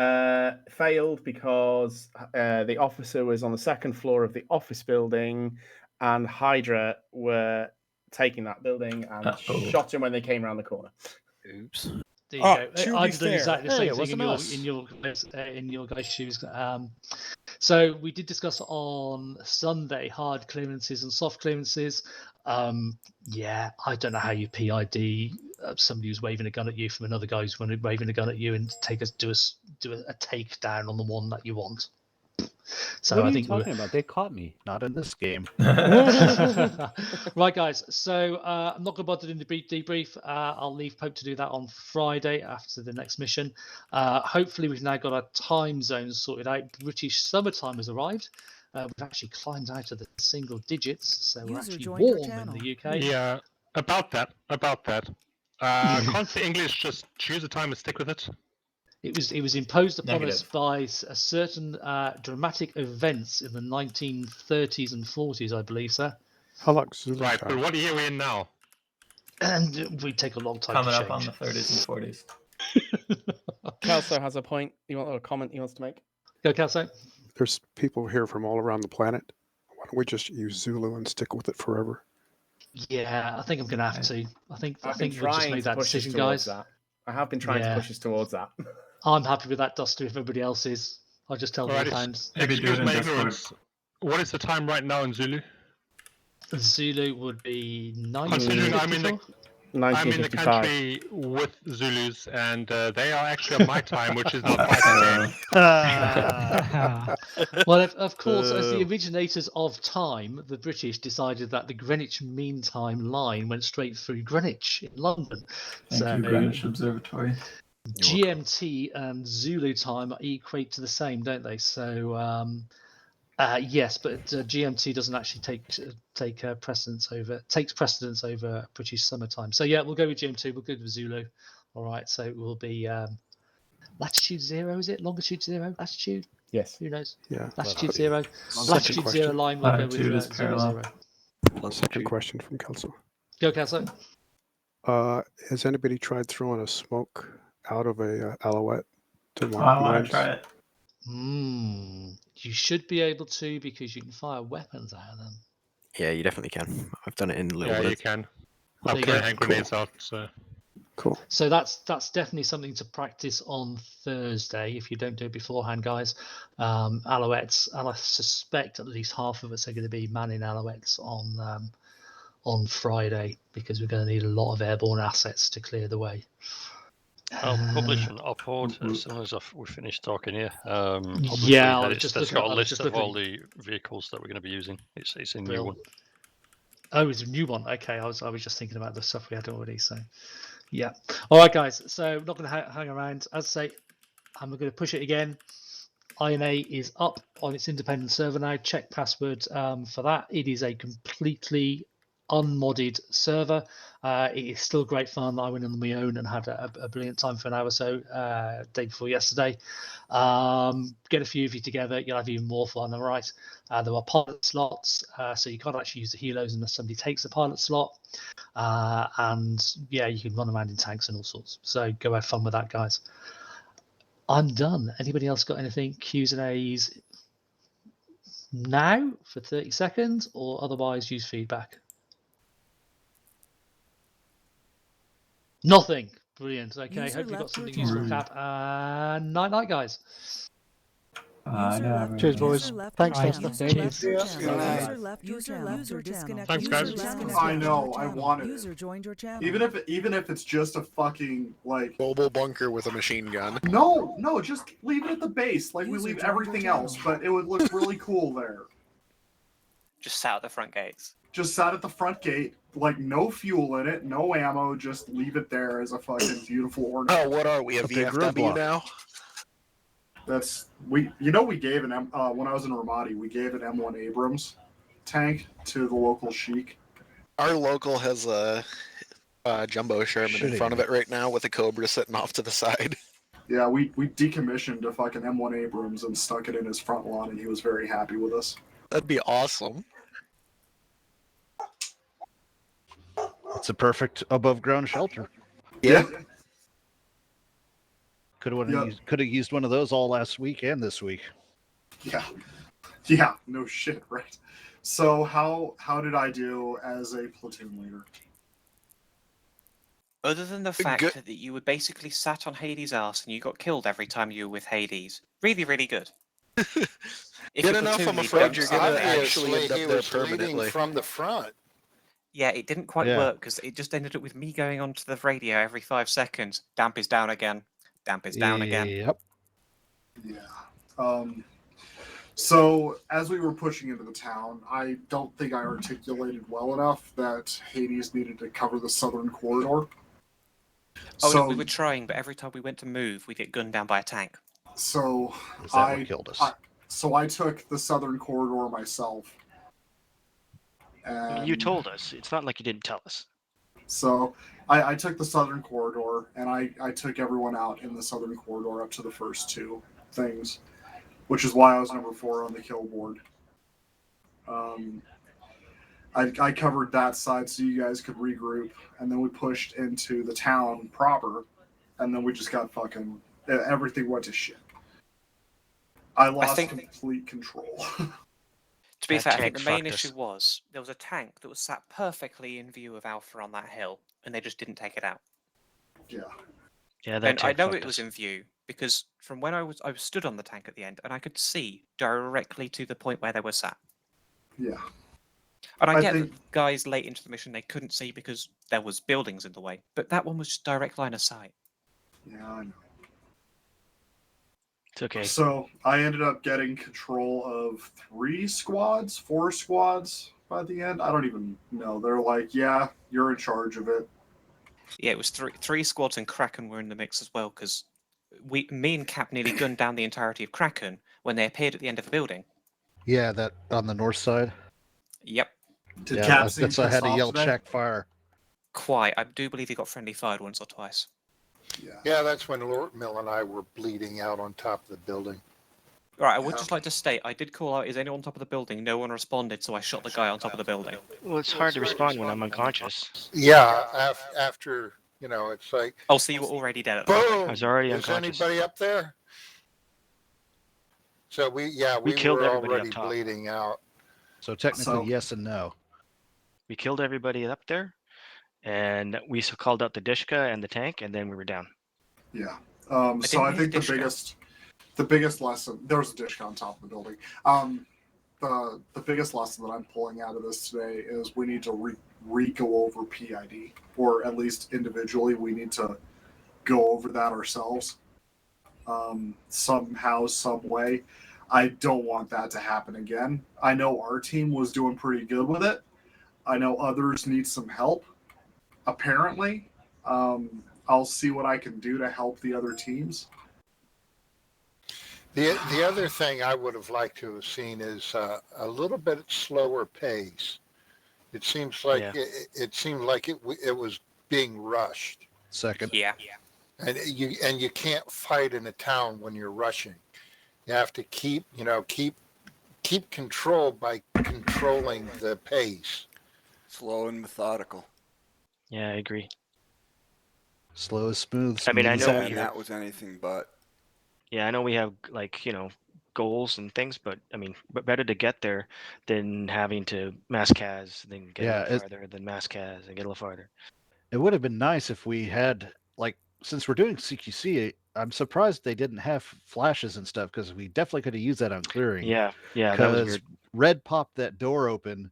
Failed because the officer was on the 2nd floor of the office building, and Hydra were taking that building and shot him when they came around the corner. Oops. There you go. I'd have done exactly the same thing in your guys' shoes. So we did discuss on Sunday hard clearances and soft clearances. Yeah, I don't know how you PID somebody who's waving a gun at you from another guy who's waving a gun at you and do a takedown on the one that you want. So What are I you think talking about? They caught me. Not in this game. Right, guys. So I'm not going to bother doing the debrief. I'll leave Pope to do that on Friday after the next mission. Hopefully, we've now got our time zones sorted out. British summertime has arrived. We've actually climbed out of the single digits, so we're actually warm in the UK. Yeah, about that. Can't the English just choose a time and stick with it? It was imposed upon us Negative. by a certain dramatic events in the 1930s and 40s, I believe, sir. How long Zulu Right, time? but what year are we in now? And we take a long time Coming to up on change. the 30s and 40s. Kelso has a point. A comment he wants to make. Go, Kelso. There's people here from all around the planet. Why don't we just use Zulu and stick with it forever? Yeah, I think I'm going to have to. I think I've we'll been just trying make to that push us decision, towards guys. that. I have been trying to push us towards that. I'm happy with that, Duster. If everybody else is, I'll just tell Alright, the times. excuse my ignorance. What is the time right now in Zulu? Zulu would be 1954. Considering I'm in the 1955. country with Zulus, and they are actually on my time, which is now 5 p.m. Well, of course, as the originators of time, the British decided that the Greenwich Mean Time line went straight through Greenwich in London. Thank you, Greenwich Observatory. GMT and Zulu time equate to the same, don't they? So yes, but GMT doesn't actually takes precedence over British summertime. So yeah, we'll go with GMT. We'll go with Zulu. All right, so it will be latitude 0. Is it longitude 0? Latitude? Yes. Who knows? Yeah. Latitude 0. Second Latitude 0 question. line. We'll go with Latitude is 0, parallel. 0. Second question from Kelso. Go, Kelso. Has anybody tried throwing a smoke out of a Alouette to I want mines? to try it. You should be able to because you can fire weapons out of them. Yeah, you definitely can. I've done it in Little Yeah, Wood. you can. There I'll you throw go. hand grenades out. So. Cool. So that's definitely something to practice on Thursday if you don't do it beforehand, guys. Alouettes, and I suspect at least half of us are going to be manning Alouettes on Friday because we're going to need a lot of airborne assets to clear the way. I'll publish an op-ord as soon as we finish talking here. Yeah, I was Obviously, just there's looking. got a I was list just of all looking. the vehicles that we're going to be using. It's a new Brill. one. Oh, it's a new one. Okay, I was just thinking about the stuff we had already. So, yeah. All right, guys. So, not going to hang around. As I say, I'm going to push it again. INA is up on its independent server now. Check password for that. It is a completely unmodded server. It is still great fun. I went on my own and had a brilliant time for an hour or so day before yesterday. Get a few of you together, you'll have even more fun. All right. There are pilot slots, so you can't actually use the helos unless somebody takes a pilot slot. And yeah, you can run around in tanks and all sorts. So go have fun with that, guys. I'm done. Anybody else got anything? Q's and A's now for 30 seconds, or otherwise use feedback? Nothing. Brilliant. Okay, User hope you got left your something useful, channel. Cap. Night night, guys. Cheers, boys. Thanks, Tester. User left your channel. User disconnected. Thanks, guys. User disconnected. I know, I wanted User it. joined your channel. Even if it's just a fucking like mobile bunker with a machine gun. No, just leave it at the base, like we User leave joined everything your else, but it would look really cool there. Just sat at the front gates. Just sat at the front gate, like no fuel in it, no ammo, just leave it there as a fucking beautiful ornament. Oh, what are we, a VFW now? That's we gave an when I was in Ramadi, we gave an M1 Abrams tank to the local sheik. Our local has a jumbo Sherman in front of it right now with a Cobra sitting off to the side. Yeah, we decommissioned a fucking M1 Abrams and stuck it in his front lawn, and he was very happy with us. That'd be awesome. It's a perfect above ground shelter. Yeah. Could have used one of those all last week and this week. Yeah, no shit, right? So how did I do as a platoon leader? Other than the fact that you were basically sat on Hades' ass and you got killed every time you were with Hades, really, really good. Good enough, I'm afraid you're going to actually end up there permanently. From the front. Yeah, it didn't quite work because it just ended up with me going onto the radio every 5 seconds. Damp is down again. Damp is down again. Yep. Yeah. So as we were pushing into the town, I don't think I articulated well enough that Hades needed to cover the southern corridor. Oh, no, we were trying, but every time we went to move, we'd get gunned down by a tank. So Is that what killed us? I took the southern corridor myself. And you told us. It's not like you didn't tell us. So I took the southern corridor, and I took everyone out in the southern corridor up to the first two things, which is why I was number 4 on the kill board. I covered that side so you guys could regroup, and then we pushed into the town proper, and then we just got fucking... Everything went to shit. I lost complete control. To be fair, I think the main issue was there was a tank that was sat perfectly in view of Alpha on that hill, and they just didn't take it out. Yeah. Yeah, that and I tank know fucked it was us. in view because from when I was stood on the tank at the end, and I could see directly to the point where they were sat. Yeah. And I get that guys late into the mission they couldn't see because there was buildings in the way, but that one was just direct line of sight. Yeah, I know. It's okay. So I ended up getting control of 4 squads by the end. I don't even know. They're like, yeah, you're in charge of it. Yeah, it was three squads, and Kraken were in the mix as well because me and Cap nearly gunned down the entirety of Kraken when they appeared at the end of the building. Yeah, that on the north side. Yep. Did yeah, Cap seem that's why I had to pissed yell off today? check fire. Quite. I do believe he got friendly fired once or twice. Yeah, that's when Lord Mill and I were bleeding out on top of the building. Right, I would just like to state, I did call out, is anyone on top of the building? No one responded, so I shot the guy on top of the building. Well, it's hard to respond when I'm unconscious. Yeah, after, it's like... Oh, so you were already dead at Boom! I was already Is unconscious. anybody up there? So we killed were everybody already up top. bleeding out. So technically, yes and no. We killed everybody up there, and we called out the Dishka and the tank, and then we were down. Yeah. So I think the biggest lesson, there was a dish on top of the building. The biggest lesson that I'm pulling out of this today is we need to re-go over PID, or at least individually we need to go over that ourselves. Somehow, some way. I don't want that to happen again. I know our team was doing pretty good with it. I know others need some help, apparently. I'll see what I can do to help the other teams. The other thing I would have liked to have seen is a little bit slower pace. It seems like it seemed like it was being rushed. Second. Yeah. And you can't fight in a town when you're rushing. You have to keep control by controlling the pace. Slow and methodical. Yeah, I agree. Slow is smooth. I mean, I know And that was anything but. Yeah, I know we have goals and things, but I mean, but better to get there than having to mass cas, then get a little farther, then mass cas and get a little farther. It would have been nice if we had, like, since we're doing CQC, I'm surprised they didn't have flashes and stuff, because we definitely could have used that on clearing. Yeah, that was weird. Red popped that door open,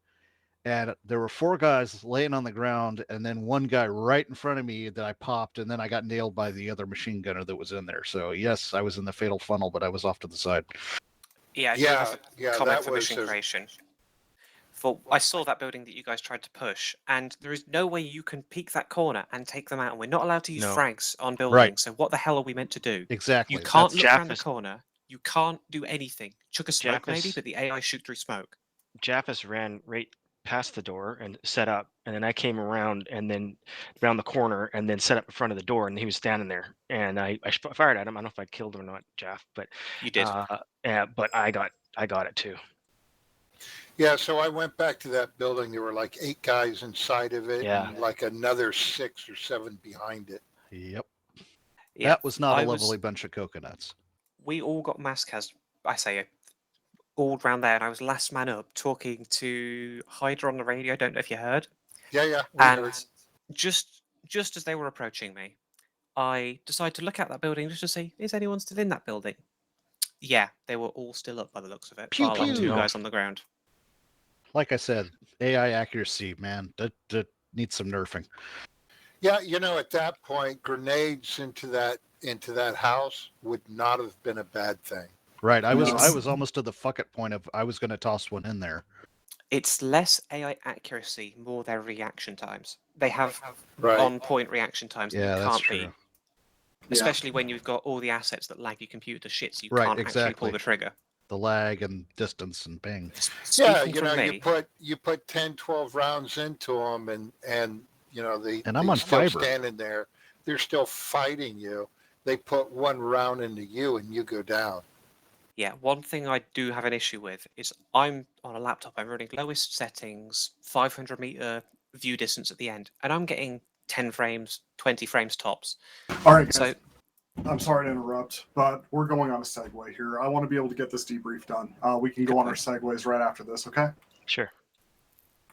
and there were 4 guys laying on the ground, and then one guy right in front of me that I popped, and then I got nailed by the other machine gunner that was in there. So yes, I was in the fatal funnel, but I was off to the side. Yeah, comment for mission creation. I saw that building that you guys tried to push, and there is no way you can peek that corner and take them out, and we're not allowed to use frags on buildings. Right. So what the hell are we meant to do? Exactly. You can't look around the corner. You can't do anything. Chuck a smoke maybe, but the AI shoot through smoke. Jaffus ran right past the door and set up, and then I came around and then around the corner and then set up in front of the door, and he was standing there, and I fired at him. I don't know if I killed him or not, Jaff, but you did. Yeah, but I got it too. Yeah, so I went back to that building. There were like 8 guys inside of it, and like another 6 or 7 behind it. Yep. Yeah, that was not a lovely bunch of coconuts. We all got mass cas, I say, all around there, and I was last man up talking to Hydra on the radio. Don't know if you heard. Yeah. And just as they were approaching me, I decided to look at that building just to see, is anyone still in that building? Yeah, they were all still up by the looks of it. Pew, bar like pew. 2 guys on the ground. Like I said, AI accuracy, man, that needs some nerfing. Yeah, at that point, grenades into that house would not have been a bad thing. Right. I was almost to the fuck it point of I was going to toss one in there. It's less AI accuracy, more their reaction times. They have Right. on-point reaction times that Yeah, you that's can't beat. true. Especially when you've got all the assets that lag your computer to shit, so you Right, can't actually exactly. pull the trigger. The lag and distance and ping. Yeah, Speaking from me, you put 10, 12 rounds into them, and And I'm they're on still fiber. standing there. They're still fighting you. They put 1 round into you, and you go down. yeah, one thing I do have an issue with is I'm on a laptop, I'm running lowest settings, 500 meter view distance at the end, and I'm getting 10 frames, 20 frames tops. All right, guys. So I'm sorry to interrupt, but we're going on a segue here. I want to be able to get this debrief done. We can go on our segues right after this, okay? Sure.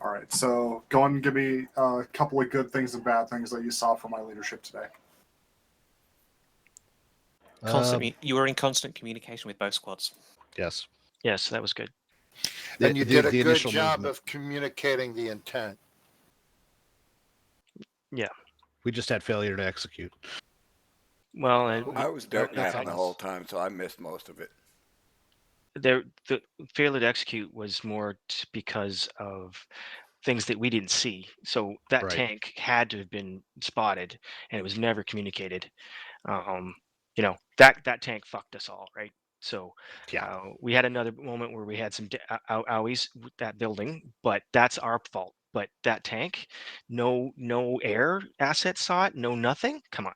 All right, so go on and give me a couple of good things and bad things that you saw from my leadership today. you were in constant communication with both squads. Yes. Yes, that was good. And you did a good initial job movement. of communicating the intent. Yeah. We just had failure to execute. Well, I was dirt napping the whole time, so I missed most of it. the failure to execute was more because of things that we didn't see. So that Right. tank had to have been spotted, and it was never communicated. That tank fucked us all, right? So we had another moment where we had some owies with that building, but that's our fault. But that tank, no air assets saw it, no nothing. Come on.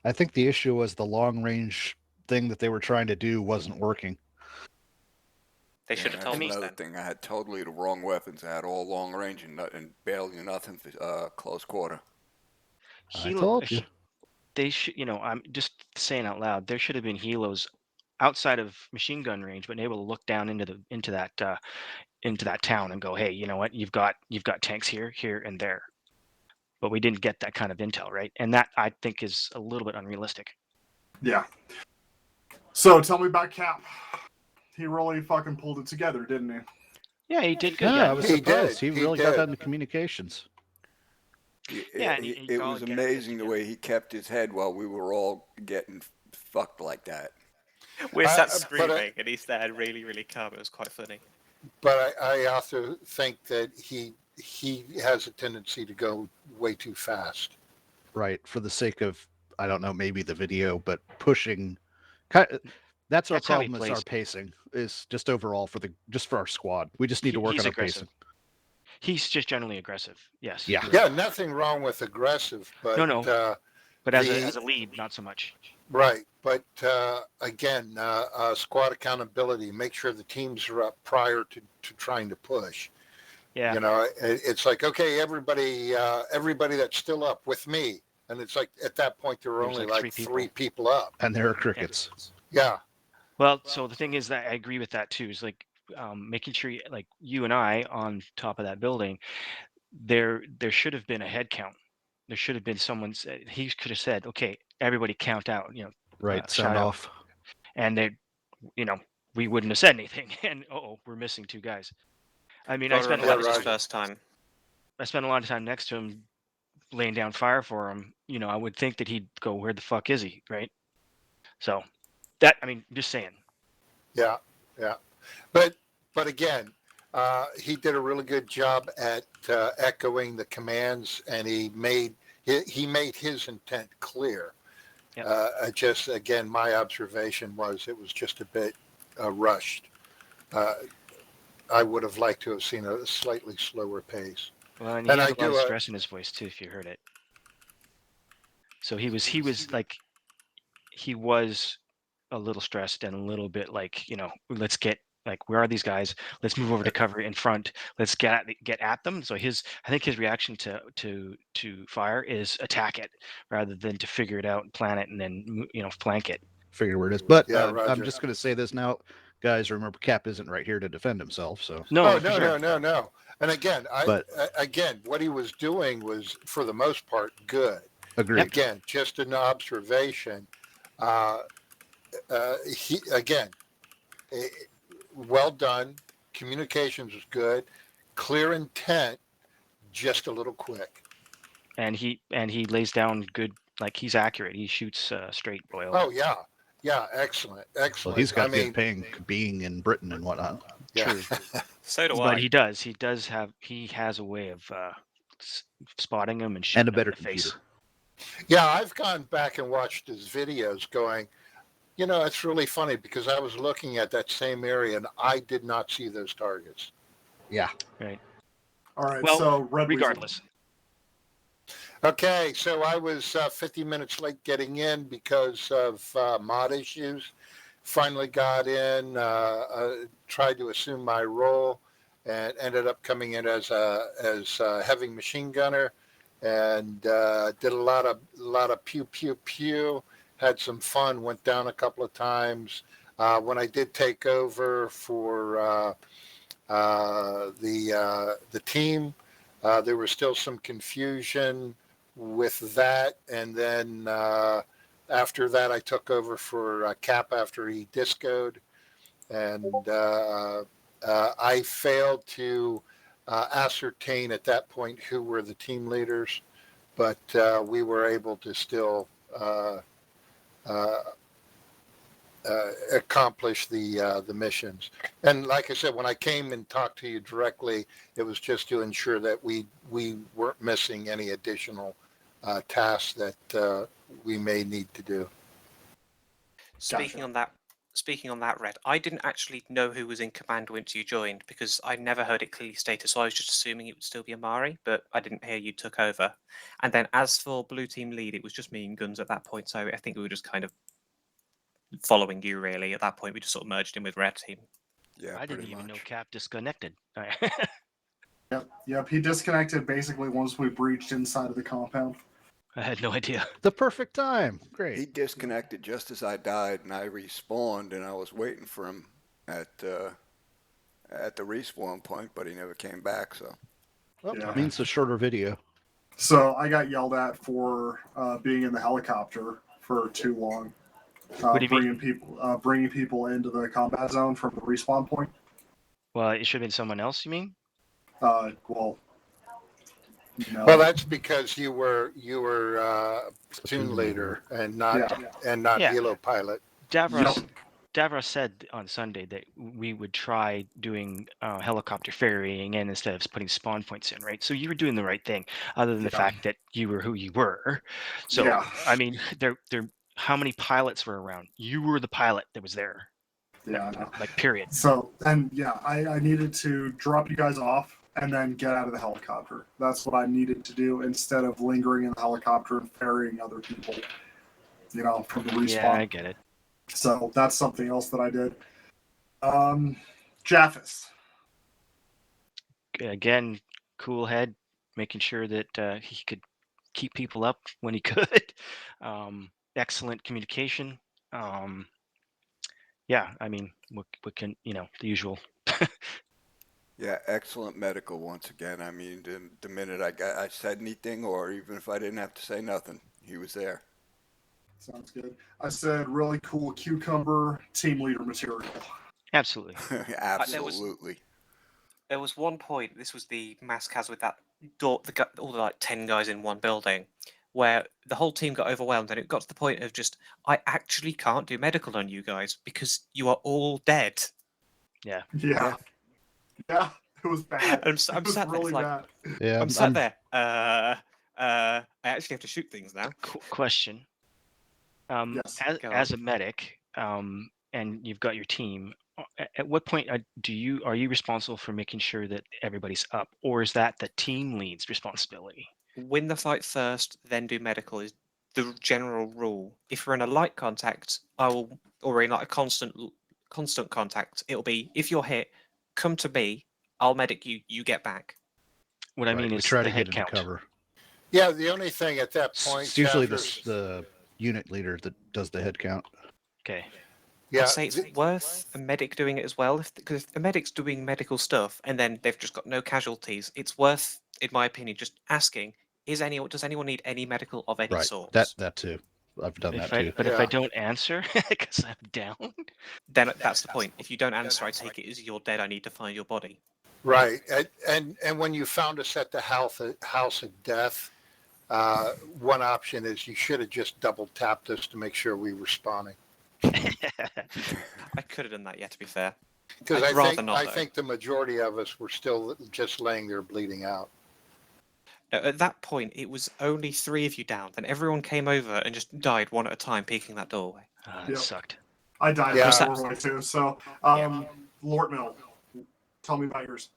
I think the issue was the long range thing that they were trying to do wasn't working. They should have told me. Another thing, I had totally the wrong weapons. I had all long range and barely nothing for close quarter. I told you. They should, I'm just saying out loud, there should have been helos outside of machine gun range, but able to look down into that town and go, hey, you know what? You've got tanks here, and there. But we didn't get that kind of intel, right? And that I think is a little bit unrealistic. Yeah. So tell me about Cap. He really fucking pulled it together, didn't he? Yeah, he did good. Yeah, I was He surprised. did. He He really got did. that into communications. It was amazing the way he kept his head while we were all getting fucked like that. We're sat screaming, and he's there really, really calm. It was quite funny. But I also think that he has a tendency to go way too fast. Right, for the sake of, I don't know, maybe the video, but pushing. That's our problem. Is our pacing is just overall for our squad. We just need to work on our pacing. He's just generally aggressive. Yes. Yeah. Yeah, nothing wrong with aggressive, but no. But as a lead, not so much. Right, but again, squad accountability. Make sure the teams are up prior to trying to push. Yeah. You know, it's like, okay, everybody that's still up with me, and it's like at that point there were only like three people up, and there are crickets. Yeah. Well, so the thing is that I agree with that too. Is like making sure, like you and I on top of that building, there should have been a head count. There should have been someone. He could have said, "Okay, everybody count out." You know, right, sound off. And they, we wouldn't have said anything. And we're missing 2 guys. I mean, I spent a lot of his first time. I spent a lot of time next to him, laying down fire for him. You know, I would think that he'd go, "Where the fuck is he?" Right? So, just saying. Yeah. But again, he did a really good job at echoing the commands, and he made his intent clear. Yep. Just again, my observation was it was just a bit rushed. I would have liked to have seen a slightly slower pace. Well, and he had a lot of stress in his voice too, if you heard it. So he was a little stressed and a little bit like, let's get, like, where are these guys? Let's move over to cover in front. Let's get at them. So I think his reaction to fire is attack it rather than to figure it out and plan it and then flank it. Figure where it is. But I'm just going to say this now, guys. Remember, Cap isn't right here to defend himself. So no. And again, again, what he was doing was for the most part good. Agreed. Again, just an observation. Well done. Communications was good. Clear intent, just a little quick. And he lays down good, like he's accurate. He shoots straight, Boyle. Oh yeah, excellent. Well, he's got good paying being in Britain and whatnot. Yeah. True. So do but I. he has a way of spotting him and shooting and a better him in the face. Yeah, I've gone back and watched his videos going, it's really funny because I was looking at that same area and I did not see those targets. Yeah. Right. All right. Well, so regardless. Okay, so I was 50 minutes late getting in because of mod issues. Finally got in, tried to assume my role, and ended up coming in as a heavy machine gunner, and did a lot of pew pew pew. Had some fun. Went down a couple of times. When I did take over for the team, there was still some confusion with that, and then after that I took over for Cap after he discoed, and I failed to ascertain at that point who were the team leaders, but we were able to still accomplish the missions. And like I said, when I came and talked to you directly, it was just to ensure that we weren't missing any additional tasks that we may need to do. Speaking on that, Red, I didn't actually know who was in command once you joined because I never heard it clearly stated, so I was just assuming it would still be Amari, but I didn't hear you took over. And then as for Blue Team lead, it was just me and Guns at that point, so I think we were just kind of following you, really. At that point, we just sort of merged in with Red Team. Yeah, I didn't even know Cap disconnected. Yep. He disconnected basically once we breached inside of the compound. I had no idea. The perfect time. Great. He disconnected just as I died, and I respawned, and I was waiting for him at the respawn point, but he never came back. So well, that means a shorter video. So I got yelled at for being in the helicopter for too long. Bringing people into the combat zone from the respawn point. Well, it should have been someone else, you mean? Well, No. Well, that's because you were platoon leader and not Yeah. helo pilot. Davros said on Sunday that we would try doing helicopter ferrying in instead of putting spawn points in, right? So you were doing the right thing, other than the fact that you were who you were. So I mean, there, how many pilots were around? You were the pilot that was there. Yeah, I know. Like period. So then, I needed to drop you guys off and then get out of the helicopter. That's what I needed to do instead of lingering in the helicopter and ferrying other people, from the respawn. Yeah, I get it. So that's something else that I did. Jaffis. Again, cool head, making sure that he could keep people up when he could. Excellent communication. Yeah, I mean, what can the usual. Yeah, excellent medical once again. I mean, the minute I said anything, or even if I didn't have to say nothing, he was there. Sounds good. I said really cool cucumber team leader material. Absolutely. Absolutely. There was one point. This was the mass cas with that door. All the 10 guys in one building, where the whole team got overwhelmed, and it got to the point of just, I actually can't do medical on you guys because you are all dead. Yeah. Yeah. Yeah, it was bad. I'm sat really there, bad. Yeah, I'm sat there. I actually have to shoot things now. Question. Yes. As a medic, and you've got your team, at what point are you responsible for making sure that everybody's up, or is that the team lead's responsibility? Win the fight first, then do medical is the general rule. If you're in a light contact, or in like a constant contact, it'll be, if you're hit, come to me, I'll medic you, you get back. What I mean we is try the to head get into count. cover. Yeah, the only thing at that point, It's usually Jaffers, the unit leader that does the head count. Okay. Yeah, I'd say it's worth a medic doing it as well, because if the medic's doing medical stuff and then they've just got no casualties, it's worth, in my opinion, just asking, does anyone need any medical of any Right. sort? That too. I've done that too. But if I don't answer because I'm down, then that's the point. If you don't answer, I take it as you're dead. I need to find your body. right. And when you found us at the house of death, one option is you should have just double tapped us to make sure we were spawning. I could have done that, to be fair. Because I think the majority of us were still just laying there bleeding out. No, at that point, it was only 3 of you down. Then everyone came over and just died one at a time, peeking that doorway. That sucked. I died Yeah. that doorway too. So, Lord Mill, tell me about yours.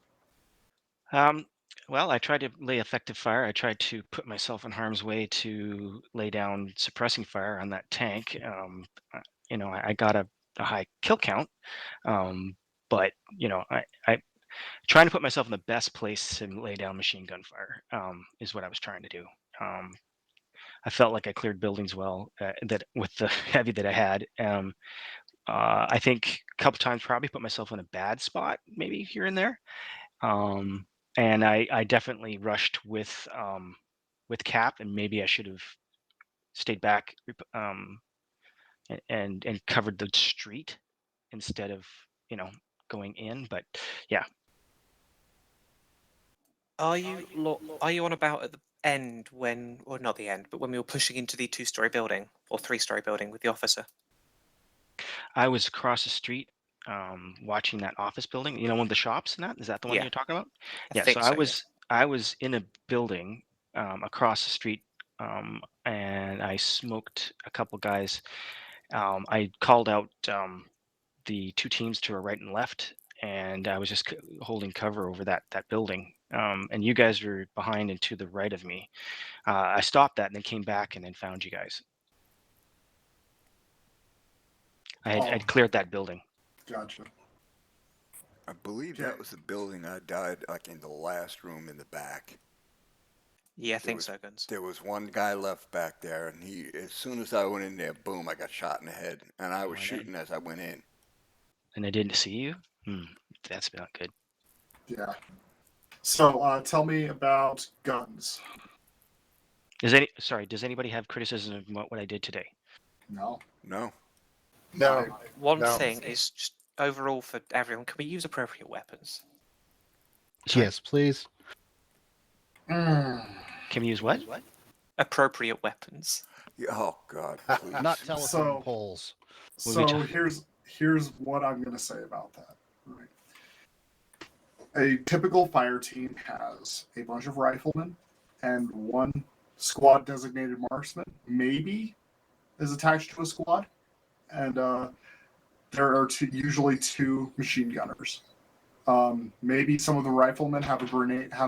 Well, I tried to lay effective fire. I tried to put myself in harm's way to lay down suppressing fire on that tank. I got a high kill count, but I trying to put myself in the best place to lay down machine gun fire is what I was trying to do. I felt like I cleared buildings well that with the heavy that I had. I think a couple times probably put myself in a bad spot, maybe here and there. And I definitely rushed with Cap, and maybe I should have stayed back and covered the street instead of going in. But yeah. Are you on about at the end when, or not the end, but when we were pushing into the 2-story building or 3-story building with the officer? I was across the street watching that office building, one of the shops and that. Is that the one Yeah. you're talking about? I think so, I was in a building across the street, and I smoked a couple guys. I called out the 2 teams to our right and left, and I was just holding cover over that building. And you guys were behind and to the right of me. I stopped that and then came back and then found you guys. I'd cleared that building. Gotcha. I believe that was the building I died like in the last room in the back. Yeah, I think so, Guns. There was one guy left back there, and as soon as I went in there, boom, I got shot in the head, and I was shooting as I went in. And I didn't see you? That's not good. Yeah. So tell me about Guns. Does anybody have criticism of what I did today? No. One thing is just overall for everyone, can we use appropriate weapons? Yes, please. Can we use what? Appropriate weapons. Oh God, please. Not telephone poles. So here's what I'm going to say about that. Right. A typical fire team has a bunch of riflemen and one squad designated marksman, maybe, is attached to a squad, and there are usually two machine gunners. Maybe some of the riflemen have a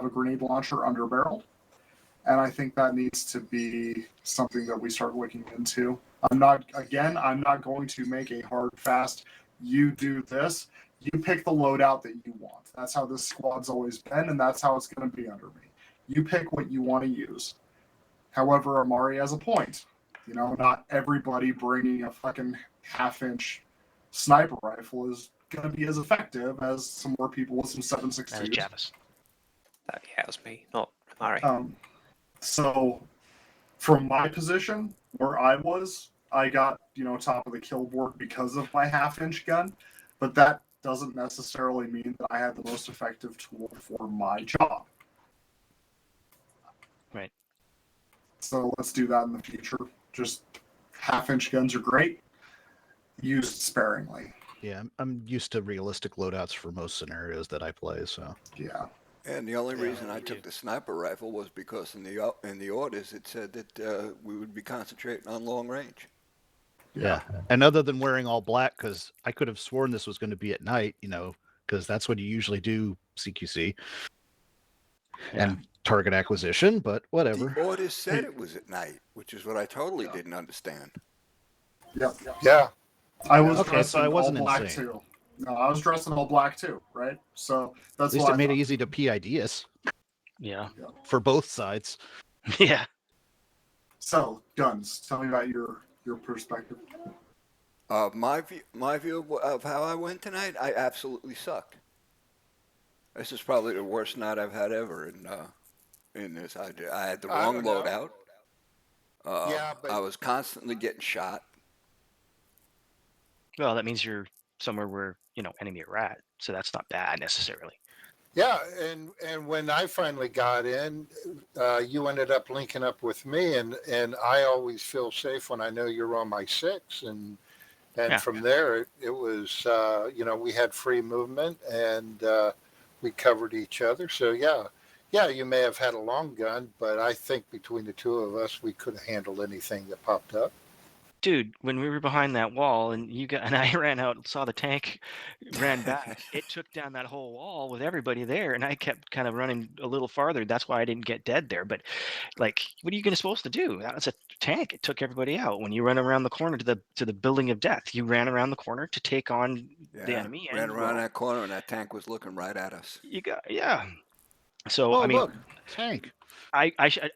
grenade launcher under a barrel, and I think that needs to be something that we start looking into. I'm not going to make a hard, fast, you do this, you pick the loadout that you want. That's how this squad's always been, and that's how it's going to be under me. You pick what you want to use. However, Amari has a point. You know, not everybody bringing a fucking half-inch sniper rifle is going to be as effective as some more people with some 7.62s. That was Javis. That was me, not Amari. So, from my position, where I was, I got, top of the kill board because of my half-inch gun, but that doesn't necessarily mean that I had the most effective tool for my job. Right. So let's do that in the future. Just half-inch guns are great, used sparingly. Yeah, I'm used to realistic loadouts for most scenarios that I play, so. Yeah. And the only reason I took the sniper rifle was because in the orders it said that we would be concentrating on long range. Yeah. And other than wearing all black, because I could have sworn this was going to be at night, because that's what you usually do, CQC. Yeah. And target acquisition, but whatever. The orders said it was at night, which is what I totally didn't understand. Yep. Yeah. I was Okay, dressed so I in wasn't all black insane. too. No, I was dressed in all black too, right? So that's At least why it made it easy to PID us. Yeah. For both sides. Yeah. So, guns. Tell me about your perspective. My view of how I went tonight, I absolutely sucked. This is probably the worst night I've had ever in this. I had the wrong loadout. I was constantly getting shot. Well, that means you're somewhere where, enemy are at, so that's not bad necessarily. Yeah, and when I finally got in, you ended up linking up with me, and I always feel safe when I know you're on my 6, and from there it was we had free movement and we covered each other. So yeah, you may have had a long gun, but I think between the two of us we could have handled anything that popped up. Dude, when we were behind that wall and I ran out and saw the tank, ran back, it took down that whole wall with everybody there, and I kept kind of running a little farther. That's why I didn't get dead there. But what are you supposed to do? That was a tank. It took everybody out. When you run around the corner to the building of death, you ran around the corner to take on the enemy. Ran around that corner, and that tank was looking right at us. So look, tank. I should,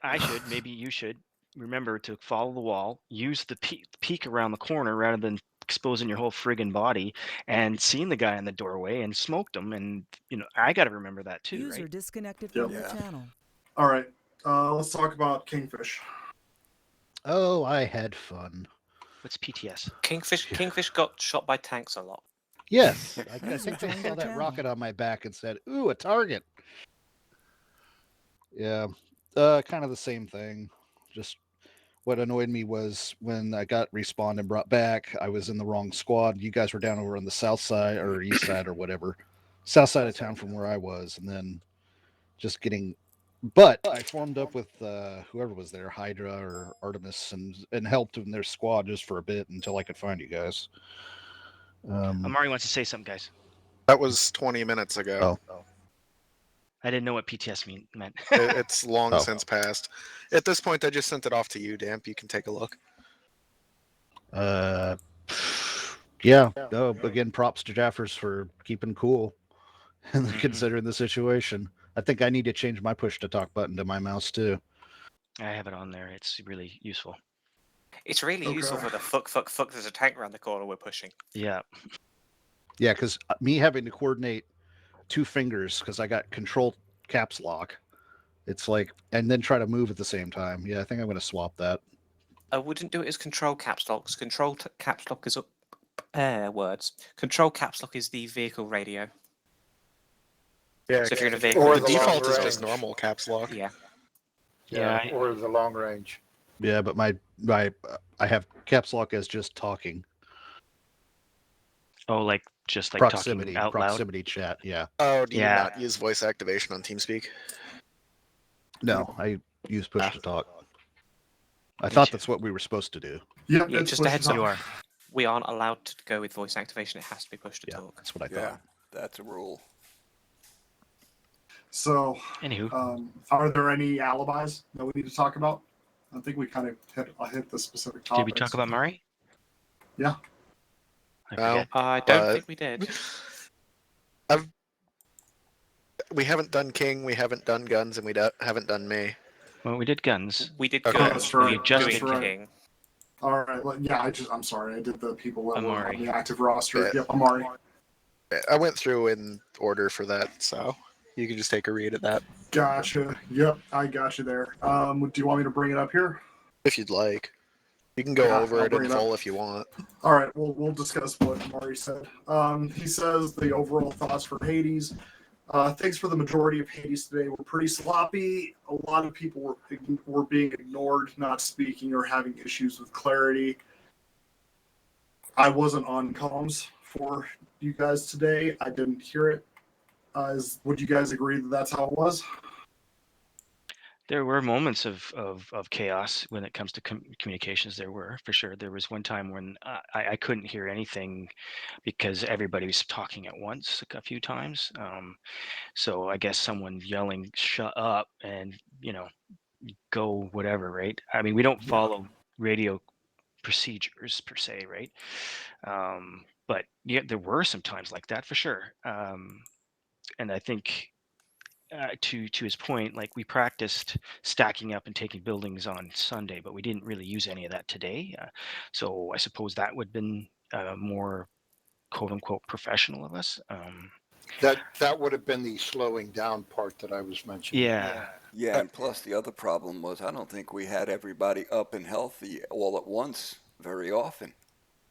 maybe you should remember to follow the wall, use the peek around the corner rather than exposing your whole friggin' body, and seeing the guy in the doorway and smoked him. And I got to remember that too. User right? disconnected from your channel. All right, let's talk about Kingfish. Oh, I had fun. What's PTS? Kingfish got shot by tanks a lot. Yes, I think I saw that rocket on my back and said, "Ooh, a target." Yeah, kind of the same thing. Just what annoyed me was when I got respawned and brought back, I was in the wrong squad. You guys were down over on the south side or east side or whatever, south side of town from where I was, and then just getting. But I formed up with whoever was there, Hydra or Artemis, and helped in their squad just for a bit until I could find you guys. Amari wants to say something, guys. That was 20 minutes ago. Oh. I didn't know what PTS meant. It's long since passed. At this point, I just sent it off to you, Damp. You can take a look. Yeah. Again, props to Jaffers for keeping cool and considering the situation. I think I need to change my push to talk button to my mouse too. I have it on there. It's really useful. It's really useful for the fuck. There's a tank around the corner we're pushing. Yeah. Yeah, because me having to coordinate two fingers because I got control caps lock. It's like, and then try to move at the same time. Yeah, I think I'm going to swap that. I wouldn't do it as control caps lock. Because control caps lock is words. Control caps lock is the vehicle radio. Yeah, so if you're in a vehicle, or the default is just normal caps lock. Yeah. Yeah, or the long range. Yeah, but my I have caps lock as just talking. Oh, like just like Proximity, talking out proximity chat. Yeah. Oh, do you Yeah. not use voice activation on TeamSpeak? No, I use push to talk. I Me thought too. that's what we were supposed to do. Yep, Yeah, it's just a push to heads up. talk. We aren't allowed to go with voice activation. It has to be push to Yeah, talk. that's what I Yeah, thought. that's a rule. So, Anywho, are there any alibis that we need to talk about? I think we kind of hit the specific topics. did we talk about Murray? Yeah. I forget. I don't think we did. We haven't done King, we haven't done Guns, and we haven't done me. Well, we did guns. We did Okay. guns. That's right. You just That's did right. King. All right. Well, yeah, I'm sorry. I did the people that were Amari. on the active roster. Yeah. Yep, Amari. I went through in order for that, so you can just take a read at that Gotcha. Yep, I got you there. Do you want me to bring it up here? if you'd like. You can go Yeah, over I'll it in bring it up. full if you want. All right, we'll discuss what Amari said. He says the overall thoughts for Hades. Things for the majority of Hades today were pretty sloppy. A lot of people were being ignored, not speaking, or having issues with clarity. I wasn't on comms for you guys today. I didn't hear it. Would you guys agree that that's how it was? There were moments of chaos when it comes to communications. There were, for sure. There was one time when I couldn't hear anything because everybody was talking at once a few times. So I guess someone yelling, "Shut up," and go whatever, right? I mean, we don't follow radio procedures per se, right? But yeah, there were some times like that for sure. And I think to his point, like we practiced stacking up and taking buildings on Sunday, but we didn't really use any of that today. So I suppose that would have been more quote unquote professional of us. That would have been the slowing down part that I was mentioning. Yeah, and plus the other problem was I don't think we had everybody up and healthy all at once very often.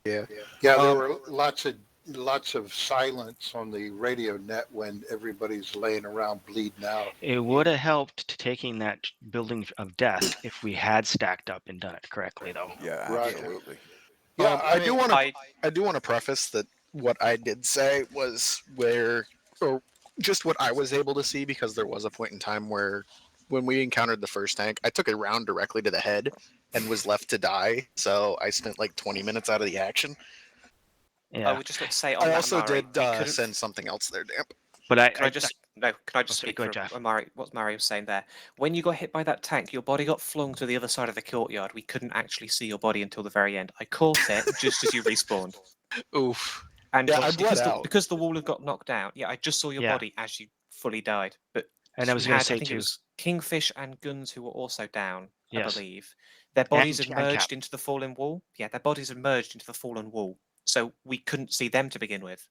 Yeah, there were lots of silence on the radio net when everybody's laying around bleeding out. It would have helped to taking that building of death if we had stacked up and done it correctly, though. Yeah, Right. absolutely. Yeah, I do want to preface that what I did say was just what I was able to see, because there was a point in time where when we encountered the first tank, I took a round directly to the head and was left to die. So I spent like 20 minutes out of the action. Yeah. I would just like to say on I that, also Amari, did send something else there, Damp. But Can I just speak go for ahead, Jeff. Amari? What Mari was saying there. When you got hit by that tank, your body got flung to the other side of the courtyard. We couldn't actually see your body until the very end. I caught it just as you respawned. Oof. And Yeah, I bled out. because the wall had got knocked out. Yeah, I just saw your Yeah. body as you fully died. But And I was we gonna had, say I think too- it was Kingfish and Guns who were also down. Yes. I believe their bodies And had Cap. merged into the fallen wall. Yeah, their bodies had merged into the fallen wall, so we couldn't see them to begin with.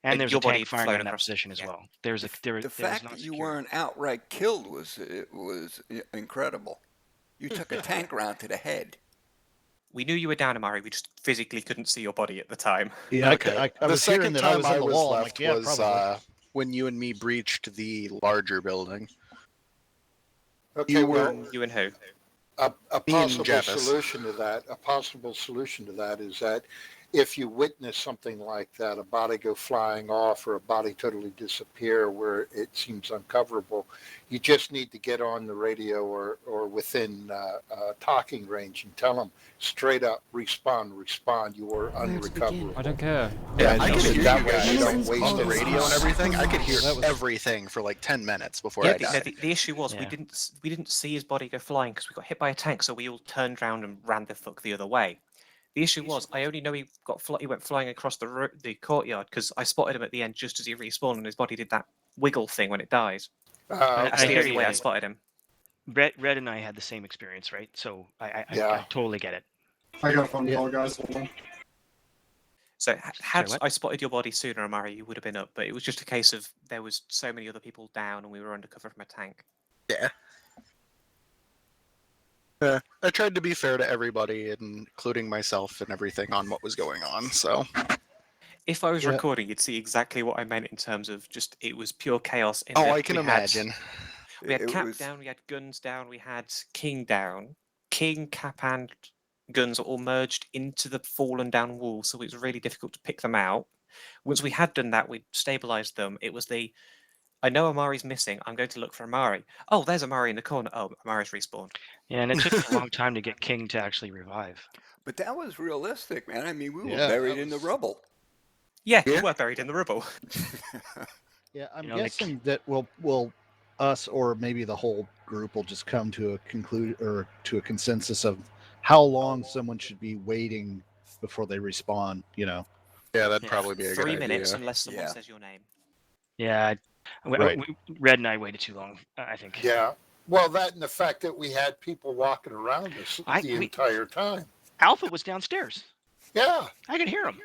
And there's your a body tank firing flown on that across- position as yeah. well. There was The fact that you weren't outright killed was incredible. You took a tank round to the head. We knew you were down, Amari. We just physically couldn't see your body at the time. Yeah, Okay. I The was hearing second that I time was on the wall. I'm left like, yeah, was probably. when you and me breached the larger building. Okay, You well, were- You and who? a Me and possible Jevis. solution to that is that if you witness something like that, a body go flying off or a body totally disappear where it seems uncoverable, you just need to get on the radio or within talking range and tell them straight up, respond, you are unrecoverable. I don't care. Yeah, Yeah, I could hear that you way guys you don't waste on the it. radio and everything. I could hear That was- everything for like 10 minutes before Yeah, I died. the issue was Yeah. we didn't see his body go flying because we got hit by a tank, so we all turned around and ran the fuck the other way. The issue was I only know he went flying across the courtyard because I spotted him at the end just as he respawned, and his body did that wiggle thing when it dies. That's I the hear only you. way I spotted him. Red and I had the same experience, right? So I Yeah. totally get it. I got a phone call, guys. Hold on. So had what? I spotted your body sooner, Amari, you would have been up. But it was just a case of there was so many other people down, and we were undercover from a tank. Yeah. I tried to be fair to everybody, including myself and everything, on what was going on. So If I was Yeah. recording, you'd see exactly what I meant in terms of just it was pure chaos. I can imagine. We had It Cap was down, we had Guns down, we had King down. King, Cap, and Guns all merged into the fallen down wall, so it was really difficult to pick them out. Once we had done that, we stabilized them. It was I know Amari's missing. I'm going to look for Amari. Oh, there's Amari in the corner. Oh, Amari's respawned. Yeah, and it took a long time to get King to actually revive. But that was realistic, man. I mean, we were Yeah, buried that in the was- rubble. Yeah, we were buried in the rubble. Yeah, I'm You know, guessing that we'll us or maybe the whole group will just come to a conclude or to a consensus of how long someone should be waiting before they respawn. You know. Yeah, that'd probably be a 3 good minutes, idea. unless someone Yeah. says your name. Yeah, Right. Red and I waited too long, I think. Yeah. Well, that and the fact that we had people walking around us the entire time. Alpha was downstairs. Yeah. I could hear him.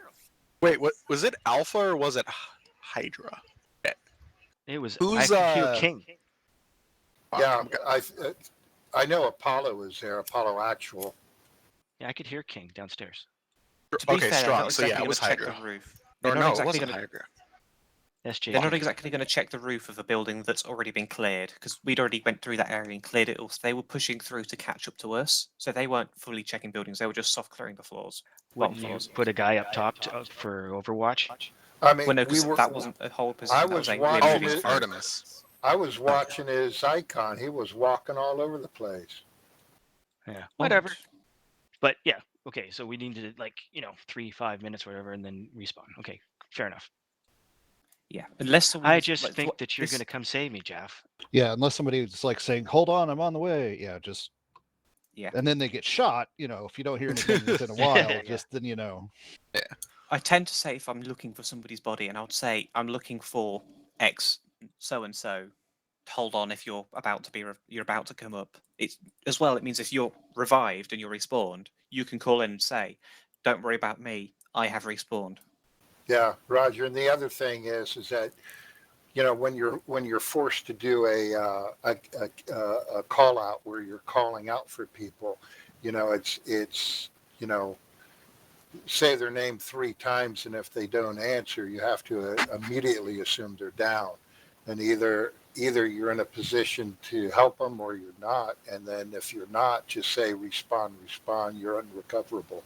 Wait, what was it? Alpha or was it Hydra? It was. Who's I could hear King. Yeah, I know Apollo was there. Apollo Actual. Yeah, I could hear King downstairs. To be Okay, fair, they're strong. not So yeah, exactly it was gonna check Hydra. the roof. Or They're no, not it exactly wasn't gonna- Hydra. SJ. They're not exactly going to check the roof of a building that's already been cleared, because we'd already went through that area and cleared it all. So they were pushing through to catch up to us. So they weren't fully checking buildings. They were just soft clearing the floors. Wouldn't you put a guy up top for Overwatch? I mean, Well, no, we 'cause were, that wasn't a whole position. I that was was watching moving it. through. Artemis. I was watching his icon. He was walking all over the place. Yeah, whatever. But yeah, okay. So we needed 3-5 minutes, whatever, and then respawn. Okay, fair enough. Yeah, unless someone. I just think that you're going to come save me, Jeff. Yeah, unless somebody's like saying, "Hold on, I'm on the way." Yeah, just. Yeah. And then they get shot. You know, if you don't hear anything within a while, just then you know. Yeah. I tend to say if I'm looking for somebody's body, and I would say I'm looking for X so and so. Hold on, if you're about to come up. It's as well. It means if you're revived and you're respawned, you can call in and say, "Don't worry about me. I have respawned." Yeah, Roger. And the other thing is that, you know, when you're forced to do a call out where you're calling out for people, you know, it's you know, say their name 3 times, and if they don't answer, you have to immediately assume they're down, and either you're in a position to help them or you're not, and then if you're not, just say respawn, you're unrecoverable.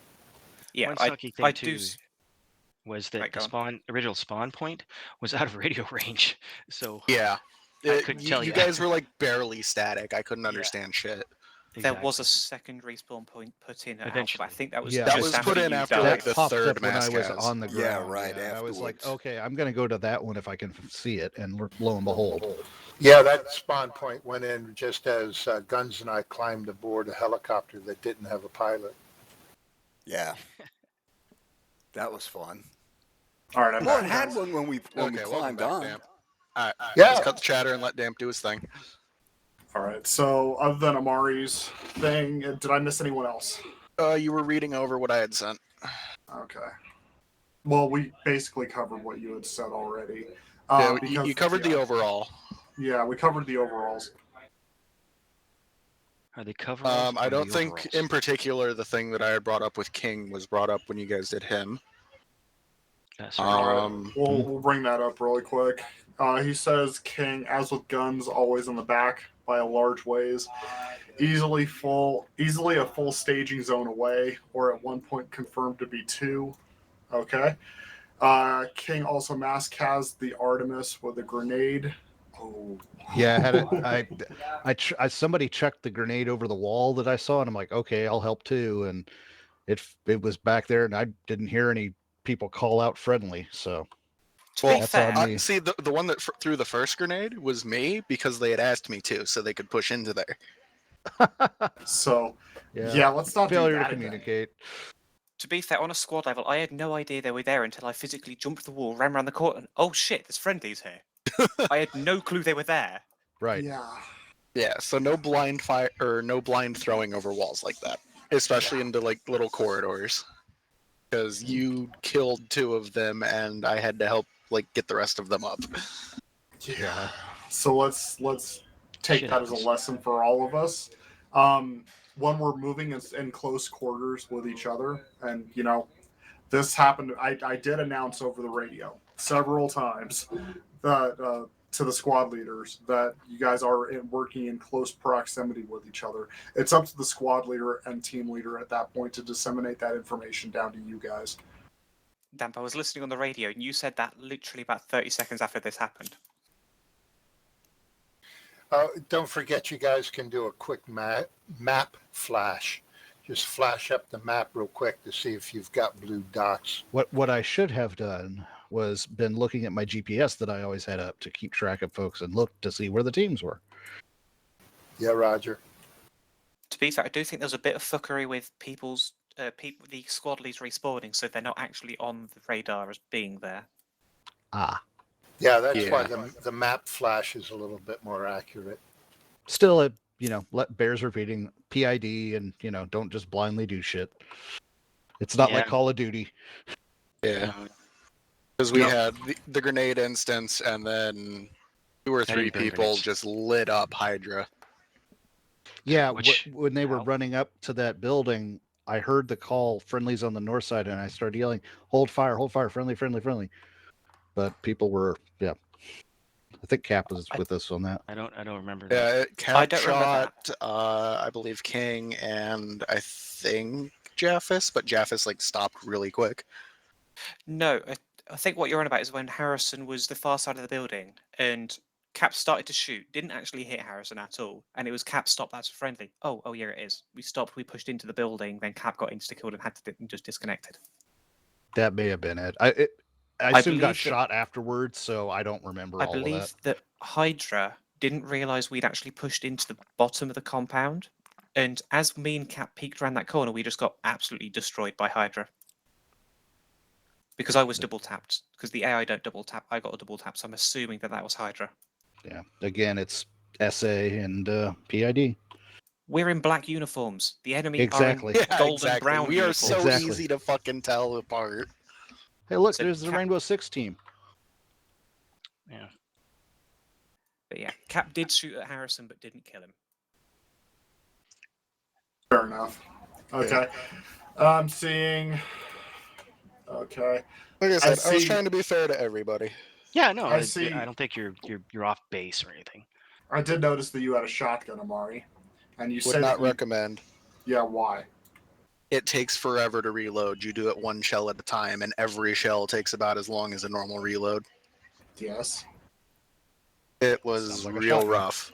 Yeah, One I sucky thing do. too was that Right, the go on. original spawn point was out of radio range, so Yeah. I couldn't tell you you. guys were like barely static. I couldn't understand shit. There was a second respawn point put in at Alpha, but I think that was Yeah, That just was after put in you after died. like the popped third up when I was mass on the Yeah, ground. right and I was like, afterwards. okay, I'm gonna go to that one if I can see it, and lo and behold. Yeah, that spawn point went in just as Guns and I climbed aboard a helicopter that didn't have a pilot. Yeah. That was fun. All right, I'm Well, back, it had guys. one when we Welcome climbed back, on. Damp. All right, Yeah. let's cut the chatter and let Damp do his thing. All right. So, other than Amari's thing, did I miss anyone else? You were reading over what I had sent. Okay. Well, we basically covered what you had said already. Yeah, because- you covered the overall. Yeah, we covered the overalls. Are they coveralls? I or don't the think overalls? in particular the thing that I had brought up with King was brought up when you guys did him. We'll bring that up really quick. He says King, as with Guns, always in the back by a large ways, easily a full staging zone away, or at one point confirmed to be 2. Okay. King also mask has the Artemis with a grenade. Oh. Yeah, I had somebody checked the grenade over the wall that I saw, and I'm like, okay, I'll help too. And it was back there, and I didn't hear any people call out friendly. So that's on me. See, the one that threw the first grenade was me because they had asked me to, so they could push into there. So yeah, let's not failure do that to again. communicate. To be fair, on a squad level, I had no idea they were there until I physically jumped the wall, ran around the court, and oh shit, there's friendlies here. I had no clue they were there. Right. Yeah. Yeah, so no blind fire or no blind throwing over walls like that, especially into like little corridors. Because you killed 2 of them, and I had to help like get the rest of them up. Yeah. So let's take that as a lesson for all of us. When we're moving in close quarters with each other, and you know, this happened. I did announce over the radio several times that to the squad leaders that you guys are working in close proximity with each other. It's up to the squad leader and team leader at that point to disseminate that information down to you guys. Damp, I was listening on the radio, and you said that literally about 30 seconds after this happened. Don't forget, you guys can do a quick map flash. Just flash up the map real quick to see if you've got blue dots. What I should have done was been looking at my GPS that I always had up to keep track of folks and look to see where the teams were. Yeah, Roger. To be fair, I do think there's a bit of fuckery with people's the squad leads respawning, so they're not actually on the radar as being there. Ah. Yeah, that's why the map flash is a little bit more accurate. Still, it bears repeating PID and don't just blindly do shit. It's not like Call of Duty. Yeah. Because we had the grenade instance, and then 2 or 3 people just lit up Hydra. Yeah, when they were running up to that building, I heard the call, friendlies on the north side, and I started yelling, hold fire, friendly, friendly, friendly. But people were, I think Cap was with us on that. I don't remember that. Yeah, Cap shot, I believe King and I think Jaffis, but Jaffis stopped really quick. No, I think what you're on about is when Harrison was the far side of the building and Cap started to shoot, didn't actually hit Harrison at all, and it was Cap stop, that's a friendly. Oh yeah, it is. We stopped, we pushed into the building, then Cap got insta-killed and had to just disconnected. That may have been it. I soon got shot afterwards, so I don't remember all of that. I believe that Hydra didn't realise we'd actually pushed into the bottom of the compound, and as me and Cap peeked around that corner, we just got absolutely destroyed by Hydra. Because I was double tapped. Because the AI don't double tap, I got a double tap, so I'm assuming that was Hydra. Yeah, again, it's SA and PID. We're in black uniforms. The enemy exactly. are in golden brown We uniforms. are so easy to fucking tell apart. Hey, look, there's the Rainbow Six team. Yeah. But yeah, Cap did shoot at Harrison, but didn't kill him. Fair enough. Okay. I'm seeing... Okay. Like I said, I was trying to be fair to everybody. Yeah, no, I see. I don't think you're off base or anything. I did notice that you had a shotgun, Amari, and you Would said not recommend. Yeah, why? It takes forever to reload. You do it 1 shell at a time, and every shell takes about as long as a normal reload. Yes. It was real rough.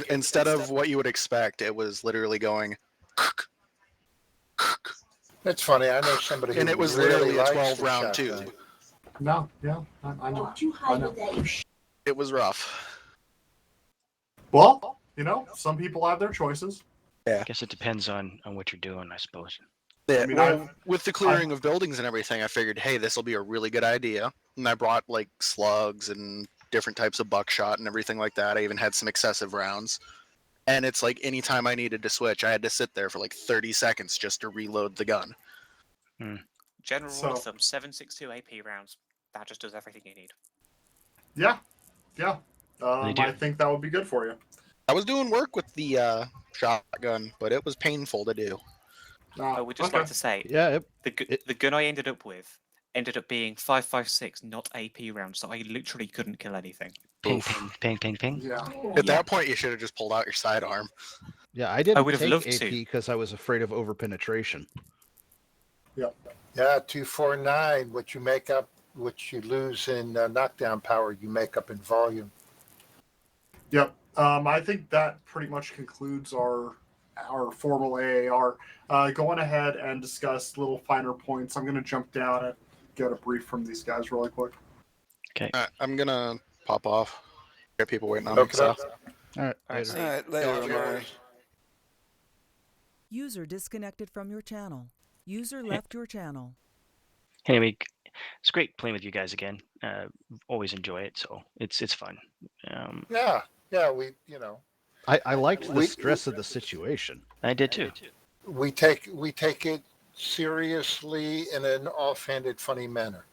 Instead of what you would expect, it was literally going. That's funny. I know somebody who and it was really literally a likes 12-round the tube. No, yeah, I know. I know. It was rough. Well, some people have their choices. Yeah. I guess it depends on what you're doing, I suppose. Yeah, with the clearing of buildings and everything, I figured, hey, this will be a really good idea. And I brought slugs and different types of buckshot and everything like that. I even had some excessive rounds. And it's anytime I needed to switch, I had to sit there for 30 seconds just to reload the gun. General rule of thumb, 7.62 AP rounds. That just does everything you need. Yeah. I think that would be good for you. I was doing work with the shotgun, but it was painful to do. I would just like to say, the gun I ended up with ended up being 5.56, not AP rounds, so I literally couldn't kill anything. Ping, ping, ping, ping. Yeah. At that point, you should have just pulled out your sidearm. Yeah, I didn't would have take loved AP to. because I was afraid of overpenetration. Yep. Yeah, 249. What you lose in knockdown power, you make up in volume. Yep. I think that pretty much concludes our formal AAR. Going ahead and discuss little finer points. I'm going to jump down and get a brief from these guys really quick. Okay. I'm going to pop off. Got people waiting on me. Okay. All right. All right, later, Amari. User disconnected from your channel. User left your channel. Anyway, it's great playing with you guys again. Always enjoy it, so it's fun. Yeah, we I liked the stress of the situation. I did too. We take it seriously in an offhanded, funny manner.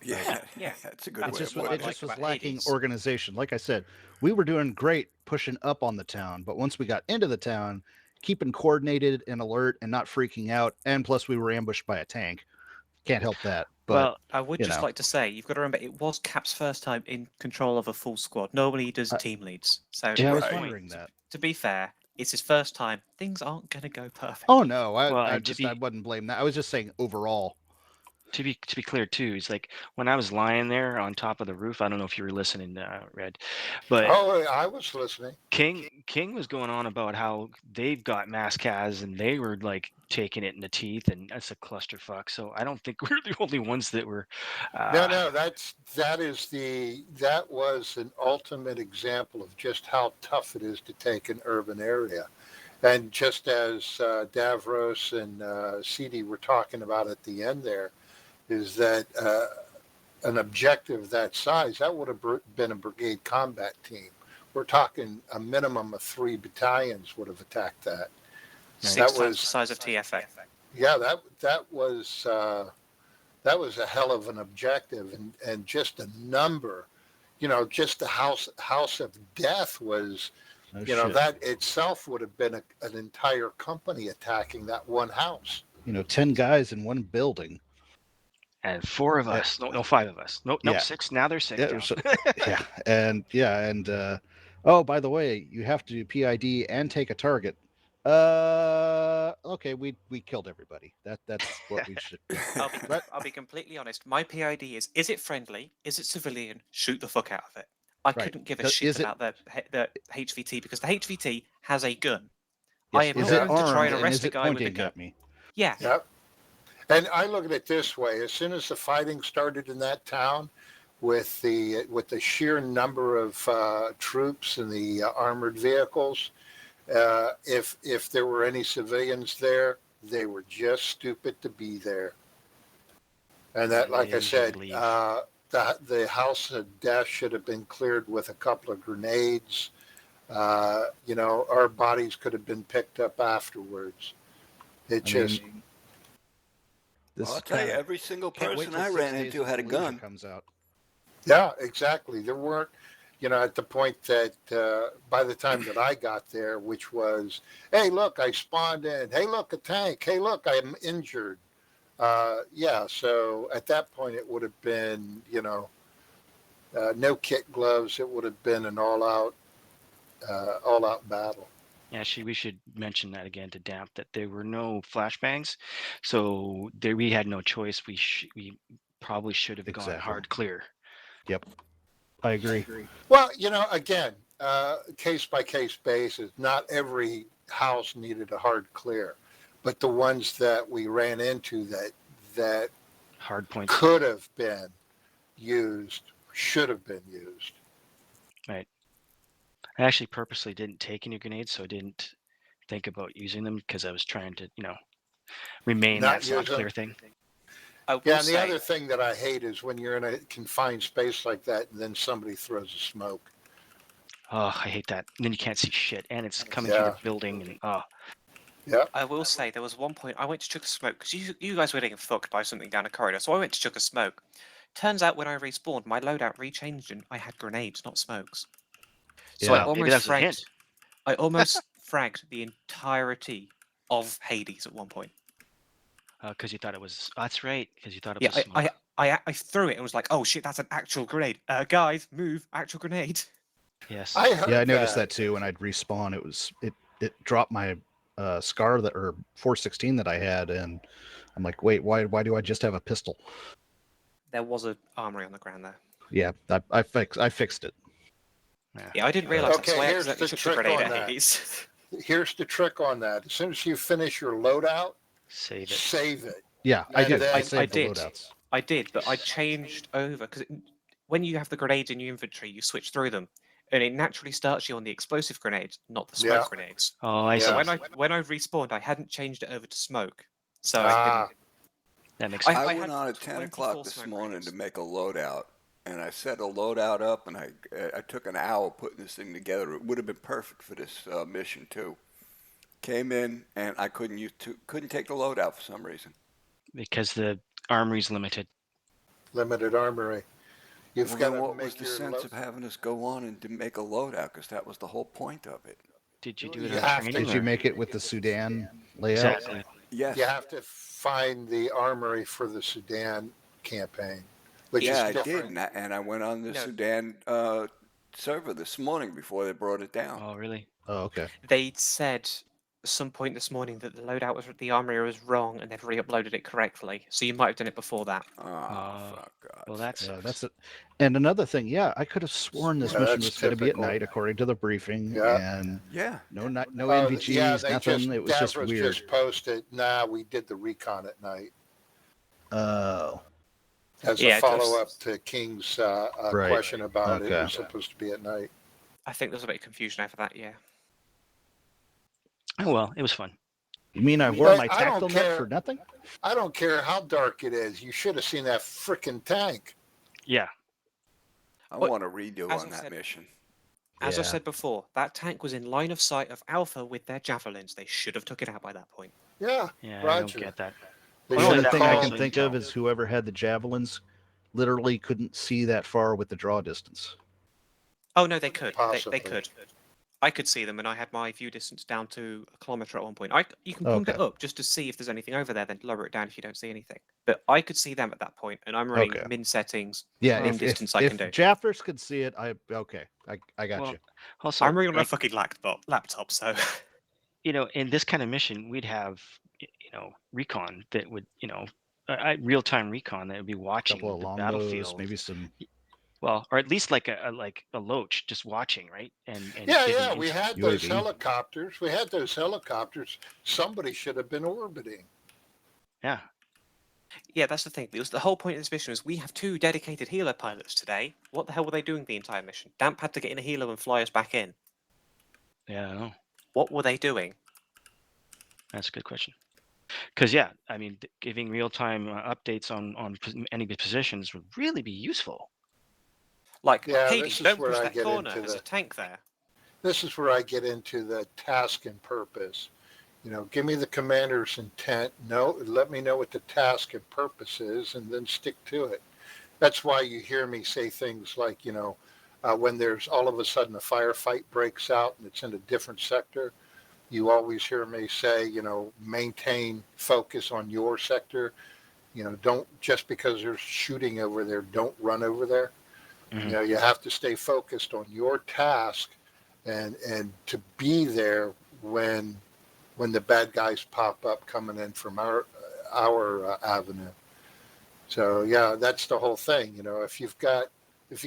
Yeah, that's a good way. It just of was lacking organization. Like I said, we were doing great pushing up on the town, but once we got into the town, keeping coordinated and alert and not freaking out, and plus we were ambushed by a tank. Can't help that. But I would you just know. like to say, you've got to remember, it was Cap's first time in control of a full squad. Normally he does team leads. So Yeah, I at was this wondering point, that. to be fair, it's his first time. Things aren't going to go perfect. Oh no, Well, I and I wouldn't blame that. I was just saying overall. To be clear too, it's like when I was lying there on top of the roof. I don't know if you were listening, Red, but Oh, I was listening. King was going on about how they've got mass cas and they were like taking it in the teeth, and that's a clusterfuck. So I don't think we're the only ones that were. No, that was an ultimate example of just how tough it is to take an urban area. And just as Davros and CD were talking about at the end there, is that an objective that size, that would have been a brigade combat team. We're talking a minimum of 3 battalions would have attacked that. 6 times the size of TFA. Yeah, that was a hell of an objective, and just a number, just the house of death was, that itself would have been an entire company attacking that one house. 10 guys in one building. And 4 of us. No, 5 of us. Nope, Yeah. 6. Now there's 6. Yeah, down. and oh, by the way, you have to do PID and take a target. Okay, we killed everybody. That's what we should. I'll be completely honest. My PID is it friendly? Is it civilian? Shoot the fuck out of it. I couldn't give a shit about the HVT because the HVT has a gun. Yes, I am is not it going to try armed and and arrest is a it guy with a pointing gun. at me? Yeah. Yep. And I look at it this way: as soon as the fighting started in that town, with the sheer number of troops and the armored vehicles, if there were any civilians there, they were just stupid to be there. And that, like I said, the house of death should have been cleared with a couple of grenades. Our bodies could have been picked up afterwards. I'll tell you, every single person I ran into had a gun. Comes out. Yeah, exactly. There weren't, at the point that by the time that I got there, which was, hey, look, I spawned in. Hey, look, a tank. Hey, look, I'm injured. So at that point, it would have been, no kit gloves. It would have been an all-out battle. Actually, we should mention that again to Damp that there were no flashbangs, so we had no choice. We probably should have gone hard clear. Yep, I agree. Well, again, case by case basis. Not every house needed a hard clear, but the ones that we ran into that hard points could have been used, should have been used. Right. I actually purposely didn't take any grenades, so I didn't think about using them because I was trying to, remain that not clear thing. And the other thing that I hate is when you're in a confined space like that and then somebody throws a smoke. Oh, I hate that. And then you can't see shit, and it's coming through the building, and Yeah. I will say there was one point I went to chuck a smoke because you guys were getting fucked by something down a corridor, so I went to chuck a smoke. Turns out when I respawned, my loadout rechanged and I had grenades, not smokes. So I almost fragged the entirety of Hades at one point. Because you thought it was. That's right. Because you thought it was smoke. I threw it and was like, oh shit, that's an actual grenade. Guys, move! Actual grenade. Yes. I noticed that too. When I'd respawn, it dropped my SCAR or 416 that I had, and I'm like, wait, why do I just have a pistol? There was an armory on the ground there. Yeah, I fixed it. Yeah, I didn't realize Okay, that, so I here's the accidentally took the trick grenade on at that. Hades. Here's the trick on that. As soon as you finish your loadout, save it. Save it. Yeah, I did. I saved the did. loadouts. I did, but I changed over because when you have the grenades in your inventory, you switch through them, and it naturally starts you on the explosive grenades, not the smoke grenades. Oh, I see. So when I respawned, I hadn't changed it over to smoke, so I didn't. That makes sense. I went on at 10 o'clock this morning to make a loadout, and I set a loadout up, and I took an hour putting this thing together. It would have been perfect for this mission too. Came in, and I couldn't take the loadout for some reason. Because the armory's limited. Limited armory. You've got what was the sense of having us go on and to make a loadout? Because that was the whole point of it. Did you do it on training? Did you make it with the Sudan layout? Exactly. Yes. You have to find the armory for the Sudan campaign. Which Yeah, is I different. did, and I went on the No. Sudan server this morning before they brought it down. Oh, really? Oh, okay. They'd said at some point this morning that the loadout was the armory was wrong, and they've re-uploaded it correctly. So you might have done it before that. Oh, fuck God. Well, that's that's it. And another thing, yeah, I could have sworn this Yeah, mission that's was going to be at typical. night, according to the briefing. Yeah. And Yeah. no Yeah, NVGs, they nothing. just It was just Davros weird. just posted. Nah, we did the recon at night. Oh. As Yeah, a it does. follow-up to King's Right. question about it, it Okay. was supposed to be at night. I think there's a bit of confusion over that. Yeah. Oh well, it was fun. You mean I wore Hey, my I don't tactile net care. for nothing? I don't care how dark it is. You should have seen that freaking tank. Yeah. I But want a redo as on I that said- mission. As I Yeah. said before, that tank was in line of sight of Alpha with their javelins. They should have took it out by that point. Yeah. Yeah, I Roger. don't get that. They The should only have thing I called- can think of is whoever had the javelins literally couldn't see that far with the draw distance. Oh no, they could. They Possibly. could. I could see them, and I had my view distance down to a kilometre at one point. You can pump it Okay. up just to see if there's anything over there, then lower it down if you don't see anything. But I could see them at that point, and I'm running Okay. min settings, Yeah, min if distance I if can do. Jaffers could see it, I got Well, you. Also, I'm running on a like, fucking laptop, so you know, in this kind of mission, we'd have, recon that would, real-time recon that would be watching Couple of the longbows, battlefield. maybe some. Well, or at least like a loach just watching, right? And Yeah, giving yeah, we insight. had those UAV. helicopters. We had those helicopters. Somebody should have been orbiting. Yeah. yeah, that's the thing. Because the whole point of this mission is we have 2 dedicated healer pilots today. What the hell were they doing the entire mission? Damp had to get in a healer and fly us back in. Yeah, I know. What were they doing? That's a good question. Because yeah, I mean, giving real-time updates on enemy positions would really be useful. Like, Yeah, Hades, this is don't where push I that get corner. into There's the- a tank there. This is where I get into the task and purpose. Give me the commander's intent. No, let me know what the task and purpose is, and then stick to it. That's why you hear me say things like, when there's all of a sudden a firefight breaks out and it's in a different sector, you always hear me say, maintain focus on your sector. Don't, just because there's shooting over there, don't run over there. Mhm. You have to stay focused on your task and to be there when the bad guys pop up coming in from our avenue. So yeah, that's the whole thing. If you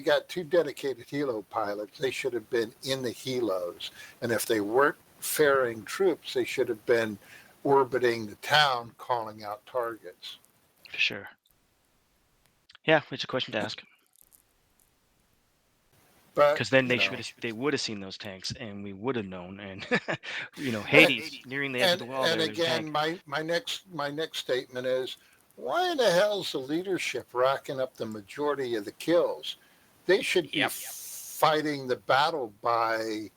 got 2 dedicated helo pilots, they should have been in the helos, and if they weren't ferrying troops, they should have been orbiting the town, calling out targets. For sure. Yeah, it's a question to ask. But Because then they would have seen those tanks, and we would have known. And Hades nearing the edge of the wall. And there's a again, tank. my next statement is, why in the hell is the leadership racking up the majority of the kills? They should be fighting the battle by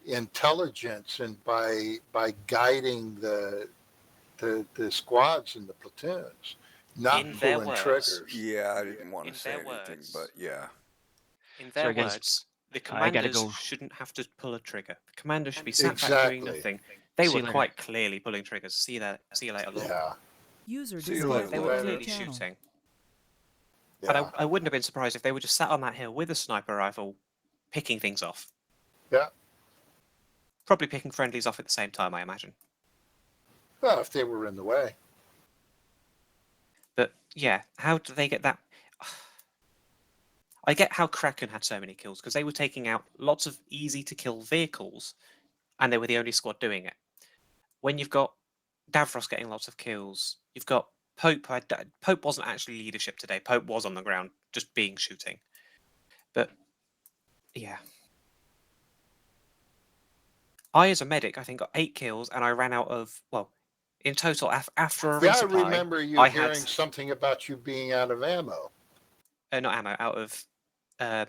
intelligence and by guiding the squads and the platoons, not In their pulling words. triggers. Yeah, I didn't want In to say their anything, words. but yeah. In So their again, words, the I gotta commanders go. shouldn't have to pull a trigger. The commanders should be sat back doing Exactly. nothing. They See you were later. quite clearly pulling triggers. See you later, Lord. Yeah. User See you disconnected They later, were from your clearly channel. shooting. Yeah. But I wouldn't have been surprised if they were just sat on that hill with a sniper rifle, picking things off. Yeah. Probably picking friendlies off at the same time, I imagine. Well, if they were in the way. But yeah, how do they get that? I get how Kraken had so many kills because they were taking out lots of easy to kill vehicles, and they were the only squad doing it. When you've got Davros getting lots of kills, you've got Pope. Pope wasn't actually leadership today. Pope was on the ground, just being shooting. But yeah, I as a medic, I think got 8 kills, and I ran out of in total after a Yeah, I resupply. remember you I hearing had something about you being out of ammo. not ammo, out of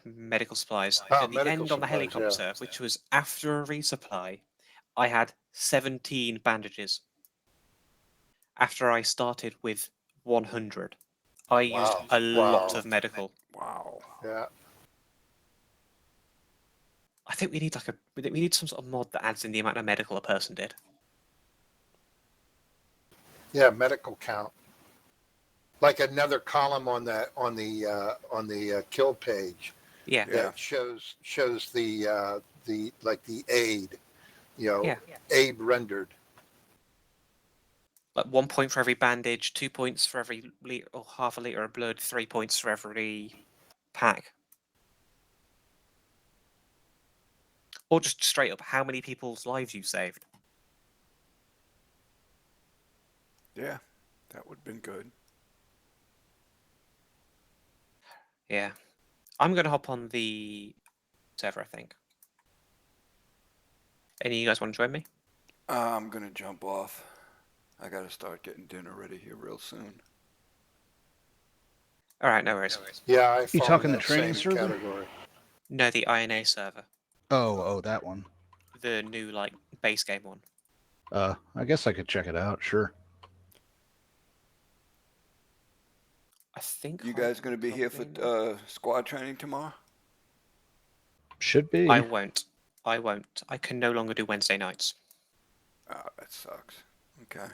medical supplies. Oh, At the medical end on the supplies, helicopter, which was after a resupply, I had 17 bandages. After I started with 100, I used a lot of medical. Wow. Yeah. I think we need some sort of mod that adds in the amount of medical a person did. Yeah, medical count. like another column on the kill page. Yeah. That shows the like the aid, Yeah. aid rendered. Like 1 point for every bandage, 2 points for every liter or half a liter of blood, 3 points for every pack. Or just straight up, how many people's lives you saved. Yeah, that would have been good. Yeah. I'm going to hop on the server, I think. Any of you guys want to join me? I'm going to jump off. I got to start getting dinner ready here real soon. All right, no worries. Yeah, I You fall talking in the that training same server? category. No, the INA server. Oh, that one. The new, like, base game one. I guess I could check it out. Sure. I think You guys going to be here for squad training tomorrow? Should be. I won't. I can no longer do Wednesday nights. Oh, that sucks. Okay.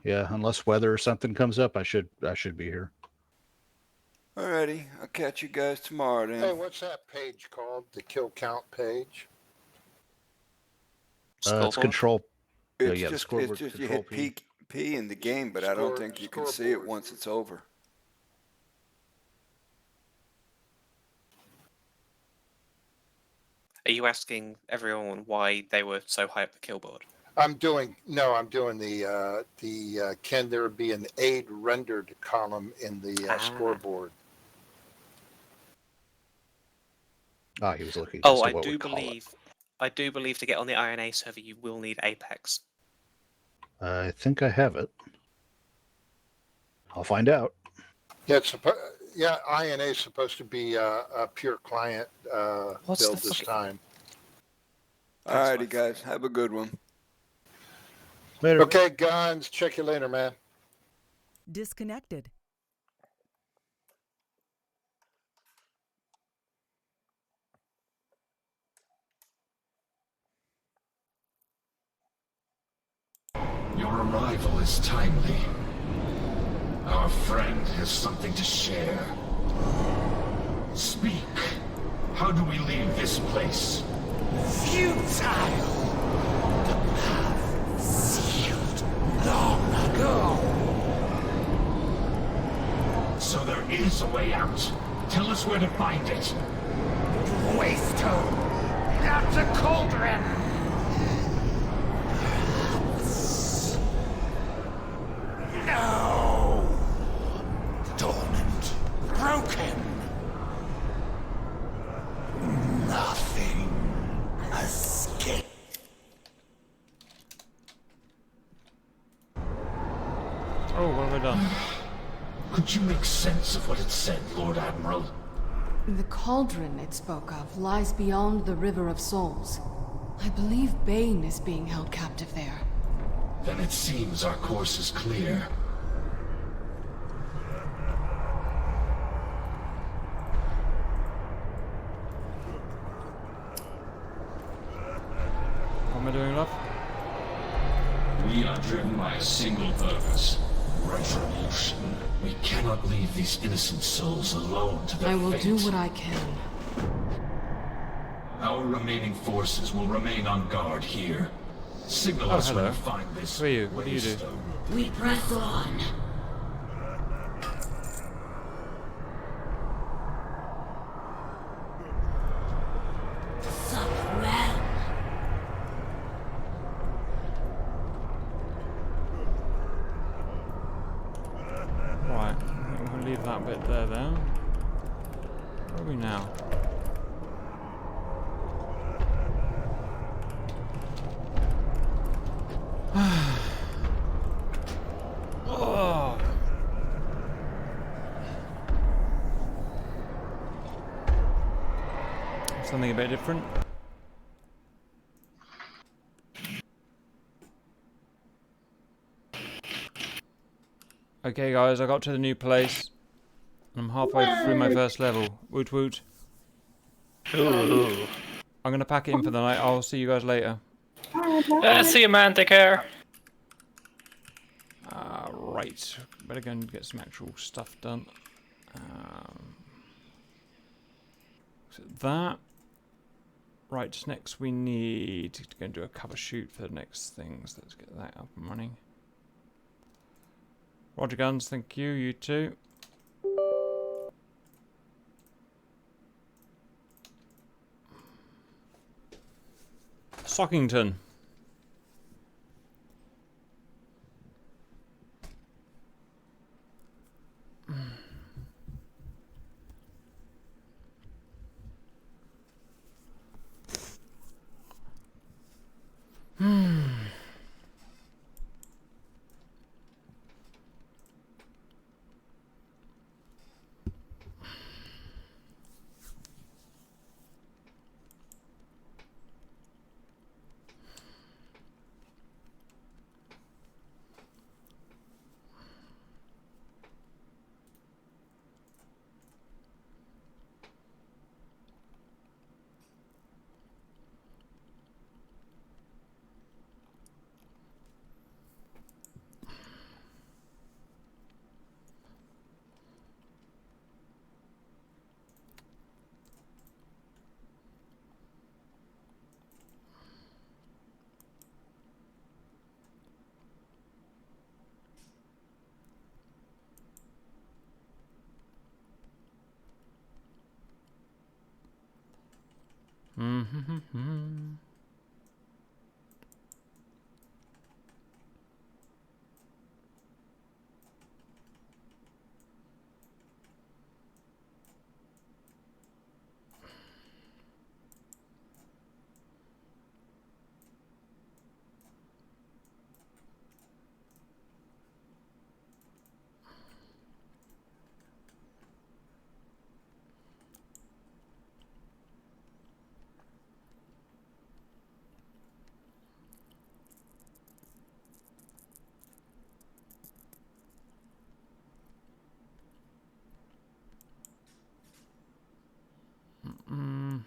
Yeah, unless weather or something comes up, I should be here. Alrighty, I'll catch you guys tomorrow then. Hey, what's that page called? The kill count page? It's control. It's yeah, just, scoreboard, it's just you control hit P in the game, but I don't think you can see it once it's over. Are you asking everyone why they were so high up the kill board? I'm doing the can there be an aid rendered column in the scoreboard? Ah, he was looking. Oh, I do believe to get on the INA server you will need Apex. I think I have it. I'll find out. Yeah, INA is supposed to be a pure client build this time. Alrighty, guys, have a good one. Later. Okay, guns. Check you later, man. Disconnected. Your arrival is timely. Our friend has something to share. Speak. How do we leave this place? Futile! The path sealed long ago. So there is a way out. Tell us where to find it. Waystone! That's a cauldron! No! Dormant. Broken. Nothing. Escape. Oh, what have I done? Could you make sense of what it said, Lord Admiral? The cauldron it spoke of lies beyond the River of Souls. I believe Bane is being held captive there. Then it seems our course is clear. What am I doing, love? We are driven by a single purpose. Retribution. We cannot leave these innocent souls alone to their I will fate. do what I can. Our remaining forces will remain on guard here. Signal us when hello. you find this. Who are you? What do you do? We press on. Sup well. Right, I think we'll leave that bit there then. Where are we now? Oh. Something a bit different. Okay guys, I got to the new place. I'm halfway through my first level. Woot woot. Ooh. I'm gonna pack it in for the night. I'll see you guys later. See you, man. Take care. Right. Right, better go and get some actual stuff done. So that. Right, next we need to go and do a cover shoot for the next things. Let's get that up and running. Roger guns, thank you, you too. Sockington. Mm-hmm.